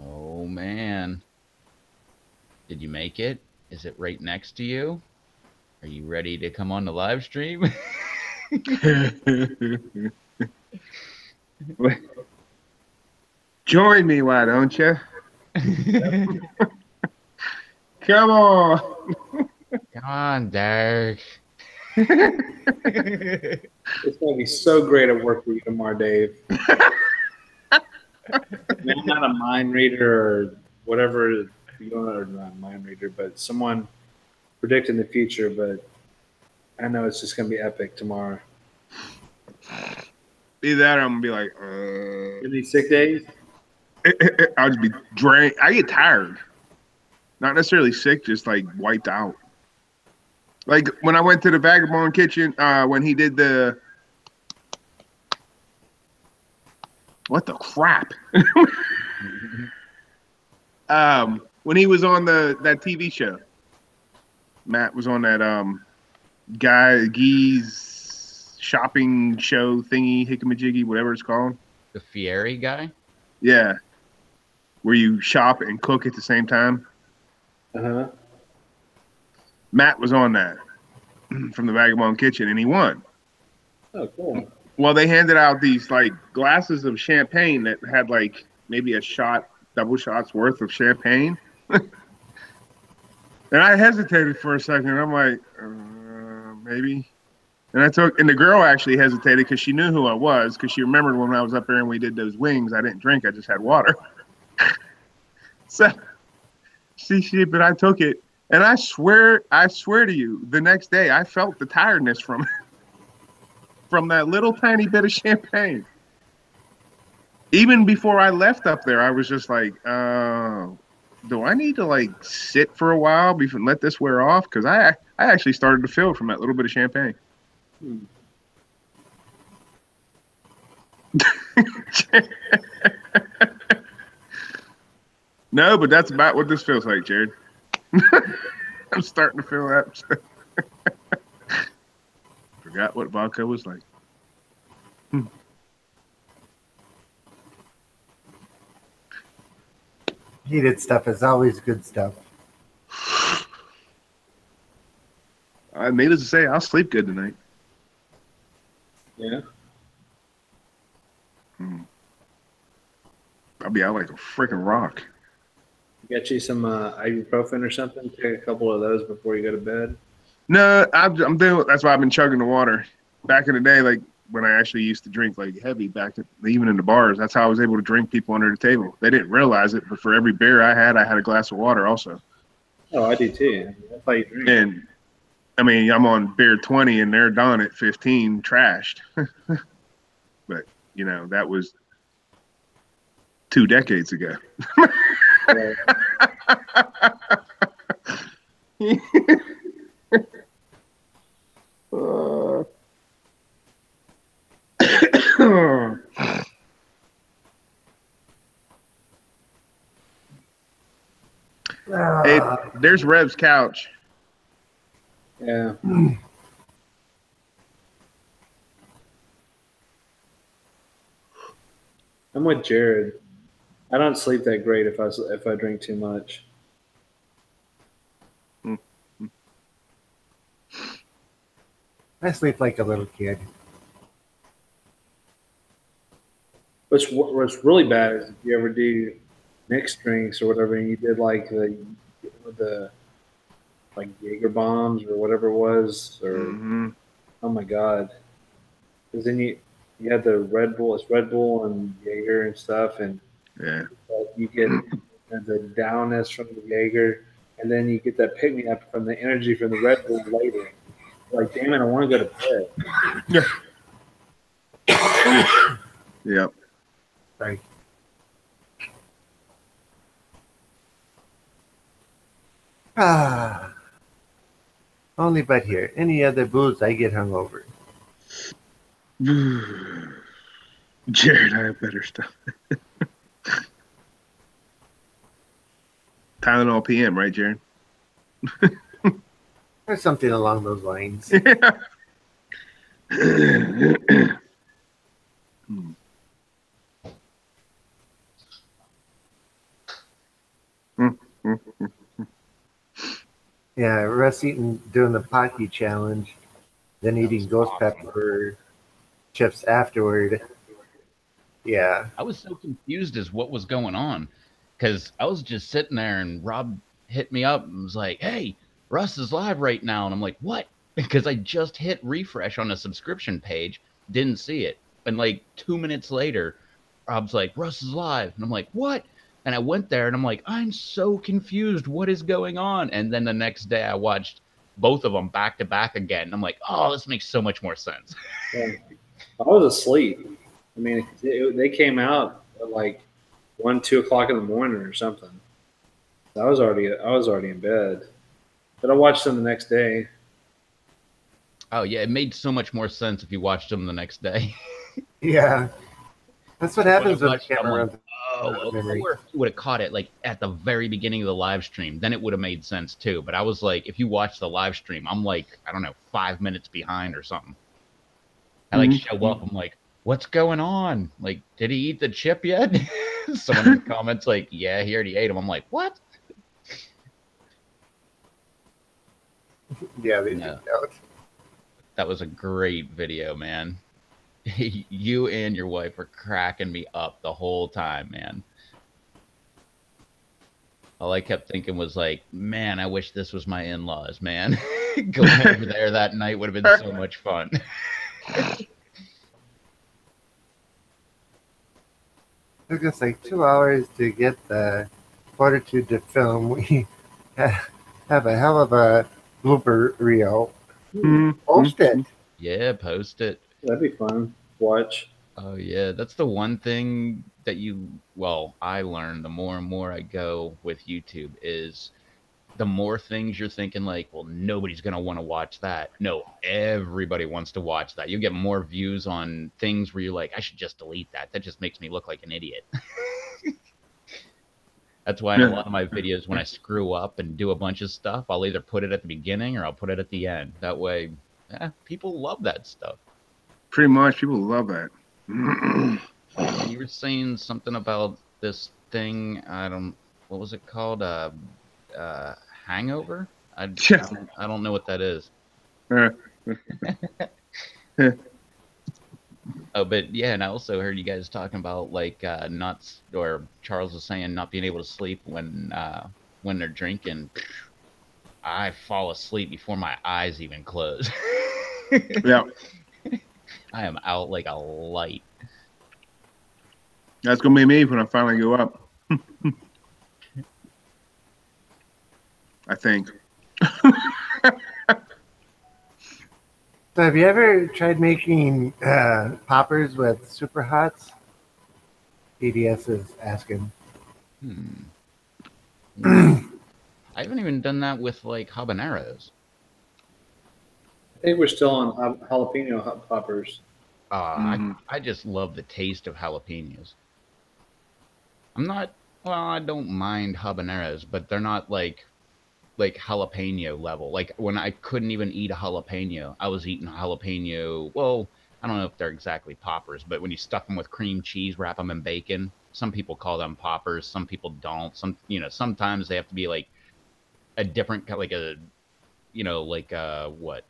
Oh man. Did you make it? Is it right next to you? Are you ready to come on the live stream? Join me, why don't you? Come on. Come on, Derek. It's going to be so great at work for you tomorrow, Dave. I'm not a mind reader or whatever you want or not mind reader, but someone predicting the future. But I know it's just gonna be epic tomorrow. Either that or I'm gonna be like, Any sick days? I'll just be drained. I get tired. Not necessarily sick, just like wiped out. Like when I went to the Vagabond Kitchen, when he did the what the crap? When he was on that TV show, Matt was on that Gee's shopping show thingy, hickamajiggy, whatever it's called. The Fieri guy? Yeah. Where you shop and cook at the same time. Uh-huh. Matt was on that from the Vagabond Kitchen, and he won. Oh, cool. Well, they handed out these like glasses of champagne that had like maybe a shot, double shots worth of champagne. And I hesitated for a second. I'm like, maybe. And the girl actually hesitated because she knew who I was, because she remembered when I was up there and we did those wings. I didn't drink. I just had water. So, but I took it. And I swear to you, the next day I felt the tiredness from that little tiny bit of champagne. Even before I left up there, I was just like, do I need to like sit for a while before and let this wear off? Because I actually started to feel it from that little bit of champagne. No, but that's about what this feels like, Jared. I'm starting to feel that. Forgot what vodka was like. Heated stuff is always good stuff. Needless to say, I'll sleep good tonight. Yeah. I'll be out like a freaking rock. Got you some ibuprofen or something? Take a couple of those before you go to bed. No, I'm doing. That's why I've been chugging the water. Back in the day, like when I actually used to drink like heavy, even in the bars, that's how I was able to drink people under the table. They didn't realize it, but for every beer I had a glass of water also. Oh, I do too. That's how you drink. And I mean, I'm on beer 20 and they're done at 15, trashed. But you know, that was 2 decades ago. Hey, there's Rev's couch. Yeah. I'm with Jared. I don't sleep that great if I drink too much. I sleep like a little kid. What's really bad is if you ever do mixed drinks or whatever, and you did like the like Jaeger bombs or whatever it was, or oh my god, because then you had the Red Bull, it's Red Bull and Jaeger and stuff, and Yeah. you get the downness from the Jaeger, and then you get that pick me up from the energy from the Red Bull later. Like, damn it, I want to go to bed. Yeah. Yep. Sorry. Only but here. Any other booze, I get hungover. Jared, I have better stuff. Tylenol PM, right, Jared? Or something along those lines. Yeah. Yeah, Russ doing the Pocky challenge, then eating ghost pepper chips afterward. Yeah. I was so confused as what was going on because I was just sitting there and Rob hit me up and was like, "Hey, Russ is live right now." And I'm like, "What?" Because I just hit refresh on a subscription page, didn't see it. And like 2 minutes later, Rob's like, "Russ is live." And I'm like, "What?" And I went there and I'm like, I'm so confused. What is going on? And then the next day I watched both of them back to back again. I'm like, oh, this makes so much more sense. Yeah. I was asleep. I mean, they came out at like 1, 2 o'clock in the morning or something. I was already in bed, but I watched them the next day. Oh yeah, it made so much more sense if you watched them the next day. Yeah, that's what When I happens when the watched it, I'm camera like, runs out of oh, memory. or if you would have caught it like at the very beginning of the live stream, then it would have made sense too. But I was like, if you watch the live stream, I'm like, I don't know, 5 minutes behind or something. I like show up, I'm like, what's going on? Like, did he eat the chip yet? Someone in the comments like, yeah, he already ate him. I'm like, what? Yeah, they No. did out. That was a great video, man. You and your wife were cracking me up the whole time, man. All I kept thinking was like, man, I wish this was my in-laws, man. Going over there that night would have been so much fun. Took us like 2 hours to get the fortitude to film. We have a hell of a blooper reel. Post it. Yeah, post it. That'd be fun. Watch. Oh yeah, that's the one thing that I learn the more and more I go with YouTube is the more things you're thinking like, well, nobody's going to want to watch that. No, everybody wants to watch that. You get more views on things where you're like, I should just delete that. That just makes me look like an idiot. That's why in a lot of my videos, when I screw up and do a bunch of stuff, I'll either put it at the beginning or I'll put it at the end. That way, people love that stuff. Pretty much, people love that. You were saying something about this thing. What was it called? Hangover? I don't know what that is. Oh, but yeah, and I also heard you guys talking about like nuts, or Charles was saying not being able to sleep when they're drinking. I fall asleep before my eyes even close. Yeah, I am out like a light. that's gonna be me when I finally go up. I think. So have you ever tried making poppers with super hots? BDS is asking. I haven't even done that with like habaneros. I think we're still on jalapeno hot poppers. I just love the taste of jalapenos. I don't mind habaneros, but they're not like jalapeno level. Like when I couldn't even eat a jalapeno, I was eating jalapeno. Well, I don't know if they're exactly poppers, but when you stuff them with cream cheese, wrap them in bacon, some people call them poppers, some people don't. Sometimes they have to be like a different, like a, what?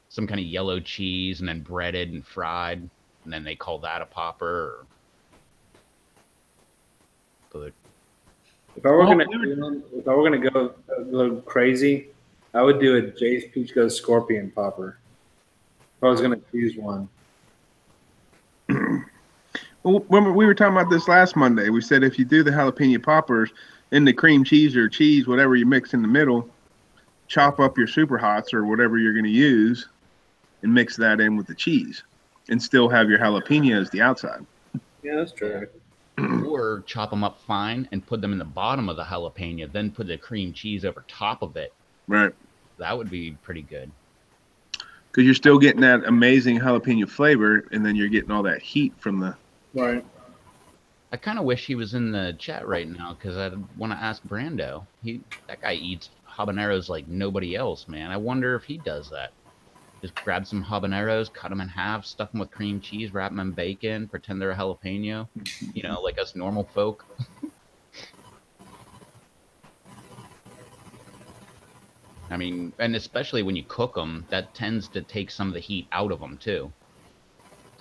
Some kind of yellow cheese and then breaded and fried, and then they call that a popper. But If I were gonna go crazy, I would do a Jay's Peach Goes Scorpion popper. If I was gonna choose one. Well, when we were talking about this last Monday, we said if you do the jalapeno poppers in the cream cheese or cheese, whatever you mix in the middle, chop up your super hots or whatever you're going to use and mix that in with the cheese and still have your jalapenos the outside. Yeah, that's true. Or chop them up fine and put them in the bottom of the jalapeno, then put the cream cheese over top of it. Right. That would be pretty good. Because you're still getting that amazing jalapeno flavor, and then you're getting all that heat from the... Right. I kind of wish he was in the chat right now because I want to ask Brando. That guy eats habaneros like nobody else, man. I wonder if he does that. Just grab some habaneros, cut them in half, stuff them with cream cheese, wrap them in bacon, pretend they're a jalapeno, like us normal folk. I mean, and especially when you cook them, that tends to take some of the heat out of them too.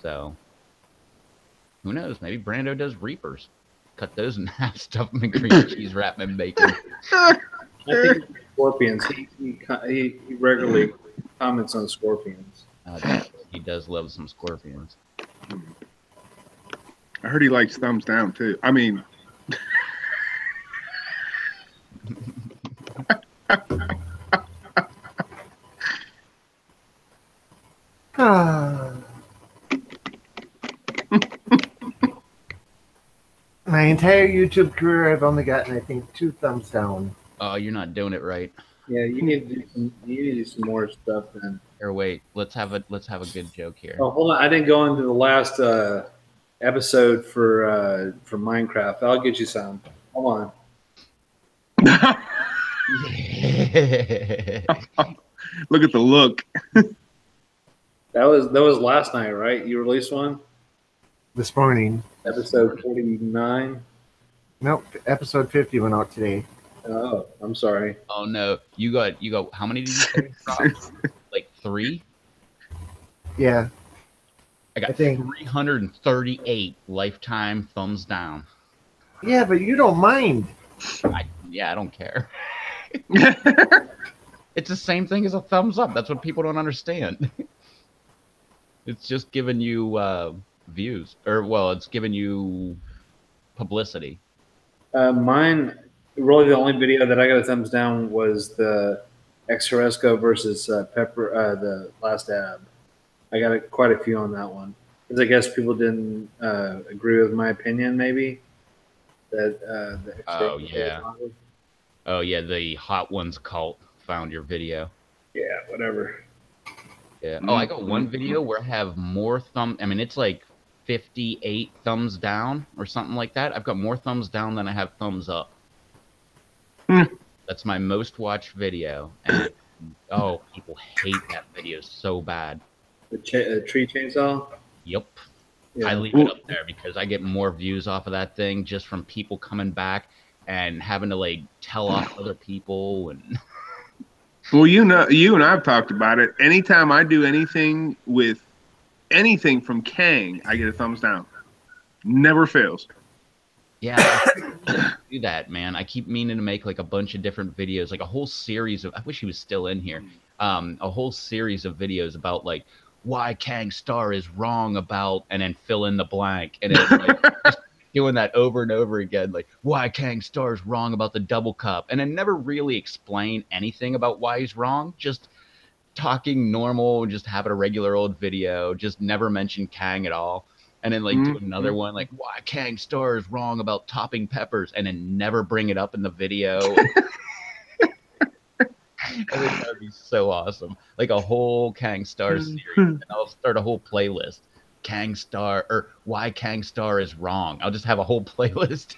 So, who knows? Maybe Brando does Reapers. Cut those in half, stuff them in cream cheese, wrap them in bacon. I think scorpions. He regularly comments on scorpions. He does love some scorpions. I heard he likes thumbs down too. I mean, My entire YouTube career, I've only gotten, I think, 2 thumbs down. Oh, you're not doing it right. Yeah, you need to do some. You need to do some more stuff then. Or wait, let's have a good joke here. Oh, hold on. I didn't go into the last episode for Minecraft. I'll get you some. Hold on. Look at the look. That was last night, right? You released one. This morning. Episode 49. Nope, episode 50 went out today. Oh, I'm sorry. Oh no, you got how many did you say? Like 3? Yeah. I got 338 lifetime thumbs down. Yeah, but you don't mind. I don't care. It's the same thing as a thumbs up. That's what people don't understand. It's just giving you views, or well, it's giving you publicity. Mine, really, the only video that I got a thumbs down was the Exoresco versus Pepper, the last ab. I got quite a few on that one because I guess people didn't agree with my opinion. Maybe that. The Oh yeah. Oh yeah, the Hot Ones cult found your video. Yeah, whatever. Yeah. Oh, I got one video where I have more I mean, it's like 58 thumbs down or something like that. I've got more thumbs down than I have thumbs up. That's my most watched video. And, oh, people hate that video so bad. The tree chainsaw? Yep. Yeah. I leave it up there because I get more views off of that thing just from people coming back and having to like tell off other people and Well, you know, you and I've talked about it. Anytime I do anything with anything from Kang, I get a thumbs down. Never fails. yeah, I do that, man. I keep meaning to make like a bunch of different videos, like a whole series of. I wish he was still in here. A whole series of videos about like why Kang Star is wrong about, and then fill in the blank, and then like just doing that over and over again, like why Kang Star is wrong about the double cup, and then never really explain anything about why he's wrong. Just talking normal, just having a regular old video, just never mention Kang at all. And then like do another one like why Kang Star is wrong about topping peppers, and then never bring it up in the video. I think that would be so awesome. Like a whole Kang Star series. And I'll start a whole playlist. Kang Star, or why Kang Star is wrong. I'll just have a whole playlist.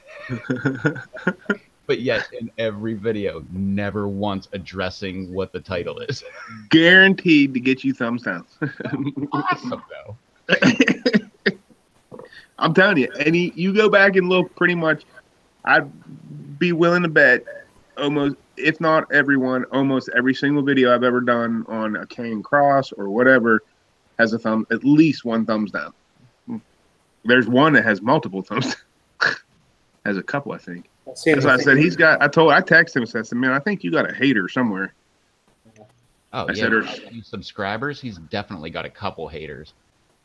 But yet in every video, never once addressing what the title is. Guaranteed to get you thumbs down. Awesome though. I'm telling you, you go back and look, pretty much, I'd be willing to bet almost, if not everyone, almost every single video I've ever done on a Kang Cross or whatever has at least one thumbs down. There's one that has multiple thumbs down. Has a couple, I think. That's why I said I texted him and said, man, I think you got a hater somewhere. Oh, yeah. Few subscribers, he's definitely got a couple haters.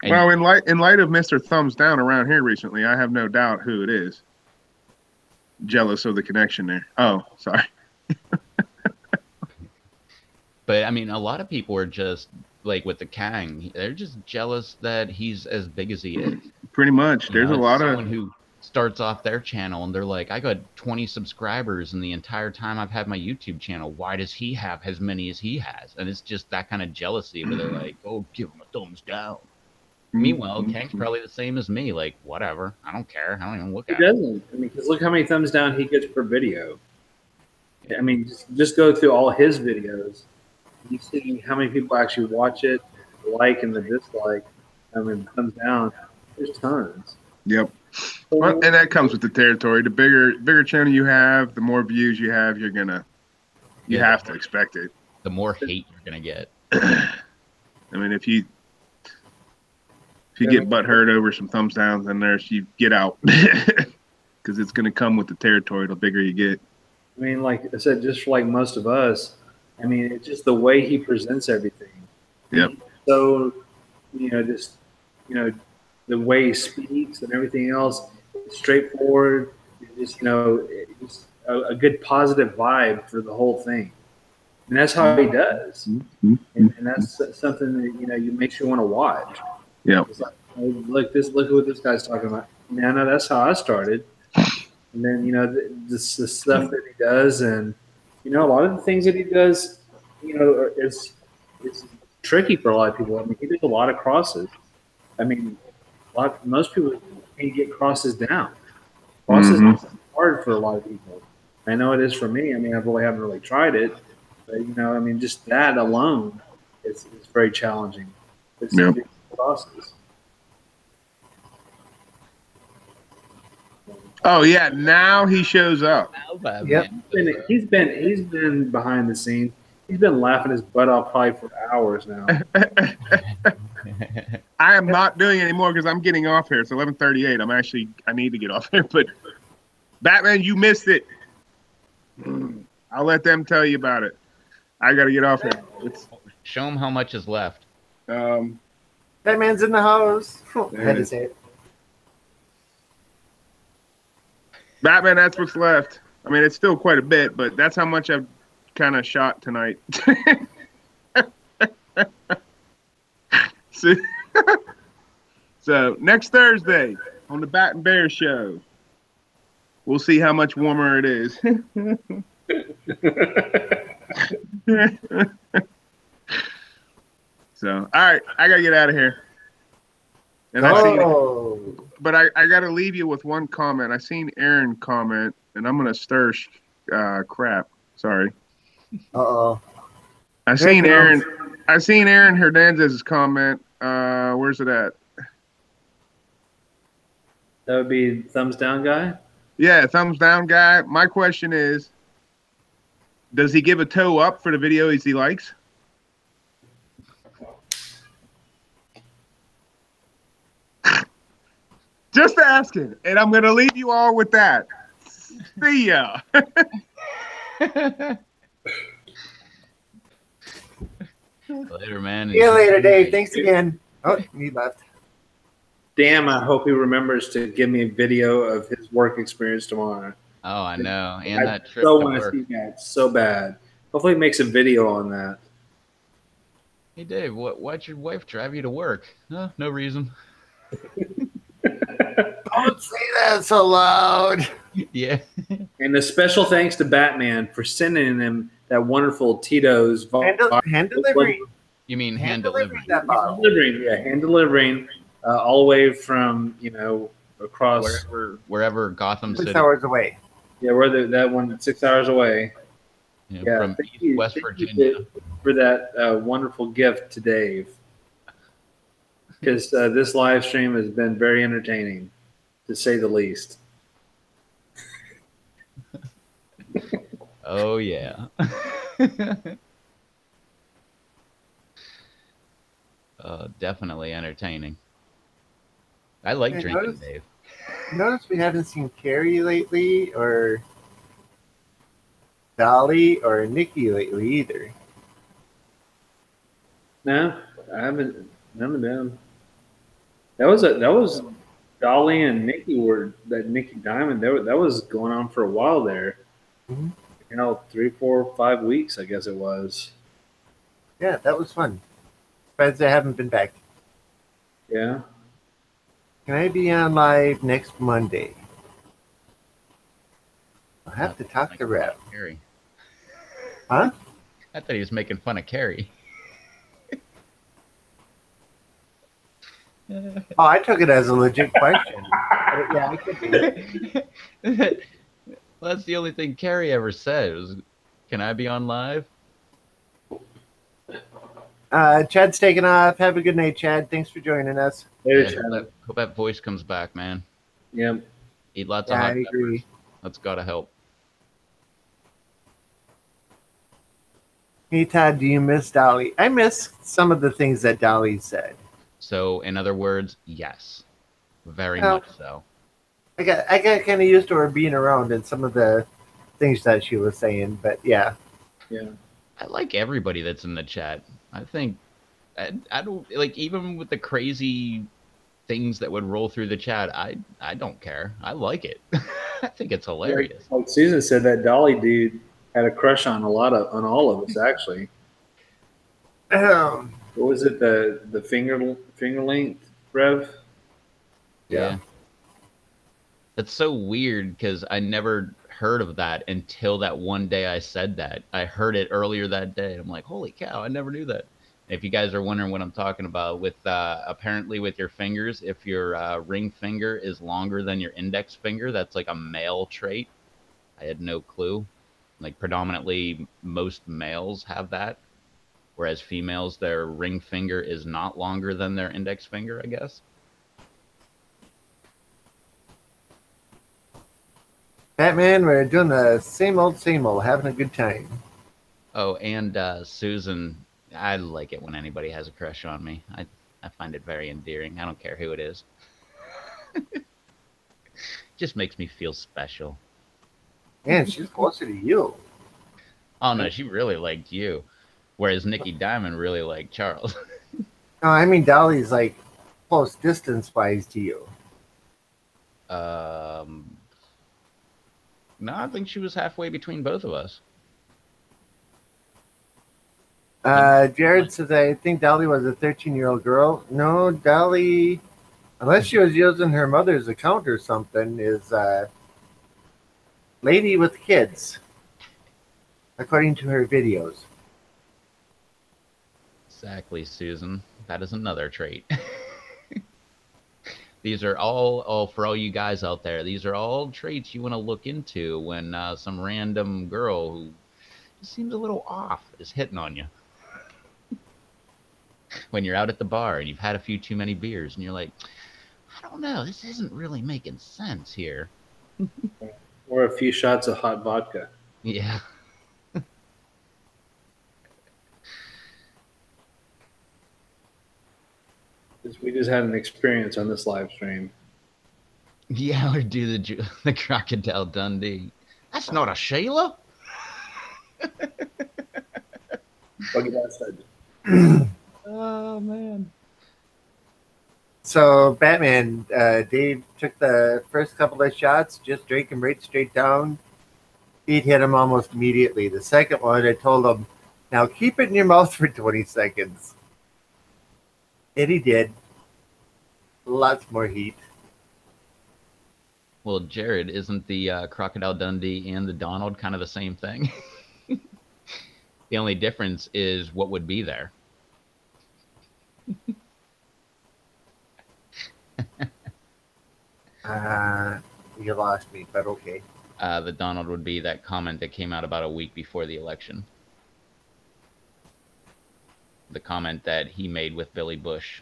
And well, in light of Mr. Thumbs Down around here recently, I have no doubt who it is. Jealous of the connection there. Oh, sorry. But I mean, a lot of people are just like with the Kang. They're just jealous that he's as big as he is. Pretty much. There's a lot of who starts off their channel and they're like, I got 20 subscribers in the entire time I've had my YouTube channel. Why does he have as many as he has? And it's just that kind of jealousy where they're like, oh, give him a thumbs down. Meanwhile, Kang's probably the same as me. Like, whatever. I don't care. I don't even look at it. He doesn't. I mean, because look how many thumbs down he gets per video. I mean, just go through all his videos. You see how many people actually watch it, like and the dislike. I mean, thumbs down. There's tons. Yep. Well, and that comes with the territory. The bigger channel you have, the more views you have, you have to expect it. The more hate you're gonna get. I mean, if you get butthurt over some thumbs downs, then you get out because it's gonna come with the territory. The bigger you get. I mean, like I said, just for like most of us, I mean, it's just the way he presents everything. Yep. So, just the way he speaks and everything else, it's straightforward. Just it's a good positive vibe for the whole thing, and that's how he does. And that's something that makes you want to watch. Yeah. Like, look what this guy's talking about. No, that's how I started. And then the stuff that he does, and a lot of the things that he does, is tricky for a lot of people. I mean, he does a lot of crosses. I mean, most people can't get crosses down. Crosses is hard for a lot of people. I know it is for me. I mean, haven't really tried it, but I mean, just that alone is very challenging. It's Yeah. crosses. Oh yeah, now he shows up. Yep. He's been behind the scenes. He's been laughing his butt off probably for hours now. I am not doing it anymore because I'm getting off here. It's 11:38. I need to get off here. But Batman, you missed it. I'll let them tell you about it. I got to get off here. Show him how much is left. Batman's in the house. I had to say it. Batman, that's what's left. I mean, it's still quite a bit, but that's how much I've kind of shot tonight. So next Thursday on the Bat and Bear Show, we'll see how much warmer it is. So, all right, I gotta get out of here. And but I gotta leave you with one comment. I seen Aaron comment, and I'm gonna stir crap. Sorry. Uh-oh. I seen Aaron Hernandez's comment. Where's it at? That would be thumbs down guy. Yeah, thumbs down guy. My question is, does he give a toe up for the videos he likes? Just asking, and I'm gonna leave you all with that. See ya. Later, man. See you later, Dave. Thanks again. Oh, he left. Damn, I hope he remembers to give me a video of his work experience tomorrow. Oh, I know. And that trip so to want to work. see that so bad. Hopefully, he makes a video on that. Hey, Dave, why'd your wife drive you to work? No reason. Don't say that so loud. Yeah. And a special thanks to Batman for sending him that wonderful Tito's Hand delivery. You mean hand delivery? That bottle. hand delivering, all the way from across Wherever Gotham City. 6 hours away. Yeah, we're that one 6 hours away. Yeah, from thank you, West thank Virginia. you for that wonderful gift to Dave. Because this live stream has been very entertaining, to say the least. Oh, yeah. Definitely entertaining. I like drinking, Dave. Notice we haven't seen Carrie lately, or Dolly, or Nikki lately either. No, I haven't. None of them. That was Dolly and Nikki Nikki Diamond. That was going on for a while there. Mm-hmm. 3, 4, 5 weeks, I guess it was. Yeah, that was fun. Friends that haven't been back. Yeah. Can I be on live next Monday? I'll have to talk to Rev. Carrie. Huh? I thought he was making fun of Carrie. Oh, I took it as a legit question. Yeah, I could be. Well, that's the only thing Carrie ever said was, "Can I be on live?" Chad's taking off. Have a good night, Chad. Thanks for joining us. Later, Hope that voice comes back, man. Yep. Eat lots of Yeah, hot I peppers. agree. That's gotta help. Hey, Todd, do you miss Dolly? I miss some of the things that Dolly said. So, in other words, yes, very Well, much so. I got kind of used to her being around and some of the things that she was saying, but yeah. Yeah. I like everybody that's in the chat. I think I don't like, even with the crazy things that would roll through the chat. I don't care. I like it. I think it's hilarious. Like Susan said, that Dolly dude had a crush on all of us actually. What was it? The finger length, Rev? Yeah. That's so weird because I never heard of that until that one day I said that. I heard it earlier that day. I'm like, holy cow, I never knew that. If you guys are wondering what I'm talking about, with apparently with your fingers, if your ring finger is longer than your index finger, that's like a male trait. I had no clue. Like predominantly, most males have that, whereas females, their ring finger is not longer than their index finger, I guess. Batman, we're doing the same old, having a good time. Oh, and Susan, I like it when anybody has a crush on me. I find it very endearing. I don't care who it is. Just makes me feel special. And she's closer to you. Oh no, she really liked you, whereas Nikki Diamond really liked Charles. No, I mean Dolly's like close distance wise to you. No, I think she was halfway between both of us. Jared says, I think Dolly was a 13-year-old girl. No, Dolly, unless she was using her mother's account or something, is lady with kids, according to her videos. Exactly, Susan. That is another trait. These are all, for all you guys out there, these are all traits you want to look into when some random girl who seems a little off is hitting on you. When you're out at the bar and you've had a few too many beers and you're like, I don't know, this isn't really making sense here. Or a few shots of hot vodka. Yeah. We just had an experience on this live stream. Yeah, or do the Crocodile Dundee. That's not a Sheila. Buggy bastard. Oh, man. So, Batman, Dave took the first couple of shots, just drank him right straight down. He'd hit him almost immediately. The second one, I told him, now keep it in your mouth for 20 seconds. And he did. Lots more heat. Well, Jared, isn't the Crocodile Dundee and the Donald kind of the same thing? The only difference is what would be there. You lost me, but okay. The Donald would be that comment that came out about a week before the election. The comment that he made with Billy Bush.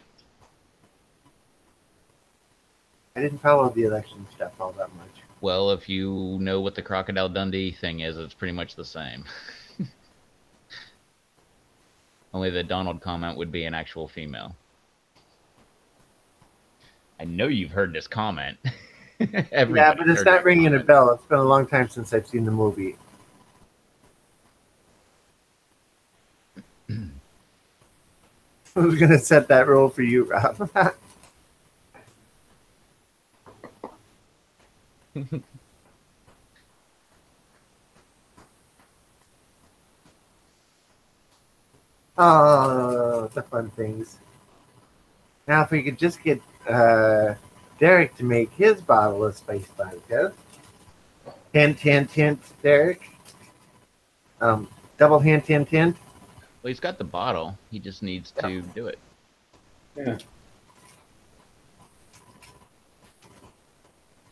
I didn't follow the election stuff all that much. Well, if you know what the Crocodile Dundee thing is, it's pretty much the same. Only the Donald comment would be an actual female. I know you've heard this comment. Yeah, but it's not ringing a bell. It's been a long time since I've seen the movie. Who's going to set that rule for you, Rob? Oh, the fun things. Now, if we could just get Derek to make his bottle of spice vodka. Hint, hint, hint, Derek. Double hint, hint, hint. Well, he's got the bottle. He just needs to do it. Yeah.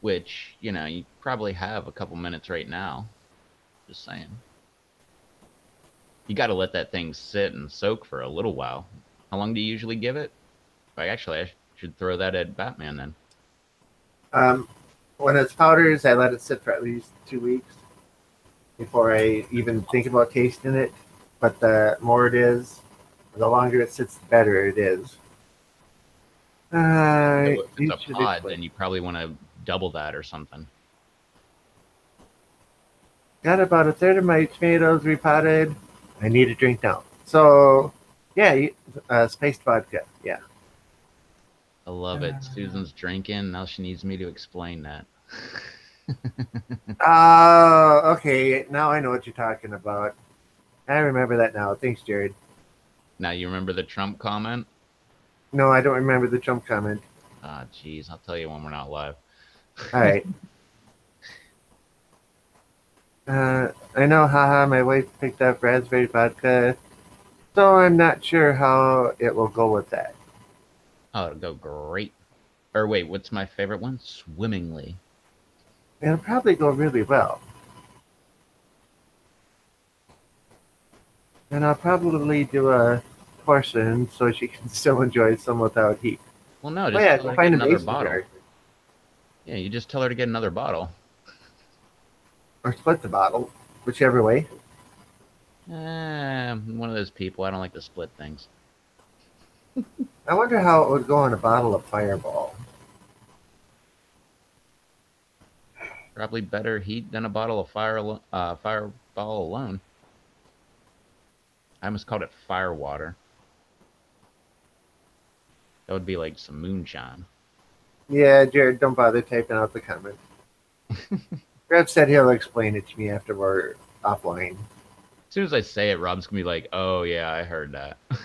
Which, you know, you probably have a couple minutes right now. Just saying. You got to let that thing sit and soak for a little while. How long do you usually give it? Actually, I should throw that at Batman then. When it's powders, I let it sit for at least 2 weeks before I even think about tasting it. But the more it is, the longer it sits, the better it is. So if it's a pod, then you probably want to double that or something. Got about a third of my tomatoes repotted. I need a drink now. So, yeah, spiced vodka. Yeah. I love it. Susan's drinking. Now she needs me to explain that. Okay. Now I know what you're talking about. I remember that now. Thanks, Jared. Now you remember the Trump comment? No, I don't remember the Trump comment. Ah, jeez. I'll tell you when we're not live. All right. I know, haha, my wife picked up raspberry vodka, so I'm not sure how it will go with that. Oh, it'll go great. Or wait, what's my favorite one? Swimmingly. It'll probably go really well. And I'll probably do a portion so she can still enjoy some without heat. Well, no, Oh just yeah, tell go her to get find a another mason bottle. jar. Yeah, you just tell her to get another bottle. Or split the bottle, whichever way. I'm one of those people. I don't like to split things. I wonder how it would go in a bottle of Fireball. Probably better heat than a bottle of Fireball alone. I almost called it fire water. That would be like some moonshine. Yeah, Jared, don't bother typing out the comment. Rev said he'll explain it to me after we're offline. As soon as I say it, Rob's gonna be like, "Oh yeah, I heard that." I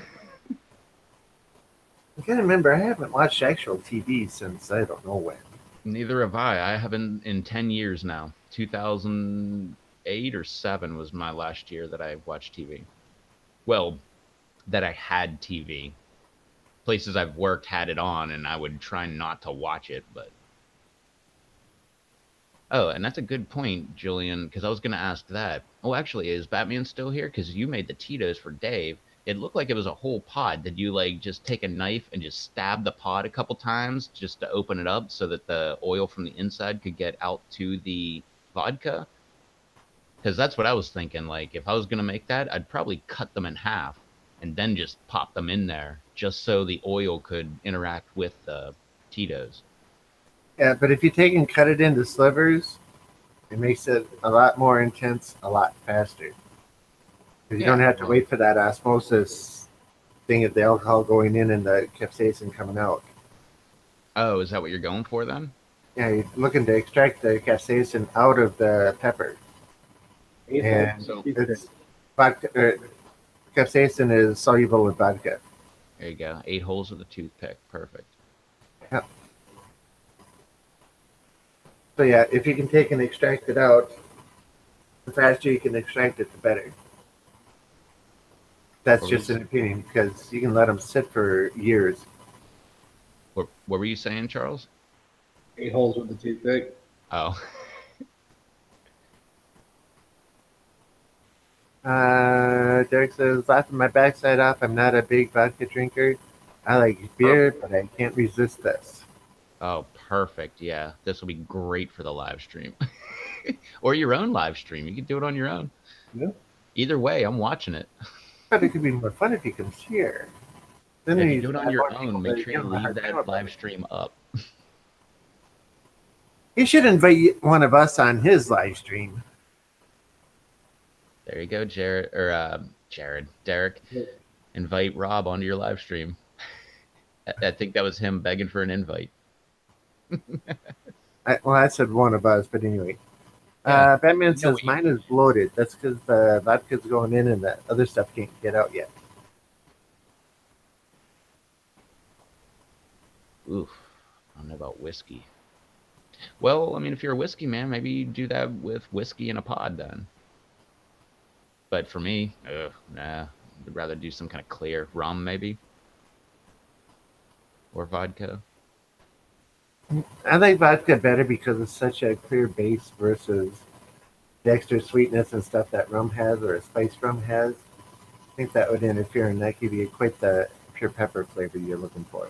can't remember. I haven't watched actual TV since I don't know when. Neither have I. I haven't in 10 years now. 2008 or 7 was my last year that I watched TV. Well, that I had TV. Places I've worked had it on, and I would try not to watch it, but oh, and that's a good point, Julian, because I was going to ask that. Oh, actually, is Batman still here? Because you made the Tito's for Dave. It looked like it was a whole pod. Did you like just take a knife and just stab the pod a couple times just to open it up so that the oil from the inside could get out to the vodka? Because that's what I was thinking. Like, if I was going to make that, I'd probably cut them in half and then just pop them in there just so the oil could interact with the Tito's. Yeah, but if you take and cut it into slivers, it makes it a lot more intense, a lot faster. Because you don't have to wait for that osmosis thing of the alcohol going in and the capsaicin coming out. Oh, is that what you're going for then? Yeah, you're looking to extract the capsaicin out of the pepper. And it's vodka, capsaicin is soluble in vodka. There you go. 8 holes with a toothpick. Perfect. Yeah. So yeah, if you can take and extract it out, the faster you can extract it, the better. That's just an opinion because you can let them sit for years. What were you saying, Charles? 8 holes with the toothpick. Oh. Derek says, laughing my backside off. I'm not a big vodka drinker. I like beer, but I can't resist this. Oh, perfect. Yeah, this will be great for the live stream. Or your own live stream. You can do it on your own. Yeah. Either way, I'm watching it. But it could be more fun if you comes here. Then if you do it on your own, make sure you leave that live stream up. He should invite one of us on his live stream. There you go, Derek. Invite Rob onto your live stream. I think that was him begging for an invite. Well, I said one of us, but anyway. Yeah. Batman says mine is bloated. That's because the vodka's going in and the other stuff can't get out yet. Oof. I don't know about whiskey. Well, I mean, if you're a whiskey man, maybe you do that with whiskey in a pod then. But for me, nah. I'd rather do some kind of clear rum, maybe. Or vodka. I like vodka better because it's such a clear base versus the extra sweetness and stuff that rum has or a spiced rum has. I think that would interfere and not give you quite the pure pepper flavor you're looking for.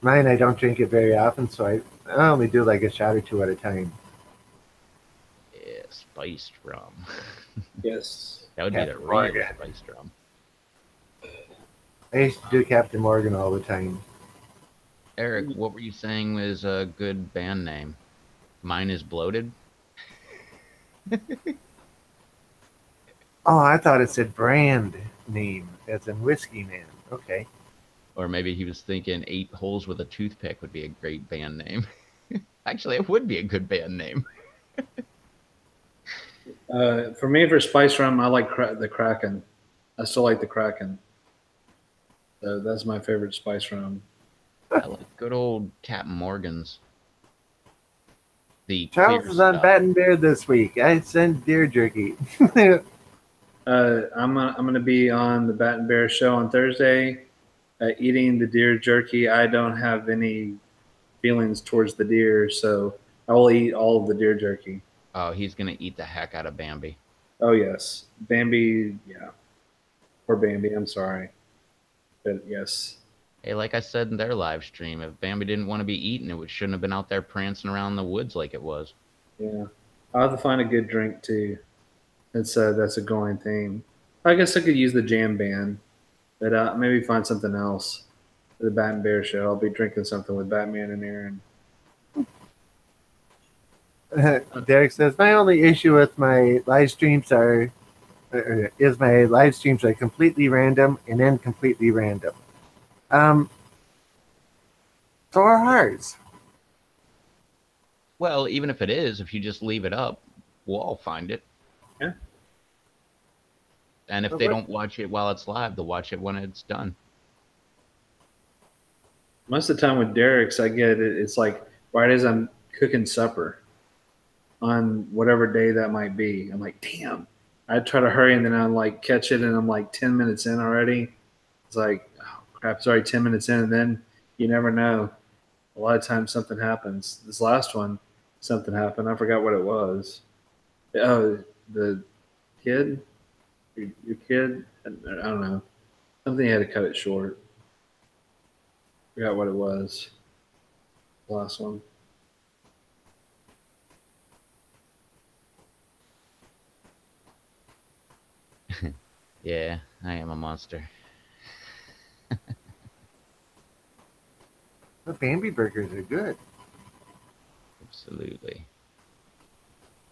Mine, I don't drink it very often, so I only do like a shot or two at a time. Yeah, spiced rum. Yes. That would be the real spiced rum. I used to do Captain Morgan all the time. Eric, what were you saying was a good band name? Mine is Bloated? Oh, I thought it said brand name, as in Whiskey Man. Okay. Or maybe he was thinking 8 holes with a toothpick would be a great band name. Actually, it would be a good band name. For me, for spice rum, I like the Kraken. I still like the Kraken. So that's my favorite spice rum. I like good old Captain Morgan's. The Charles clear is on stuff. Bat and Bear this week. I send deer jerky. I'm gonna be on the Bat and Bear show on Thursday, eating the deer jerky. I don't have any feelings towards the deer, so I will eat all of the deer jerky. Oh, he's gonna eat the heck out of Bambi. Oh yes, Bambi. Yeah, or Bambi. I'm sorry, but yes. Hey, like I said in their live stream, if Bambi didn't want to be eaten, it shouldn't have been out there prancing around the woods like it was. Yeah, I'll have to find a good drink too. That's a going theme. I guess I could use the jam band, but maybe find something else for the Bat and Bear show. I'll be drinking something with Batman and Aaron. Derek says my only issue with my live streams is my live streams are completely random and then completely random. So are ours. Well, even if it is, if you just leave it up, we'll all find it. Yeah. And if they don't watch it while it's live, they'll watch it when it's done. Most of the time with Derek's, I get it. It's like right as I'm cooking supper on whatever day that might be. I'm like, damn. I try to hurry and then I'm like catch it and I'm like 10 minutes in already. It's like, oh crap, it's already 10 minutes in, and then you never know. A lot of times something happens. This last one, something happened. I forgot what it was. Oh, the kid? Your kid? I don't know. Something had to cut it short. Forgot what it was. The last one. Yeah, I am a monster. The Bambi burgers are good. Absolutely.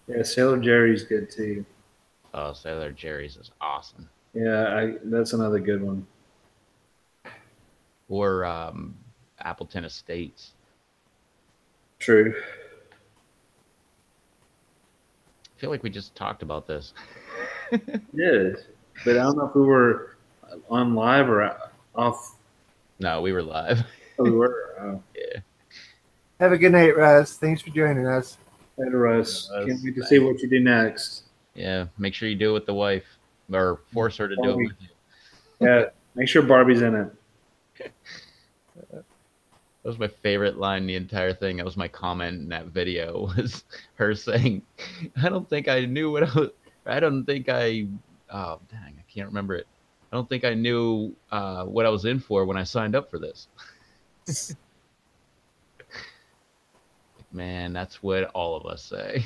Yeah, Sailor Jerry's good too. Oh, Sailor Jerry's is awesome. Yeah, that's another good one. Or Appleton Estates. True. I feel like we just talked about this. It is. But I don't know if we were on live or off. No, we were live. Oh, we were. Oh. Yeah. Have a good night, Russ. Thanks for joining us. Later, Russ. Russ, Can't wait to see what you do next. Yeah, make sure you do it with the wife, or force her to do it with you. Yeah, make sure Barbie's in it. That was my favorite line in the entire thing. That was my comment in that video, was her saying, I don't think I knew what I don't think I, oh, dang, I can't remember it. I don't think I knew what I was in for when I signed up for this. Man, that's what all of us say.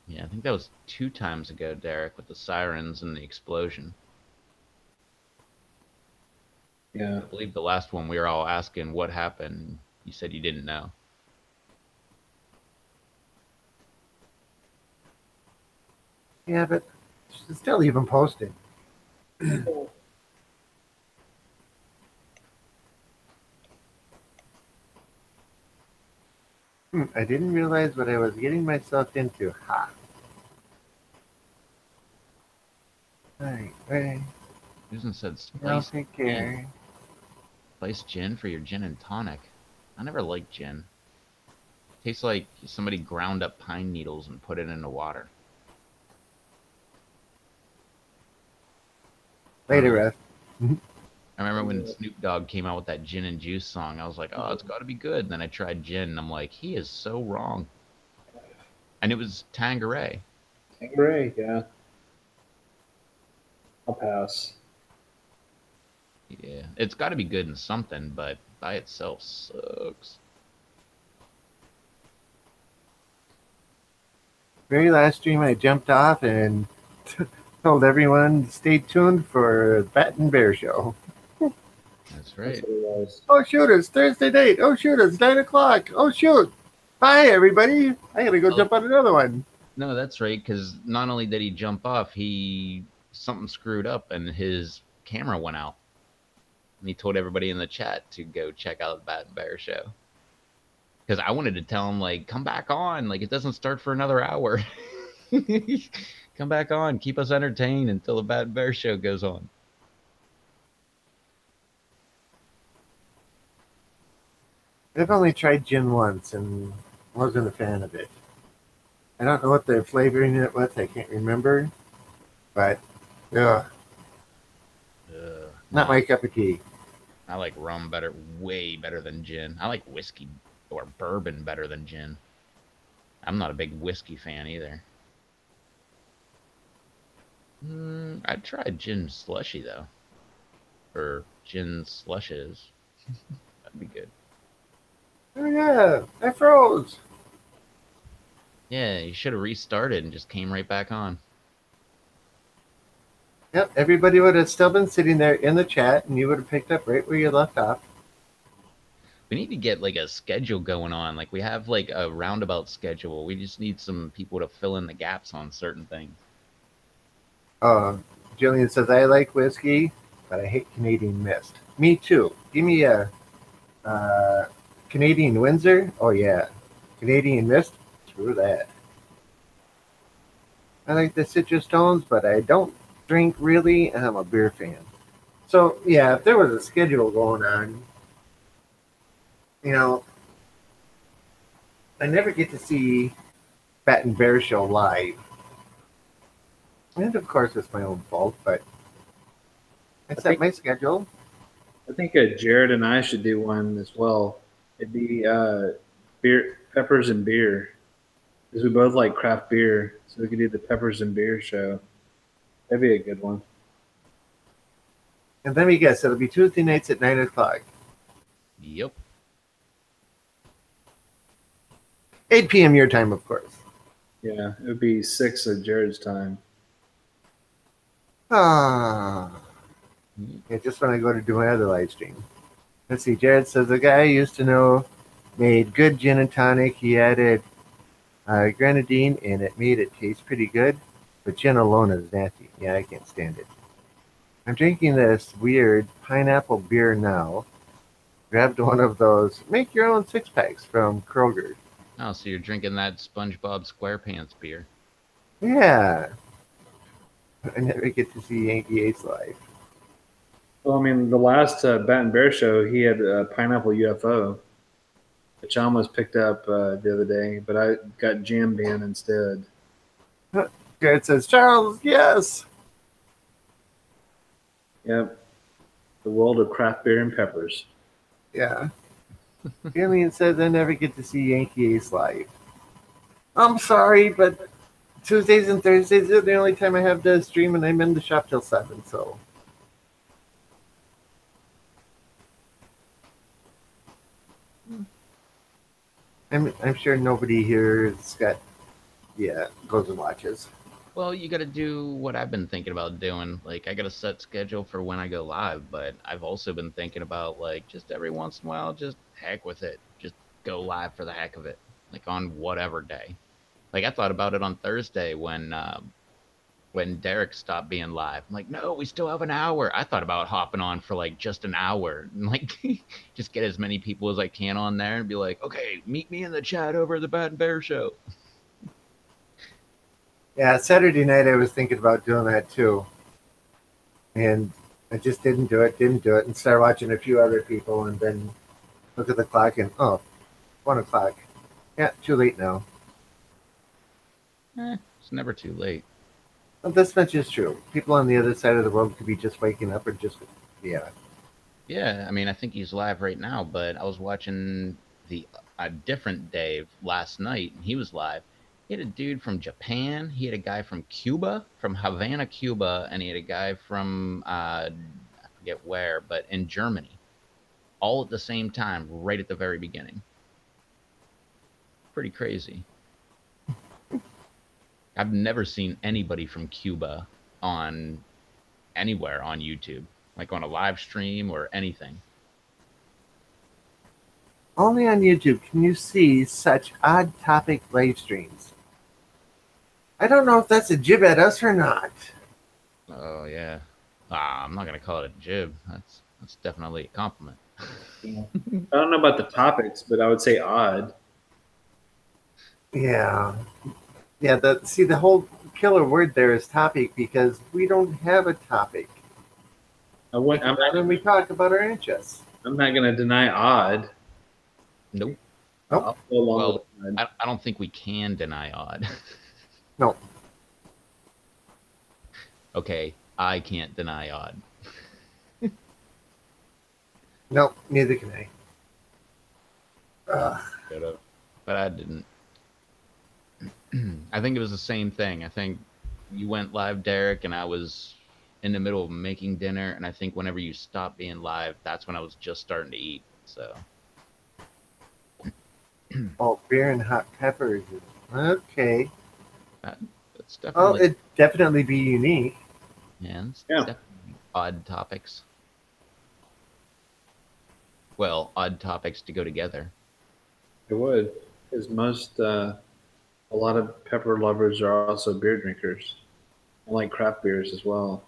Yeah, I think that was 2 times ago, Derek, with the sirens and the explosion. Yeah. I believe the last one we were all asking what happened. You said you didn't know. Yeah, but still even posted. I didn't realize what I was getting myself into. Ha. Right. Susan said I'll spice take care. Spice gin for your gin and tonic. I never liked gin. Tastes like somebody ground up pine needles and put it into water. Later, Russ. I remember when Snoop Dogg came out with that gin and juice song, I was like, oh, it's got to be good. And then I tried gin, and I'm like, he is so wrong. And it was Tanqueray. Tanqueray, yeah. I'll pass. Yeah, it's got to be good in something, but by itself sucks. Very last stream, I jumped off and told everyone stay tuned for Bat and Bear show. That's right. That's what it was. Oh shoot, it's Thursday night. Oh shoot, it's 9 o'clock. Oh shoot. Bye everybody. I gotta go jump on another one. No, that's right, because not only did he jump off, something screwed up and his camera went out. And he told everybody in the chat to go check out the Bat and Bear show. Because I wanted to tell him, like, come back on. Like, it doesn't start for another hour. Come back on. Keep us entertained until the Bat and Bear show goes on. I've only tried gin once and wasn't a fan of it. I don't know what they're flavoring it with. I can't remember, but ugh, not my No, cup of tea. I like rum better, way better than gin. I like whiskey or bourbon better than gin. I'm not a big whiskey fan either. I'd try gin slushy though, or gin slushes. That'd be good. Oh yeah, I froze. Yeah, you should have restarted and just came right back on. Yep, everybody would have still been sitting there in the chat, and you would have picked up right where you left off. We need to get like a schedule going on. Like we have like a roundabout schedule. We just need some people to fill in the gaps on certain things. Uh, Jillian says, I like whiskey, but I hate Canadian mist. Me too. Give me a Canadian Windsor. Oh, yeah. Canadian mist. Screw that. I like the citrus tones, but I don't drink really, and I'm a beer fan. So, yeah, if there was a schedule going on, you know, I never get to see Bat and Bear Show live. And of course, it's my own fault, but I set my schedule. I think Jared and I should do one as well. It'd be beer, peppers and beer, because we both like craft beer, so we could do the peppers and beer show. That'd be a good one. And let me guess, it'll be Tuesday nights at 9 o'clock. Yep. 8 p.m. your time, of course. Yeah, it would be 6 of Jared's time. Ah. Yeah, just when I go to do my other live stream. Let's see, Jared says, the guy I used to know made good gin and tonic. He added grenadine, and it made it taste pretty good. But gin alone is nasty. Yeah, I can't stand it. I'm drinking this weird pineapple beer now. Grabbed one of those make your own 6-packs from Kroger. Oh, so you're drinking that SpongeBob SquarePants beer? Yeah. I never get to see Yankee Ace live. Well, I mean, the last Bat and Bear show, he had a pineapple UFO, which I almost picked up the other day, but I got jammed in instead. Jared says, Charles, yes. Yep. The world of craft beer and peppers. Yeah. Alien says, I never get to see Yankee Ace live. I'm sorry, but Tuesdays and Thursdays are the only time I have to stream, and I'm in the shop till 7, so. I'm sure nobody here has got, goes and watches. Well, you got to do what I've been thinking about doing. Like, I got a set schedule for when I go live, but I've also been thinking about, like, just every once in a while, just heck with it. Just go live for the heck of it, like on whatever day. Like, I thought about it on Thursday when Derek stopped being live. I'm like, no, we still have an hour. I thought about hopping on for like just an hour and like just get as many people as I can on there and be like, okay, meet me in the chat over at the Bat and Bear Show. Yeah, Saturday night I was thinking about doing that too. And I just didn't do it, and started watching a few other people, and then look at the clock and, 1 o'clock. Yeah, too late now. It's never too late. Well, this much is true. People on the other side of the world could be just waking up or just, yeah. Yeah, I mean, I think he's live right now, but I was watching a different Dave last night, and he was live. He had a dude from Japan. He had a guy from Cuba, from Havana, Cuba, and he had a guy from I forget where, but in Germany, all at the same time, right at the very beginning. Pretty crazy. I've never seen anybody from Cuba on anywhere on YouTube, like on a live stream or anything. Only on YouTube can you see such odd topic live streams. I don't know if that's a jib at us or not. Oh yeah. I'm not gonna call it a jib. That's definitely a compliment. Yeah. I don't know about the topics, but I would say odd. Yeah. Yeah, the whole killer word there is topic, because we don't have a topic. I'm When we talk about our interests. not going to deny odd. Nope. I'll go along Well, with that. I don't think we can deny odd. No. Okay, I can't deny odd. No, neither can I. Could have, but I didn't. I think it was the same thing. I think you went live, Derek, and I was in the middle of making dinner. And I think whenever you stopped being live, that's when I was just starting to eat. So Oh, beer and hot peppers. Okay. that's Well, definitely, it'd definitely be unique. yeah, it's Yeah. definitely odd topics. Well, odd topics to go together. It would, because a lot of pepper lovers are also beer drinkers. I like craft beers as well.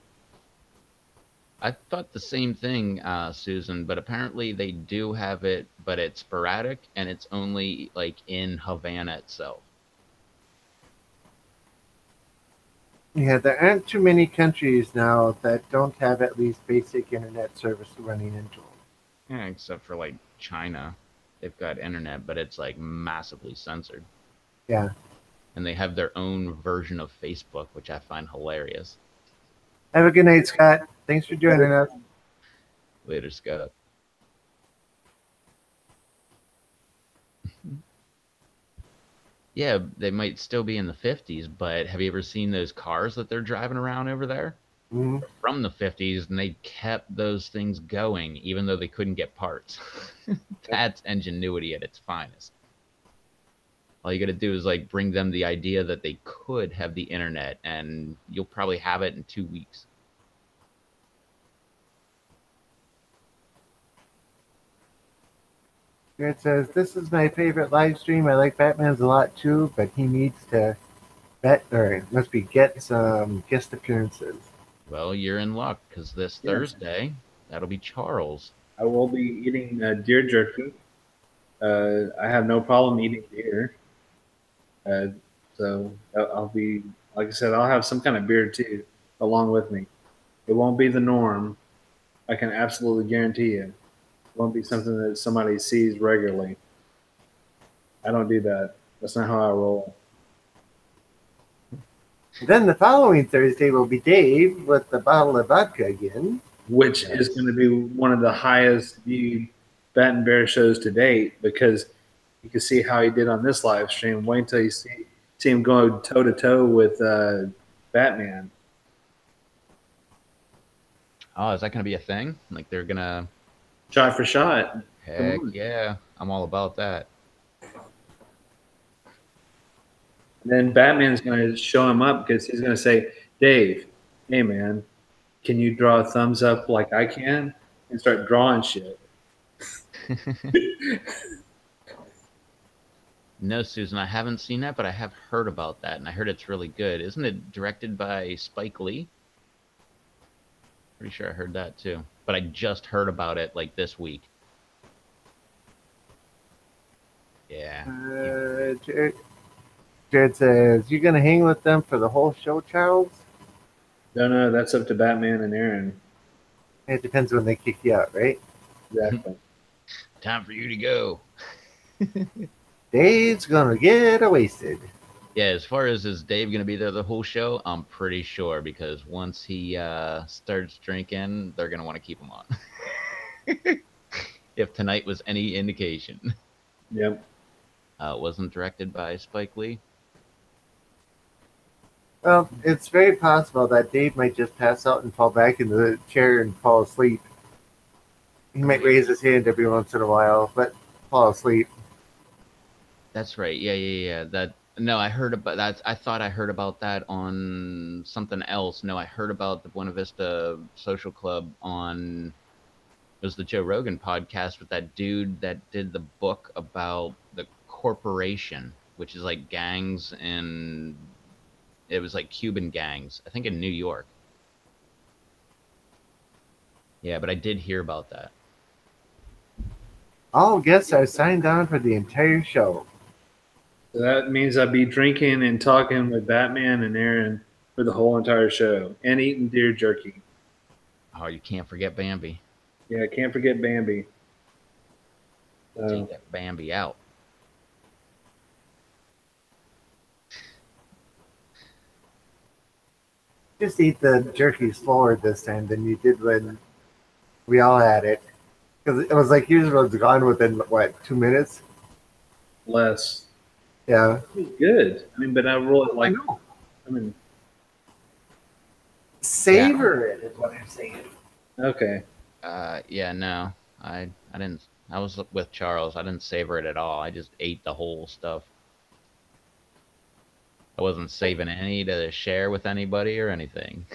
I thought the same thing, Susan, but apparently they do have it, but it's sporadic and it's only like in Havana itself. Yeah, there aren't too many countries now that don't have at least basic internet service running into them. Yeah, except for like China. They've got internet, but it's like massively censored. Yeah. And they have their own version of Facebook, which I find hilarious. Have a good night, Scott. Thanks for joining us. Later, Scott. Yeah, they might still be in the 50s, but have you ever seen those cars that they're driving around over there? Mhm. From the 50s, and they kept those things going even though they couldn't get parts. That's ingenuity at its finest. All you got to do is like bring them the idea that they could have the internet, and you'll probably have it in 2 weeks. It says, "This is my favorite live stream. I like Batman's a lot too, but he needs to get some guest appearances." Well, you're in luck because this Yes. Thursday, that'll be Charles. I will be eating deer jerky. I have no problem eating deer. Uh, so I'll be, like I said, I'll have some kind of beer too along with me. It won't be the norm. I can absolutely guarantee you. It won't be something that somebody sees regularly. I don't do that. That's not how I roll. Then the following Thursday will be Dave with the bottle of vodka again. Which Yes. is going to be one of the highest viewed Bat and Bear shows to date because you can see how he did on this live stream. Wait until you see him go toe to toe with Batman. Oh, is that going to be a thing? Like they're going to. Shot for shot. Heck on. yeah. I'm all about that. Then Batman's going to show him up because he's going to say, Dave, hey man, can you draw a thumbs up like I can? And start drawing shit. No, Susan, I haven't seen that, but I have heard about that, and I heard it's really good. Isn't it directed by Spike Lee? Pretty sure I heard that too, but I just heard about it like this week. Yeah. Jared says, "You gonna hang with them for the whole show, Charles?" No, that's up to Batman and Aaron. It depends when they kick you out, right? Exactly. Time for you to go. Dave's gonna get wasted. Yeah, as far as is Dave going to be there the whole show, I'm pretty sure because once he starts drinking, they're going to want to keep him on. If tonight was any indication. Yep. It wasn't directed by Spike Lee. Well, it's very possible that Dave might just pass out and fall back in the chair and fall asleep. He might raise his hand every once in a while, but fall asleep. That's right. Yeah. That no, I heard about that. I thought I heard about that on something else. No, I heard about the Buena Vista Social Club on it was the Joe Rogan podcast with that dude that did the book about the corporation, which is like gangs and it was like Cuban gangs, I think in New York. Yeah, but I did hear about that. All guests are signed on for the entire show. So that means I'd be drinking and talking with Batman and Aaron for the whole entire show and eating deer jerky. Oh, you can't forget Bambi. Yeah, can't forget Bambi. Take that Bambi out. Just eat the jerky slower this time than you did when we all had it. Because it was like yours was gone within, what, 2 minutes? less. Yeah. It was good. I mean, but I really I like. know. I mean, Savor it is what I'm saying. okay. Yeah, no, I didn't. I was with Charles. I didn't savor it at all. I just ate the whole stuff. I wasn't saving any to share with anybody or anything.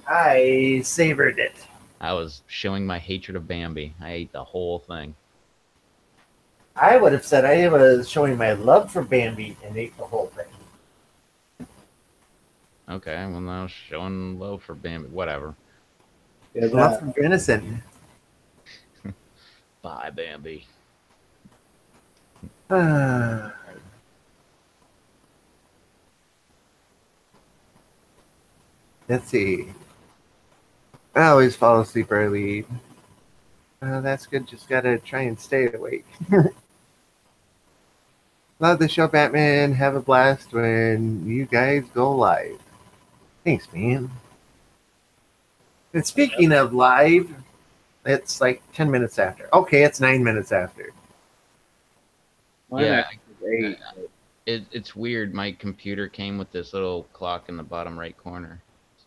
I savored it. I was showing my hatred of Bambi. I ate the whole thing. I would have said I was showing my love for Bambi and ate the whole thing. Okay, well now showing love for Bambi. Whatever. Yeah, Love for venison. Bye, Bambi. Let's see. I always fall asleep early. That's good. Just gotta try and stay awake. Love the show, Batman. Have a blast when you guys go live. Thanks, man. And speaking of live, it's like 10 minutes after. Okay, it's 9 minutes after. Mine Yeah, actually is 8. It's weird. My computer came with this little clock in the bottom right corner. It's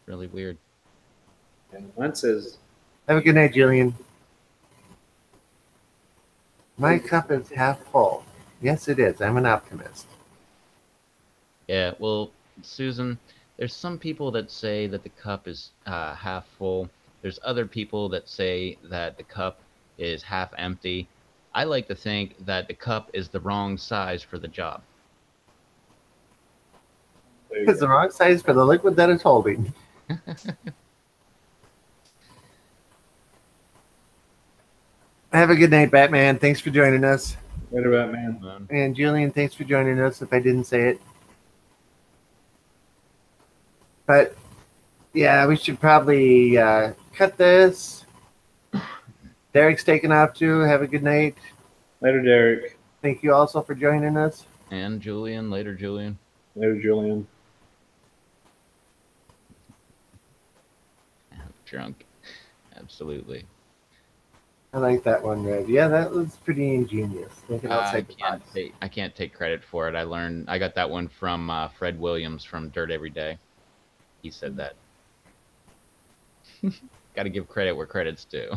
really weird. And mine says Have a good night, Jillian. My cup is half full. Yes, it is. I'm an optimist. Yeah, well, Susan, there's some people that say that the cup is half full. There's other people that say that the cup is half empty. I like to think that the cup is the wrong size for the job. there you It's the go. wrong size for the liquid that it's holding. Have a good night, Batman. Thanks for joining us. Later, Batman. And Julian, thanks for joining us if I didn't say it. But yeah, we should probably cut this. Derek's taking off too. Have a good night. Later, Derek. Thank you also for joining us. And Julian, later, Julian. Later, Julian. Drunk. Absolutely. I like that one, Red. Yeah, that was pretty ingenious. Thinking I outside the can't box. I can't take credit for it. I got that one from Fred Williams from Dirt Every Day. He said that. Got to give credit where credit's due.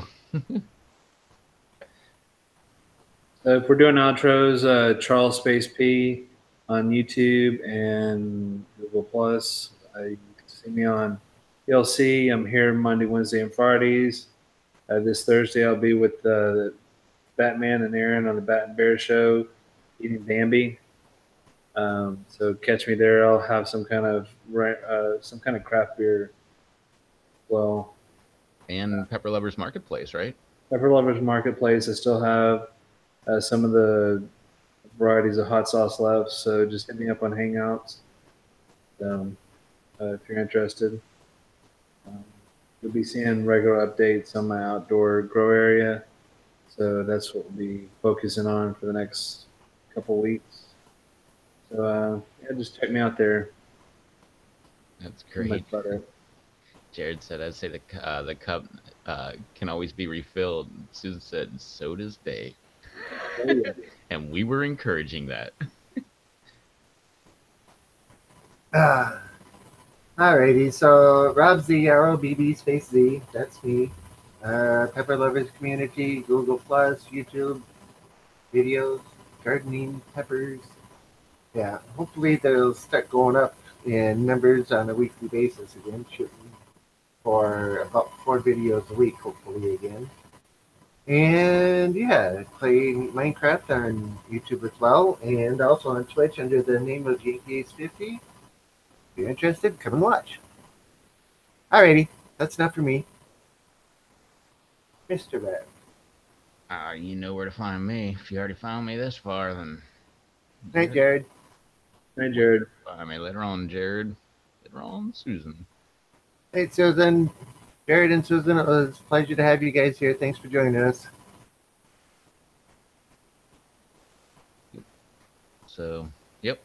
So if we're doing outros, Charles Space P on YouTube and Google Plus. You can see me on PLC. I'm here Monday, Wednesday, and Fridays. This Thursday, I'll be with Batman and Aaron on the Bat and Bear Show, eating Bambi. So catch me there. I'll have some kind of craft beer. Well, And Pepper Lovers Marketplace, right? Pepper Lovers Marketplace. I still have some of the varieties of hot sauce left, so just hit me up on Hangouts if you're interested. You'll be seeing regular updates on my outdoor grow area, so that's what we'll be focusing on for the next couple weeks. So yeah, just check me out there. That's Much great. better. Jared said, "I'd say the cup can always be refilled." Susan said, "So does Dave," Oh, yeah. and we were encouraging that. Alrighty, so Rob Z, ROBB Space Z, that's me. Pepper Lovers Community, Google Plus, YouTube, videos, gardening, peppers. Yeah, hopefully they'll start going up in numbers on a weekly basis again, shooting for about 4 videos a week, hopefully again. And yeah, play Minecraft on YouTube as well, and also on Twitch under the name of JPH50. If you're interested, come and watch. Alrighty, that's enough for me. Mr. Red. You know where to find me. If you already found me this far, then Night, Jared. Hey, Jared. find me later on, Jared. Later on, Susan. Hey, Susan. Jared and Susan, it was a pleasure to have you guys here. Thanks for joining us. So, yep,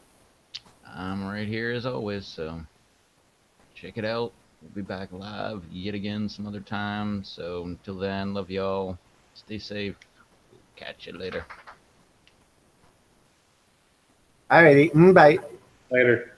I'm right here as always. So, check it out. We'll be back live yet again some other time. So, until then, love y'all. Stay safe. Catch you later. Alrighty, bye. Later.